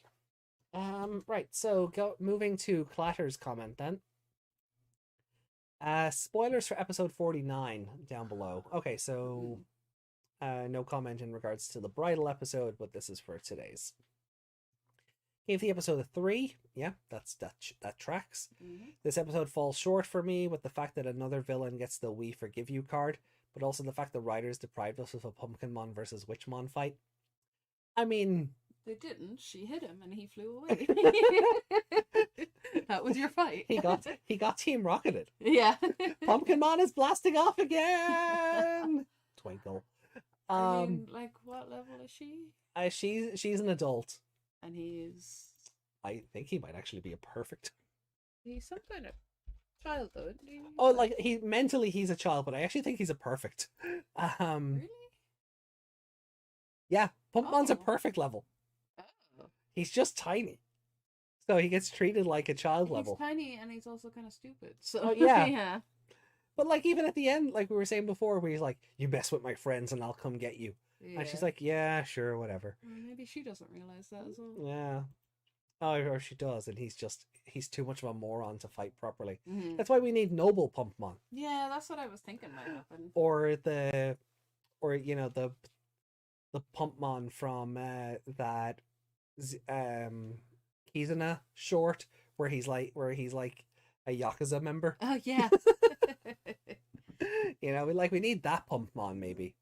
Right. So moving to Clatter's comment then. Spoilers for episode 49 down below. Okay, so no comment in regards to the bridal episode, but this is for today's. Gave the episode a 3. Yeah, that tracks. This episode falls short for me with the fact that another villain gets the "We Forgive You" card, but also the fact the writers deprived us of a Pumpkinmon versus Witchmon fight. I mean, they didn't. She hit him and he flew away. That was your fight. he got Team Rocketed. Yeah. Pumpkinmon is blasting off again. Twinkle. I mean, like, what level is she? She's an adult. And he's... I think he might actually be a perfect... He's some kind of child, though, isn't he? Oh, like, mentally he's a child, but I actually think he's a perfect. Really? Yeah, Pumpmon's a perfect level. Oh. He's just tiny. So he gets treated like a child level. He's tiny and he's also kind of stupid. So oh, yeah. Yeah. But, like, even at the end, like we were saying before, where he's like, "You mess with my friends and I'll come get you." Yeah. And she's like, "Yeah, sure, whatever." Well, maybe she doesn't realize that as well. Yeah. Oh, or she does, and he's too much of a moron to fight properly. Mm-hmm. That's why we need noble Pumpmon. Yeah, that's what I was thinking might happen. Or the Pumpmon from that Kizuna short where he's like a Yakuza member. Oh yeah. We need that Pumpmon maybe.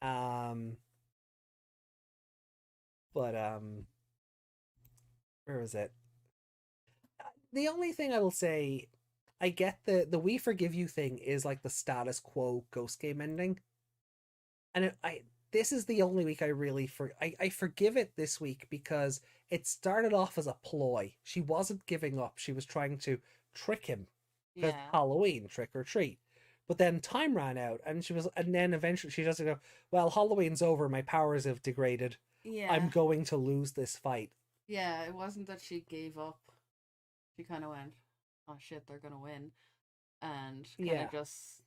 But where was it? The only thing I will say, I get the "We Forgive You" thing is like the status quo Ghost game ending, and this is the only week I really I forgive it this week because it started off as a ploy. She wasn't giving up. She was trying to trick him. Because Halloween, trick or treat. But then time ran out, and then eventually she doesn't go, "Well, Halloween's over. My powers have degraded. Yeah. I'm going to lose this fight." Yeah, it wasn't that she gave up. She kind of went, "Oh shit, they're gonna win," and kind of just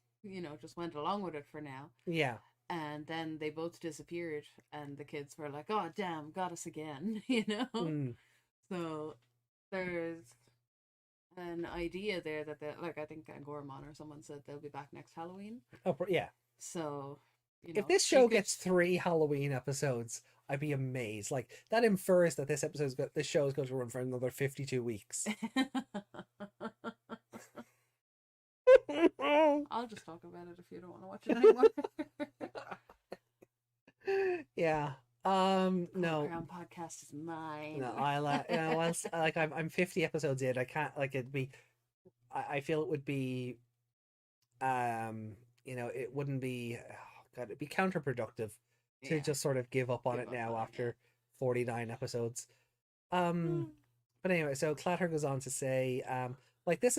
went along with it for now. Yeah. And then they both disappeared, and the kids were like, "Oh damn, got us again," So there's an idea there that I think Goremon or someone said they'll be back next Halloween. Oh yeah. So if this show gets 3 Halloween episodes, I'd be amazed. Like, that infers that this show is going to run for another 52 weeks. I'll just talk about it if you don't want to watch it anymore. Yeah. No. Ground podcast is mine. No, I'm 50 episodes in. I can't, like, it'd be, I feel it would be, it wouldn't be, it'd be counterproductive to just sort of give up on it now after 49 episodes. But anyway, so Clatter goes on to say, this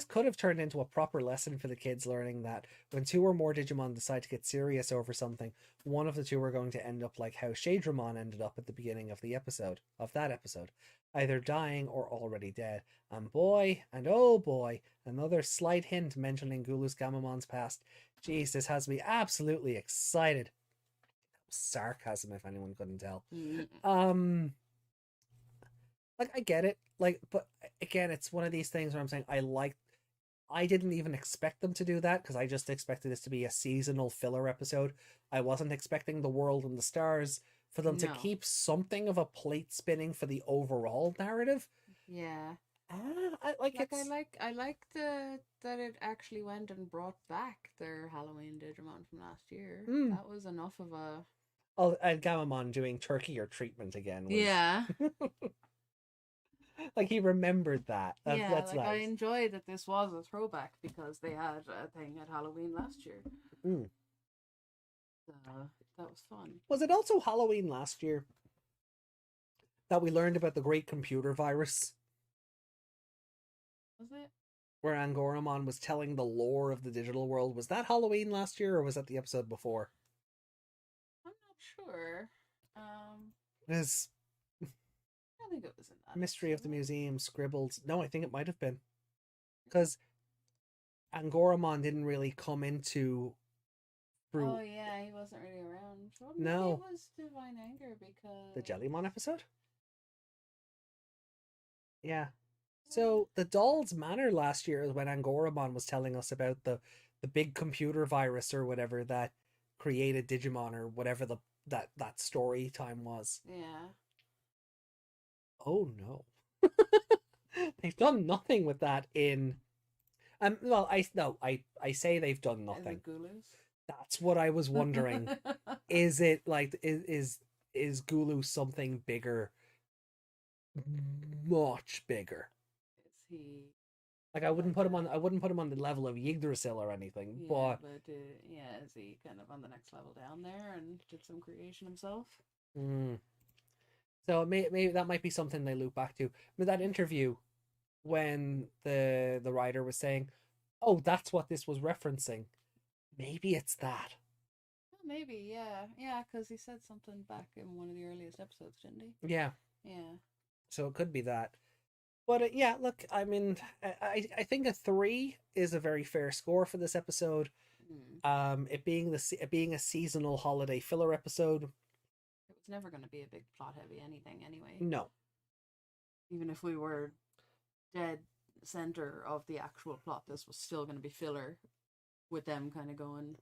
could have turned into a proper lesson for the kids, learning that when 2 or more Digimon decide to get serious over something, one of the 2 are going to end up like how Shadramon ended up at the beginning of that episode, either dying or already dead. And boy, and oh boy, another slight hint mentioning Gulus Gamamon's past. Jeez, this has me absolutely excited. Sarcasm, if anyone couldn't tell. I get it, but again, it's one of these things where I'm saying I didn't even expect them to do that, because I just expected this to be a seasonal filler episode. I wasn't expecting the world and the stars for them to keep something of a plate spinning for the overall narrative. Yeah. Like Like it's I like the that it actually went and brought back their Halloween Digimon from last year. mm. That was enough of a Oh, and Gamamon doing turkey or treatment again was yeah. like he remembered that. Yeah, That's like I nice. enjoy that this was a throwback because they had a thing at Halloween last year. Mm. That was fun. Was it also Halloween last year that we learned about the great computer virus, Was it? where Angoramon was telling the lore of the digital world? Was that Halloween last year, or was that the episode before? I'm not sure. Because I don't think it was in that Mystery of the episode. Museum scribbled. No, I think it might have been because Angoramon didn't really come into Oh through. yeah, he wasn't really around. Well, maybe it No, was Divine Anger the because Jellymon episode. Yeah. So the Doll's Manor last year is when Angoramon was telling us about the big computer virus or whatever that created Digimon or whatever that story time was. yeah, Oh no. They've done nothing with that in well I no I say they've done is nothing. it Gulus? That's what I was wondering. Is it like is Gulu something bigger, much bigger? Is he Like I wouldn't like put him on a I wouldn't put him on the level of Yggdrasil or anything, yeah, but but yeah, is he kind of on the next level down there and did some creation himself? mm, so maybe that might be something they loop back to. But that interview when the writer was saying, "Oh, that's what this was referencing." Maybe it's that. Oh, maybe, yeah, yeah, because he said something back in one of the earliest episodes, didn't he? Yeah, Yeah. so it could be that. But yeah, look, I mean, I think a 3 is a very fair score for this episode. Mm. It being a seasonal holiday filler episode. It was never going to be a big plot heavy anything anyway. No, Even if we were dead center of the actual plot, this was still going to be filler with them kind of going,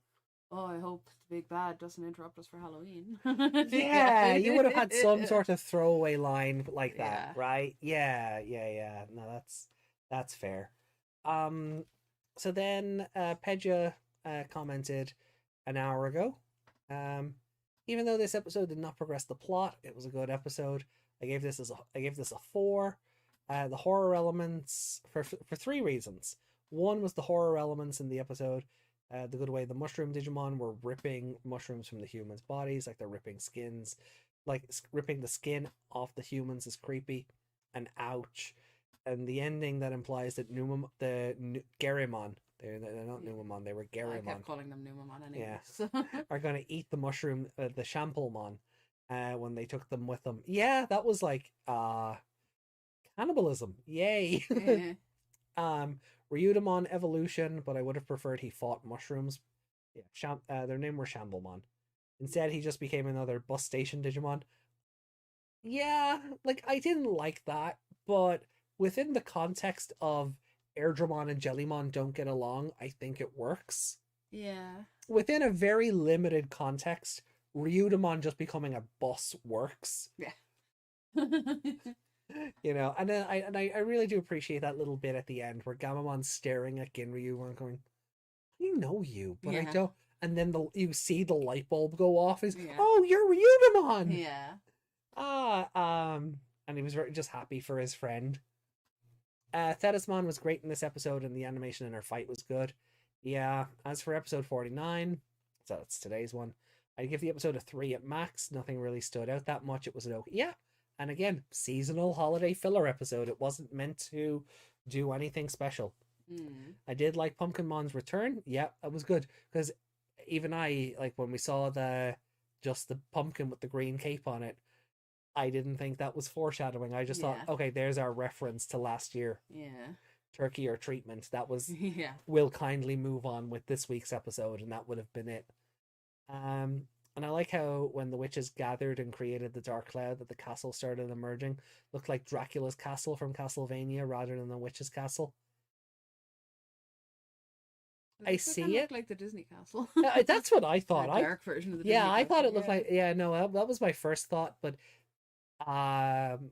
oh, I hope the big bad doesn't interrupt us for Halloween. yeah, you would have had some sort of throwaway line like that, Yeah. right? Yeah. No, that's fair. Um, so then Pedja commented an hour ago. Um, even though this episode did not progress the plot, it was a good episode. I gave this a 4. The horror elements for 3 reasons. One was the horror elements in the episode. The good way the mushroom Digimon were ripping mushrooms from the humans' bodies, like they're ripping skins, like ripping the skin off the humans is creepy, and ouch. And the ending that implies that Gerimon, they're not Yeah. Numamon, they were I Gerimon, kept calling them Numamon anyway. yeah, So. are gonna eat the mushroom, the Shamplemon, when they took them with them. Yeah, that was like cannibalism. Yay. Yeah. Ryudamon evolution, but I would have preferred he fought mushrooms. Yeah, their name were Shamblemon. Instead, he just became another bus station Digimon. Yeah, like I didn't like that, but within the context of Airdramon and Jellymon don't get along, I think it works. Yeah. Within a very limited context, Ryudamon just becoming a bus works. Yeah. And then I really do appreciate that little bit at the end where Gamamon's staring at Ginryu and going, "I know you, but I Yeah. don't." And then you see the light bulb go off. Is Yeah. oh, you're Ryudamon. Yeah. And he was just happy for his friend. Thetismon was great in this episode, and the animation in her fight was good. Yeah. As for episode 49, so it's today's one, I'd give the episode a 3 at max. Nothing really stood out that much. It was an okay. Yeah. And again, seasonal holiday filler episode. It wasn't meant to do anything special. Mm. I did like Pumpkinmon's return. Yeah, that was good because even I, like when we saw just the pumpkin with the green cape on it, I didn't think that was foreshadowing. I just thought, Yeah. okay, there's our reference to last year. Yeah. Turkey or treatment. That was Yeah. we'll kindly move on with this week's episode, and that would have been it. And I like how when the witches gathered and created the dark cloud, that the castle started emerging. Looked like Dracula's castle from Castlevania rather than the witch's castle. I see it. Like the Disney castle. That's what I thought. A dark version of the Yeah, Disney I thought castle, it looked like, yeah, no, that was my first thought, but um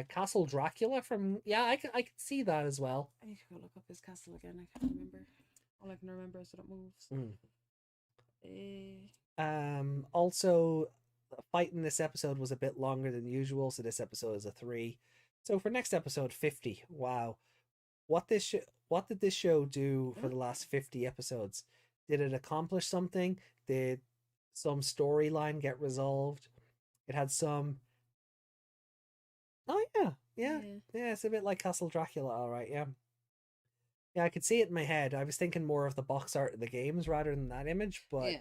Castle Dracula from, yeah, I can see that as well. I need to go look up his castle again. I can't remember. All I can remember is that it moves. Also, the fight in this episode was a bit longer than usual, so this episode is a 3. So for next episode 50, wow, what did this show do for the last 50 episodes? Did it accomplish something? Did some storyline get resolved? It had some. Oh yeah. It's a bit like Castle Dracula, all right. Yeah, I could see it in my head. I was thinking more of the box art of the games rather than that image, but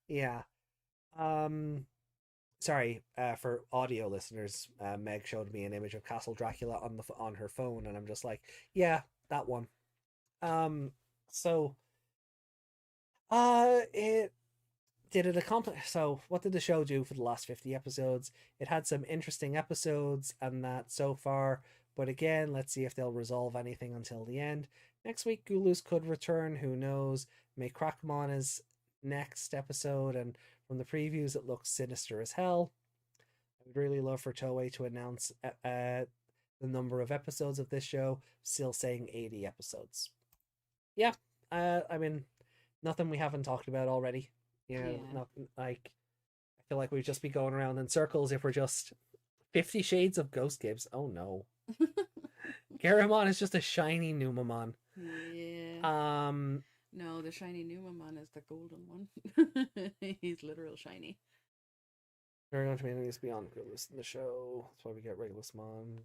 yeah. Sorry, for audio listeners, Meg showed me an image of Castle Dracula on her phone, and I'm just like, yeah, that one. So, it did it accomplish? So, what did the show do for the last 50 episodes? It had some interesting episodes, and that so far. But again, let's see if they'll resolve anything until the end. Next week, Gulus could return. Who knows? May Crackmon is next episode, and from the previews, it looks sinister as hell. I would really love for Toei to announce the number of episodes of this show. Still saying 80 episodes. Yeah, I mean, nothing we haven't talked about already. Not like, I feel like we'd just be going around in circles if we're just 50 Shades of Ghost Gibbs. Oh no. Garamon is just a shiny Numamon. Yeah. No, the shiny Numamon is the golden one. He's literal shiny. There are going to be enemies beyond Gulus in the show. That's why we get Regulusmon.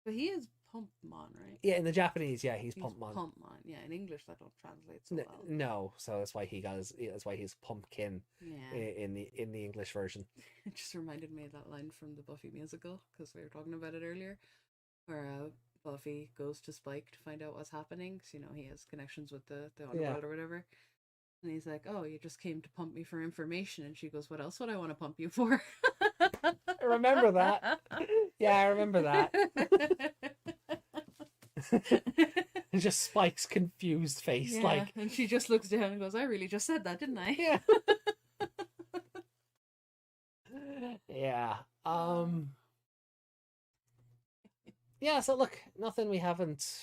But he is Pumpmon, right? Yeah, in the Japanese, yeah, he's Pumpmon. Pumpmon, yeah. In English, that don't translate so well. No, so that's why that's why he's Pumpkin. Yeah. In the English version. It just reminded me of that line from the Buffy musical, because we were talking about it earlier, where Buffy goes to Spike to find out what's happening, because he has connections with the underworld or whatever. And he's like, "Oh, you just came to pump me for information." And she goes, "What else would I want to pump you for?" I remember that. Yeah, I remember that. Just Spike's confused face, like, and she just looks down and goes, "I really just said that, didn't I?" Yeah. Yeah. Yeah, so look, nothing we haven't,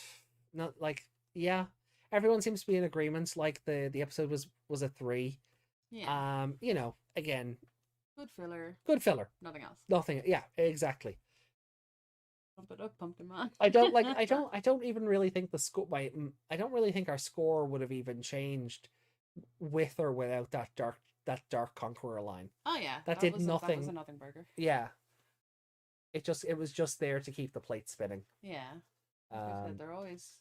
not like, yeah, everyone seems to be in agreement. Like the episode was a 3. Yeah. Again, good filler. Nothing else. Nothing. Yeah, exactly. Pump it up, Pumpkin-mon. I don't even really think the score. I don't really think our score would have even changed with or without that dark Conqueror line. Oh yeah, that did nothing. That was a nothing burger. Yeah. It was just there to keep the plate spinning. Yeah. They're always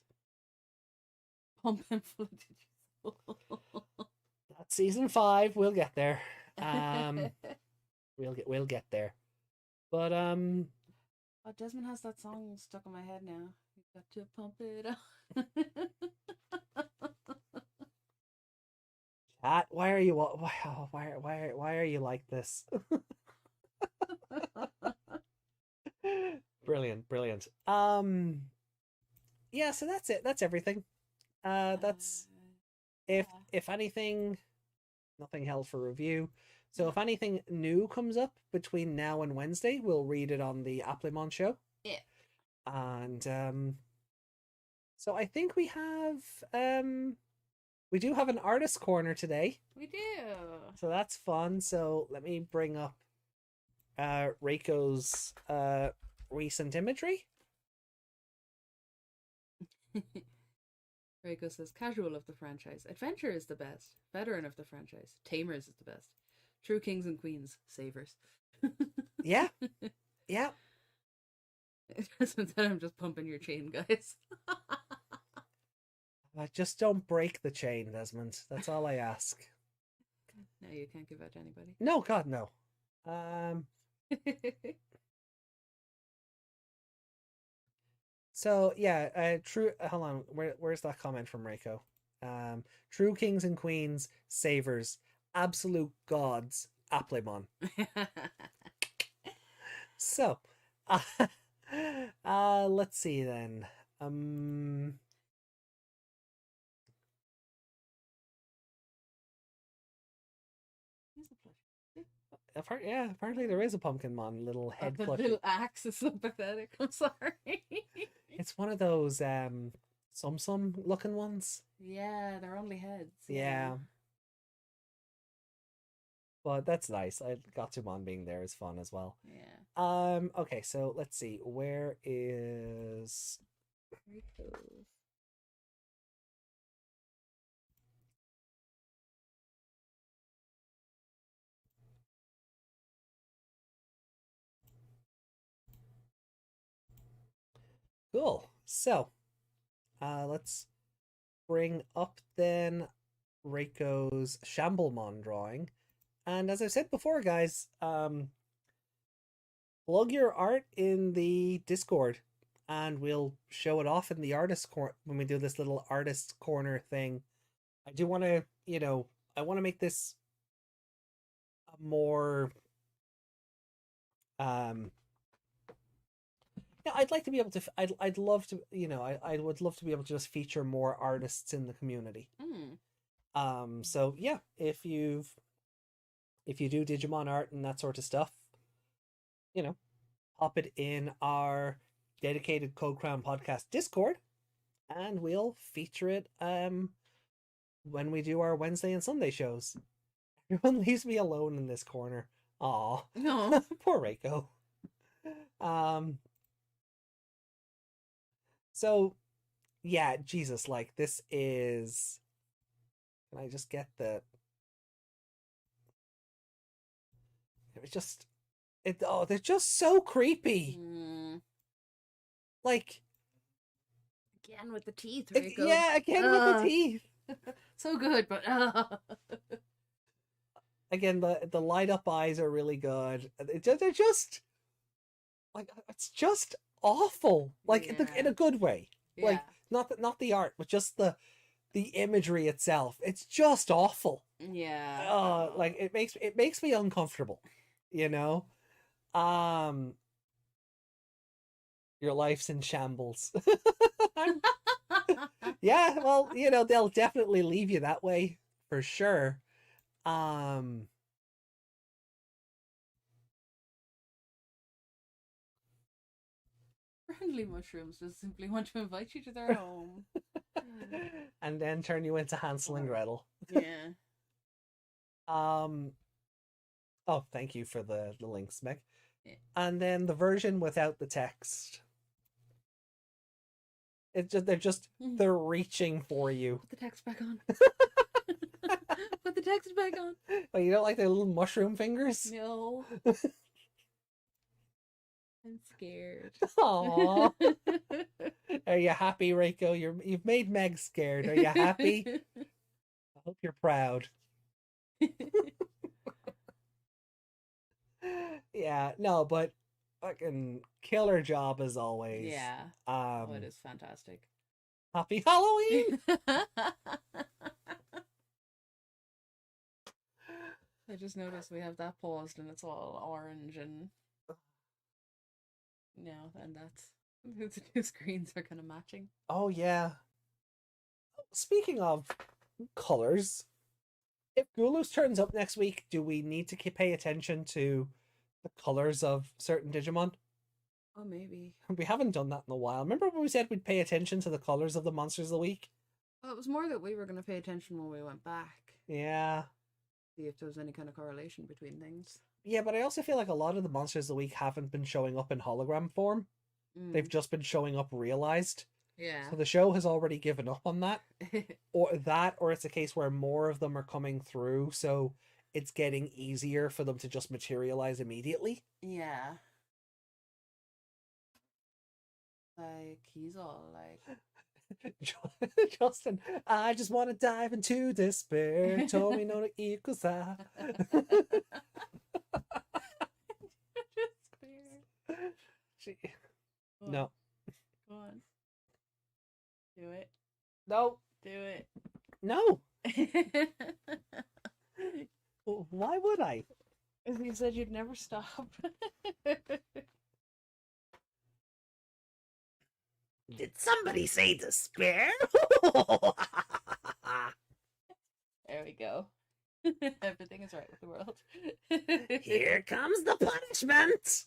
pumping full of That's season 5. We'll get there. We'll get there. But oh, Desmond has that song stuck in my head now. You got to pump it up. Chat, why are you you like this? Brilliant. Yeah, so that's it. That's everything. That's if anything, nothing held for review. So if anything new comes up between now and Wednesday, we'll read it on the Applemon show. Yeah. And so I think we do have an artist corner today. We do. So that's fun. So let me bring up Reiko's recent imagery. Reiko says, "Casual of the franchise. Adventure is the best. Veteran of the franchise. Tamers is the best. True kings and queens. Savers." Yeah. Yeah. I'm just pumping your chain, guys. Just don't break the chain, Desmond. That's all I ask. No, you can't give out to anybody. No, God, no. So yeah, true. Hold on, where's that comment from Reiko? True kings and queens, savers, absolute gods, Applemon. So, let's see then. apparently there is a Pumpkinmon little head The plushie. little axe is so pathetic. I'm sorry. It's one of those Sum looking ones. Yeah, they're only heads. Yeah. But that's nice. Gatsumon being there is fun as well. Yeah. Okay, so let's see. Where is Rico's. cool? So, let's bring up then Reiko's Shamblemon drawing. And as I said before, guys, plug your art in the Discord and we'll show it off in the artist corner when we do this little artist corner thing. I do want to, I want to make this a more yeah, I'd like to be able to I'd love to, I would love to be able to just feature more artists in the community. So yeah, if you do Digimon art and that sort of stuff, pop it in our dedicated Code Crown podcast Discord and we'll feature it when we do our Wednesday and Sunday shows. Everyone leaves me alone in this corner. Aw. No. Poor Reiko. So yeah, Jesus, like this is, can I just get the, it's just they're just so creepy. Like again with the teeth, Rico. Yeah, again with the teeth. So good, but again, the light up eyes are really good. They're just like, it's just awful, like in a good way. Yeah. Like not the art, but just the imagery itself. It's just awful. Yeah. Like it makes me uncomfortable. Your life's in shambles. Yeah, well, they'll definitely leave you that way for sure. Friendly mushrooms just simply want to invite you to their home. And then turn you into Hansel and Gretel. Yeah. Oh, thank you for the links, Meg. Yeah. And then the version without the text. They're reaching for you. Put the text back on. Put the text back on. But you don't like their little mushroom fingers? No. I'm scared. Aww. Are you happy, Reiko? You've made Meg scared. Are you happy? I hope you're proud. Yeah, no, but fucking killer job as always. Yeah. It is fantastic. Happy Halloween! I just noticed we have that paused and it's all orange and and that's the two screens are kind of matching. Oh yeah. Speaking of colors, if Gulus turns up next week, do we need to pay attention to the colors of certain Digimon? Oh, maybe. We haven't done that in a while. Remember when we said we'd pay attention to the colors of the monsters of the week? Well, it was more that we were going to pay attention when we went back. Yeah. See if there was any kind of correlation between things. Yeah, but I also feel like a lot of the monsters of the week haven't been showing up in hologram form. They've just been showing up realized. Yeah. So the show has already given up on that. or it's a case where more of them are coming through, so it's getting easier for them to just materialize immediately. Yeah. Like, he's all like... Justin, I just want to dive into despair. Told me no to equals I. No. Go on. Do it. No. Do it. No. Why would I? You said you'd never stop. Did somebody say despair? There we go. Everything is right with the world. Here comes the punishment.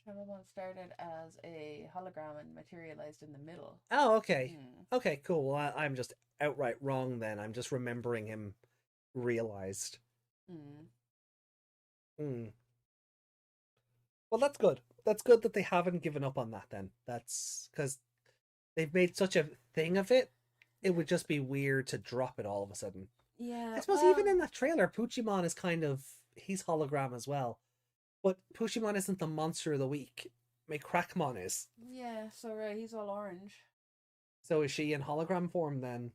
Digimon started as a hologram and materialized in the middle. Oh, okay. Hmm. Okay, cool. Well, I'm just outright wrong then. I'm just remembering him realized. Hmm. Hmm. Well, that's good. That's good that they haven't given up on that then. That's because they've made such a thing of it. It would just be weird to drop it all of a sudden. I Yeah, suppose even well, in that trailer, Puchimon is kind of he's hologram as well. But Puchimon isn't the monster of the week. Crackmon is. yeah, so he's all orange. So is she in hologram form then?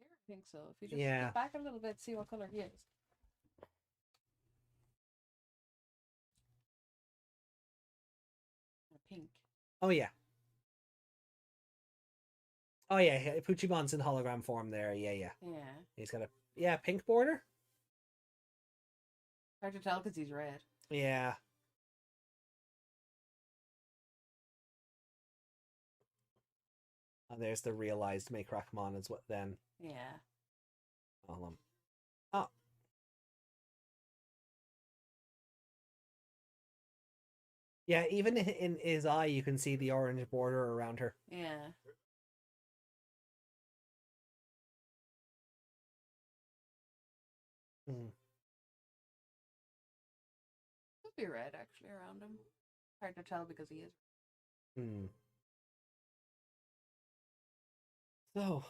I think so. If you just Yeah. get back a little bit, see what color he is. Pink. Oh yeah. Oh yeah. Puchimon's in hologram form there. Yeah, yeah. Yeah. He's got a pink border. Hard to tell because he's red. Yeah. And there's the realized Crackmon as well. Then. Yeah. Oh. Oh. Yeah. Even in his eye, you can see the orange border around her. Yeah. Mm. Could be red actually around him. Hard to tell because he is. Mm. So,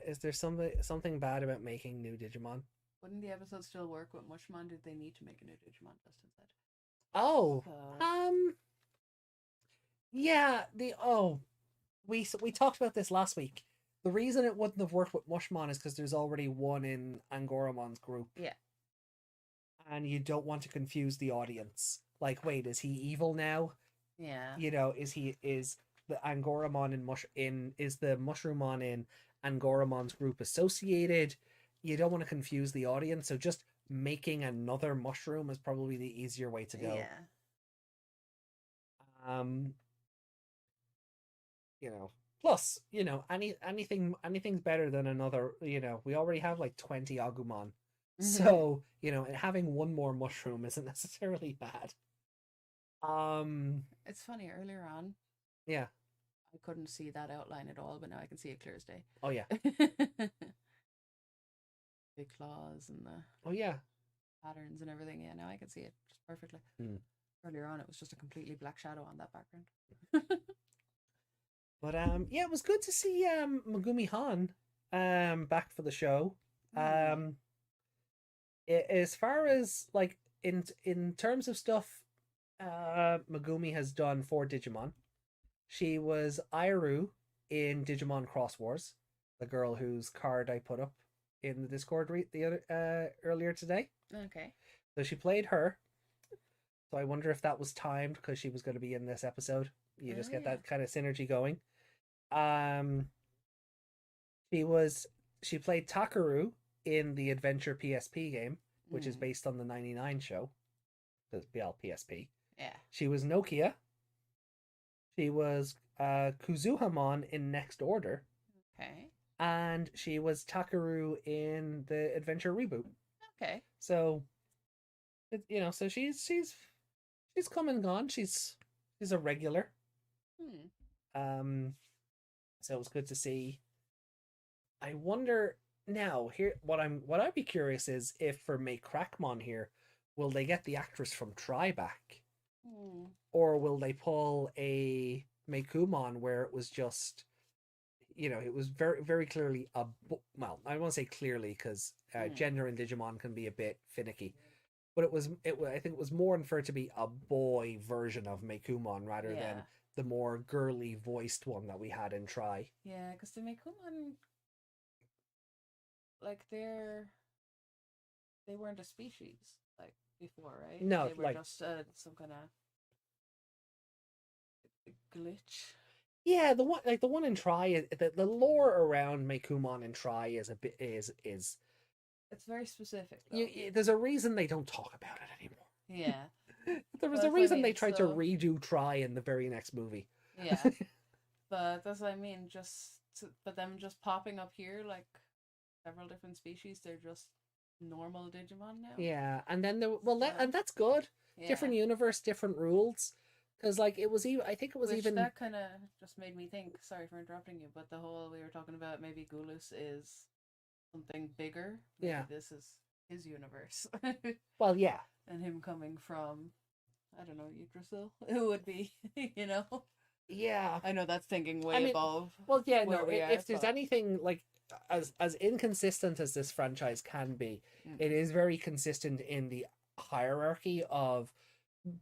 is there something bad about making new Digimon? Wouldn't the episode still work with Mushmon? Did they need to make a new Digimon? Dustin said. Oh, So, yeah. We talked about this last week. The reason it wouldn't have worked with Mushmon is because there's already one in Angoramon's group. yeah. And you don't want to confuse the audience. Like, wait, is he evil now? Yeah. You know, is the Angoramon is the Mushroomon in Angoramon's group associated? You don't want to confuse the audience, so just making another mushroom is probably the easier way to go. Yeah. You know, plus, anything's better than another. We already have like 20 Agumon, so having one more mushroom isn't necessarily bad. It's funny, earlier on, Yeah. I couldn't see that outline at all, but now I can see it clear as day. Oh yeah. The claws and the Oh yeah. patterns and everything. Yeah, now I can see it just perfectly. Earlier on, it was just a completely black shadow on that background. But yeah, it was good to see Megumi Han back for the show. As far as like in terms of stuff Megumi has done for Digimon, she was Iru in Digimon Cross Wars, the girl whose card I put up in the Discord earlier today. Okay. So she played her. So I wonder if that was timed because she was going to be in this episode. You just get that kind of synergy going. She played Takaru in the Adventure PSP game, which is based on the 99 show. The PSP. Yeah. She was Nokia. She was Kuzuhamon in Next Order. Okay. And she was Takaru in the Adventure reboot. Okay. So, so she's come and gone. She's a regular. So it was good to see. I wonder now here what I'd be curious is if for May Crackmon here, will they get the actress from Try back? Or will they pull a Meikumon where it was just it was very, very clearly well, I won't say clearly because gender in Digimon can be a bit finicky, but I think it was more inferred to be a boy version of Meikumon rather than the more girly voiced one that we had in Try. Yeah, because the Meikumon, like they weren't a species like before, right? No, they were just some kind of glitch. Yeah, the one in Try, the lore around Meikumon in Try is a bit is it's very specific. There's a reason they don't talk about it anymore. Yeah. There was a reason they tried to redo Try in the very next movie. Yeah. But that's what I mean, just but them just popping up here like several different species, they're just normal Digimon now. Yeah, and then and So, that's good. yeah. Different universe, different rules. Because like it was even, I think it was Which even that kind of just made me think. Sorry for interrupting you, but the whole we were talking about maybe Gulus is something bigger. Maybe yeah. this is his universe, Well, yeah, and him coming from I don't know Yggdrasil. It would be, you know. yeah. I know that's thinking way I mean, above well, yeah. where No, we are. if there's But anything like as inconsistent as this franchise can be, it is very consistent in the hierarchy of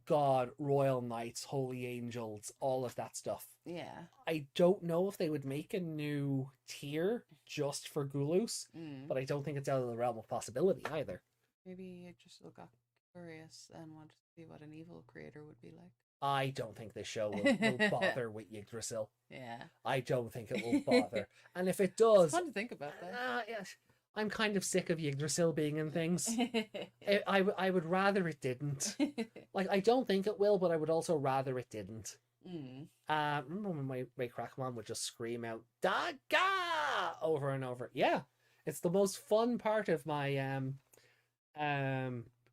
God, royal knights, holy angels, all of that stuff. yeah, I don't know if they would make a new tier just for Gulus, but I don't think it's out of the realm of possibility either. maybe Yggdrasil got curious and wanted to see what an evil creator would be like. I don't think this show will bother with Yggdrasil. Yeah, I don't think it will bother. And if it it's does, fun to think about that. yes, I'm kind of sick of Yggdrasil being in things. I would rather it didn't. Like, I don't think it will, but I would also rather it didn't. Remember when my Crackmon would just scream out "Daga" over and over? Yeah, it's the most fun part of my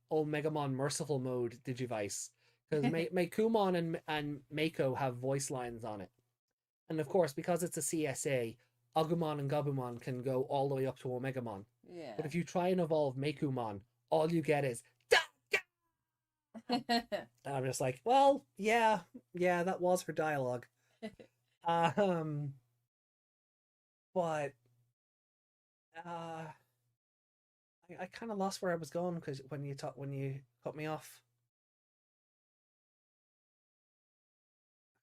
old Megamon Merciful Mode Digivice, because Meikumon and Mako have voice lines on it, and of course because it's a CSA, Agumon and Gabumon can go all the way up to Omegamon. Yeah. But if you try and evolve Meikumon, all you get is and I'm just like, well, yeah, that was her dialogue. um, but I kind of lost where I was going because when you cut me off,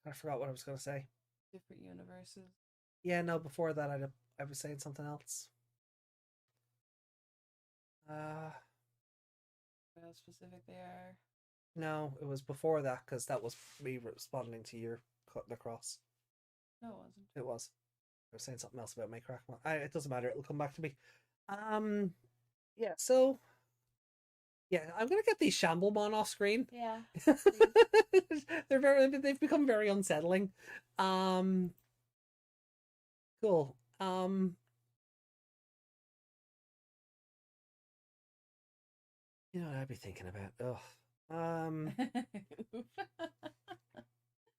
I forgot what I was going to say. Different universes. Yeah, no, before that I was saying something else. How specific they are. No, it was before that because that was me responding to your cutting across. No, it wasn't. It was. I was saying something else about my Crackmon. It doesn't matter. It'll come back to me. Yeah. So, yeah, I'm gonna get these Shamblemon off screen. Yeah. They've become very unsettling. Cool. You know what I'd be thinking about?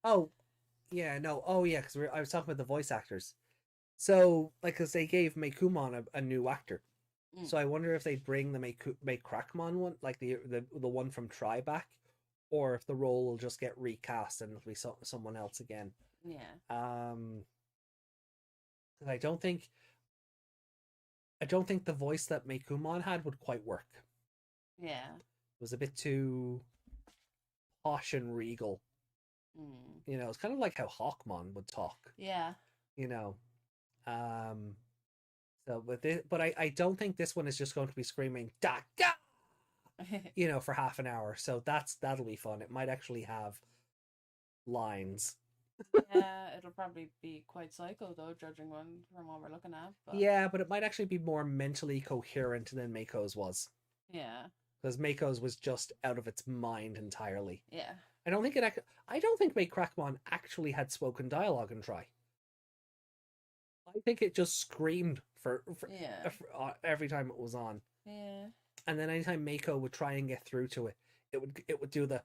Oh, yeah, no. Oh, yeah, because I was talking about the voice actors. So, like, because they gave Meikumon a new actor. So I wonder if they bring the Make Crackmon one, like the one from Try back, or if the role will just get recast and it'll be someone else again. Yeah. Because I don't think the voice that Meikumon had would quite work. Yeah. It was a bit too posh and regal. You know, it's kind of like how Hawkmon would talk. Yeah. You know. So with this, but I don't think this one is just going to be screaming "Daga," you know, for half an hour. So that'll be fun. It might actually have lines. Yeah, it'll probably be quite psycho though, judging from what we're looking at. But... Yeah, but it might actually be more mentally coherent than Mako's was. Yeah. Because Mako's was just out of its mind entirely. Yeah. I don't think Make Crackmon actually had spoken dialogue in Try. I think it just screamed for every time it was on. Yeah. And then anytime Mako would try and get through to it, it would do the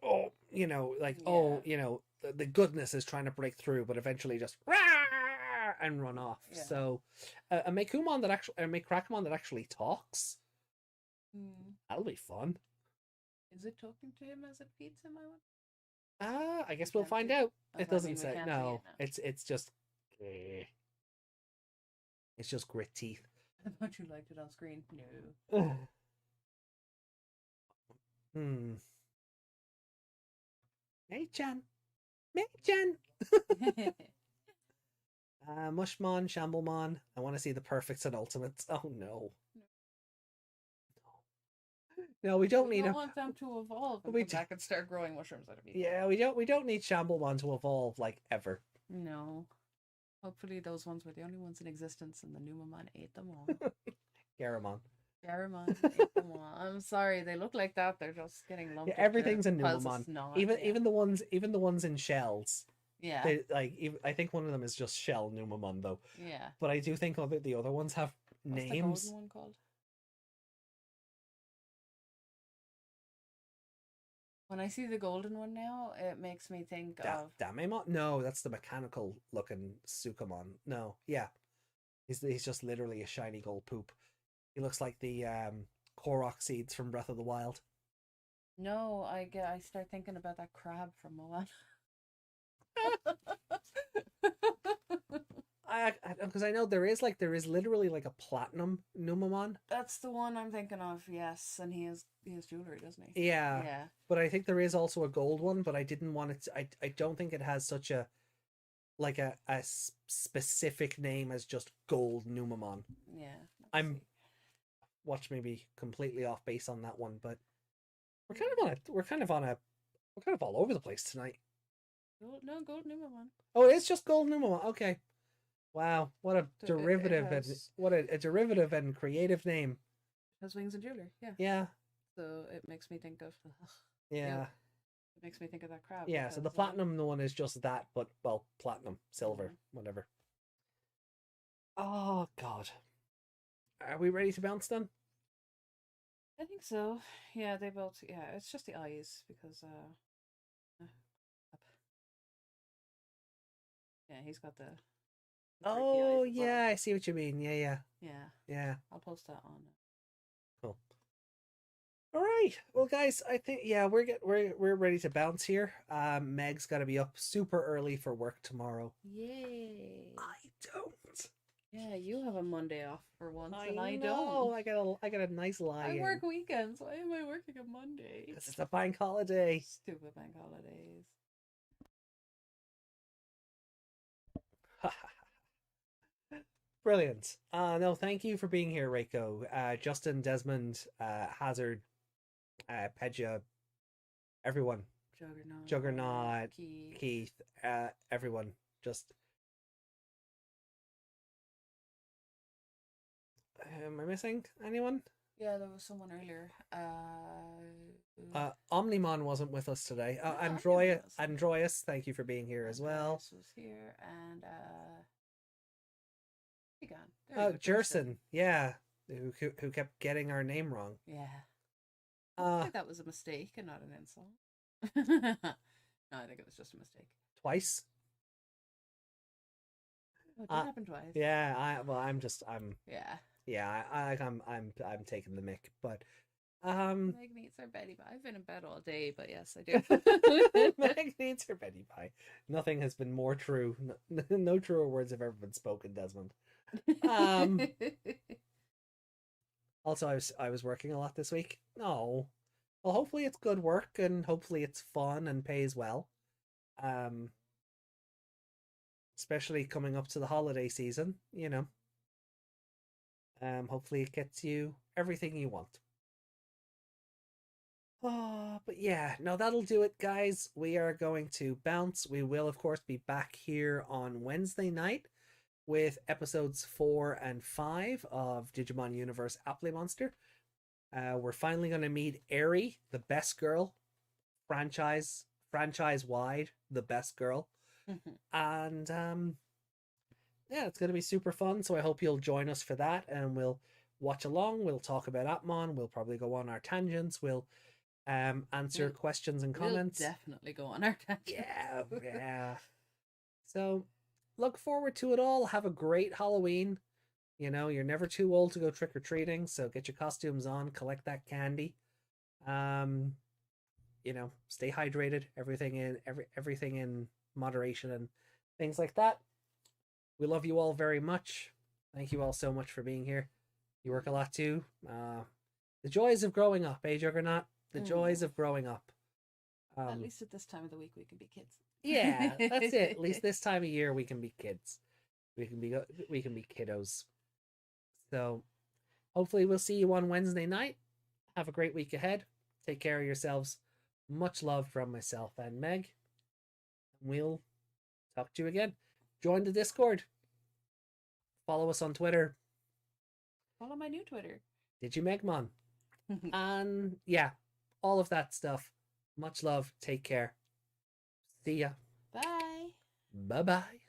oh, you know, like oh, you know, the goodness is trying to break through, but eventually just and run off. Yeah. So a Meikumon that actually, a Crackmon that actually talks, that'll be fun. Is it talking to him as it feeds him? I guess we'll find out. It doesn't say. No, it's just grit teeth. I thought you liked it on screen. No. Mei-chan. Mushmon, Shamblemon. I want to see the perfects and ultimates. Oh no. No, we don't need. We want them to evolve and come back and start growing mushrooms out of each. Yeah, we don't need Shamblemon to evolve like ever. No. Hopefully those ones were the only ones in existence and the Numamon ate them all. Garamon ate them all. I'm sorry, they look like that. They're just getting lumped. Yeah, everything's a Numamon. Even the ones in shells. Yeah. I think one of them is just Shell Numamon though. Yeah. But I do think the other ones have What's the names. golden one called? When I see the golden one now, it makes me think of Damemon? No, that's the mechanical looking Sukamon. No, yeah. He's just literally a shiny gold poop. He looks like the Korok seeds from Breath of the Wild. no. I start thinking about that crab from Moana. Because I know there is literally like a platinum Numamon. That's the one I'm thinking of. Yes, and he has jewelry, doesn't he? Yeah. Yeah. But I think there is also a gold one, but I didn't want it to, I don't think it has such a specific name as just gold Numamon. Yeah. I'm watch maybe completely off base on that one, but we're kind of all over the place tonight. No, gold Numamon. Oh, it's just gold Numamon. Okay. Wow, what a It derivative has- and what a derivative and creative name. Has wings and jewelry. Yeah. Yeah. So it makes me think of. Yeah. It makes me think of that crab. Yeah, so the because, platinum one is just that, but well, platinum, silver, whatever. Oh God. Are we ready to bounce then? I think so. Yeah, they both. Yeah, it's just the eyes because. Yeah, he's got the. freaky Oh eyes as well. yeah, I see what you mean. Yeah. Yeah, I'll post that on. Cool. All right. Well, guys, I think we're ready to bounce here. Meg's got to be up super early for work tomorrow. Yay! I don't. Yeah, you have a Monday off for once, and I know. don't. I got a nice lie. I work weekends. Why am I working a Monday? Because it's a bank holiday. Stupid bank holidays. Brilliant. No, thank you for being here, Reiko. Justin, Desmond, Hazard, Pedja, everyone. Juggernaut, Keith, everyone. Just am I missing anyone? Yeah, there was someone earlier. Omnimon wasn't with us today. No, Androius, thank you for being here as well. Was here, and Jerson, yeah, who kept getting our name wrong. Yeah. I think that was a mistake and not an insult. No, I think it was just a mistake. Twice? Oh, it did happen twice. Yeah, I'm taking the mick, but Meg needs her Betty Pie. I've been in bed all day, but yes, I do. Meg needs her Betty Pie. Nothing has been more true. No truer words have ever been spoken, Desmond. Also, I was working a lot this week. No. Well, hopefully it's good work and hopefully it's fun and pays well. Especially coming up to the holiday season, you know. Hopefully it gets you everything you want. Oh, but yeah, no, that'll do it, guys. We are going to bounce. We will, of course, be back here on Wednesday night with episodes 4 and 5 of Digimon Universe Apply Monster. We're finally going to meet Eri, the best girl, franchise-wide, the best girl. And yeah, it's going to be super fun. So I hope you'll join us for that, and we'll watch along. We'll talk about Appmon. We'll probably go on our tangents. We'll answer questions and comments. We'll definitely go on our tangents. Yeah. So look forward to it all. Have a great Halloween. You know, you're never too old to go trick-or-treating, so get your costumes on, collect that candy. You know, stay hydrated, everything in moderation and things like that. We love you all very much. Thank you all so much for being here. You work a lot too. The joys of growing up, eh, Juggernaut? The joys of growing up. At least at this time of the week we can be kids. Yeah, that's it. At least this time of year we can be kids. We can be kiddos. So hopefully we'll see you on Wednesday night. Have a great week ahead. Take care of yourselves. Much love from myself and Meg. We'll talk to you again. Join the Discord. Follow us on Twitter. Follow my new Twitter. Digimegmon. And yeah, all of that stuff. Much love. Take care. See ya. Bye. Bye bye.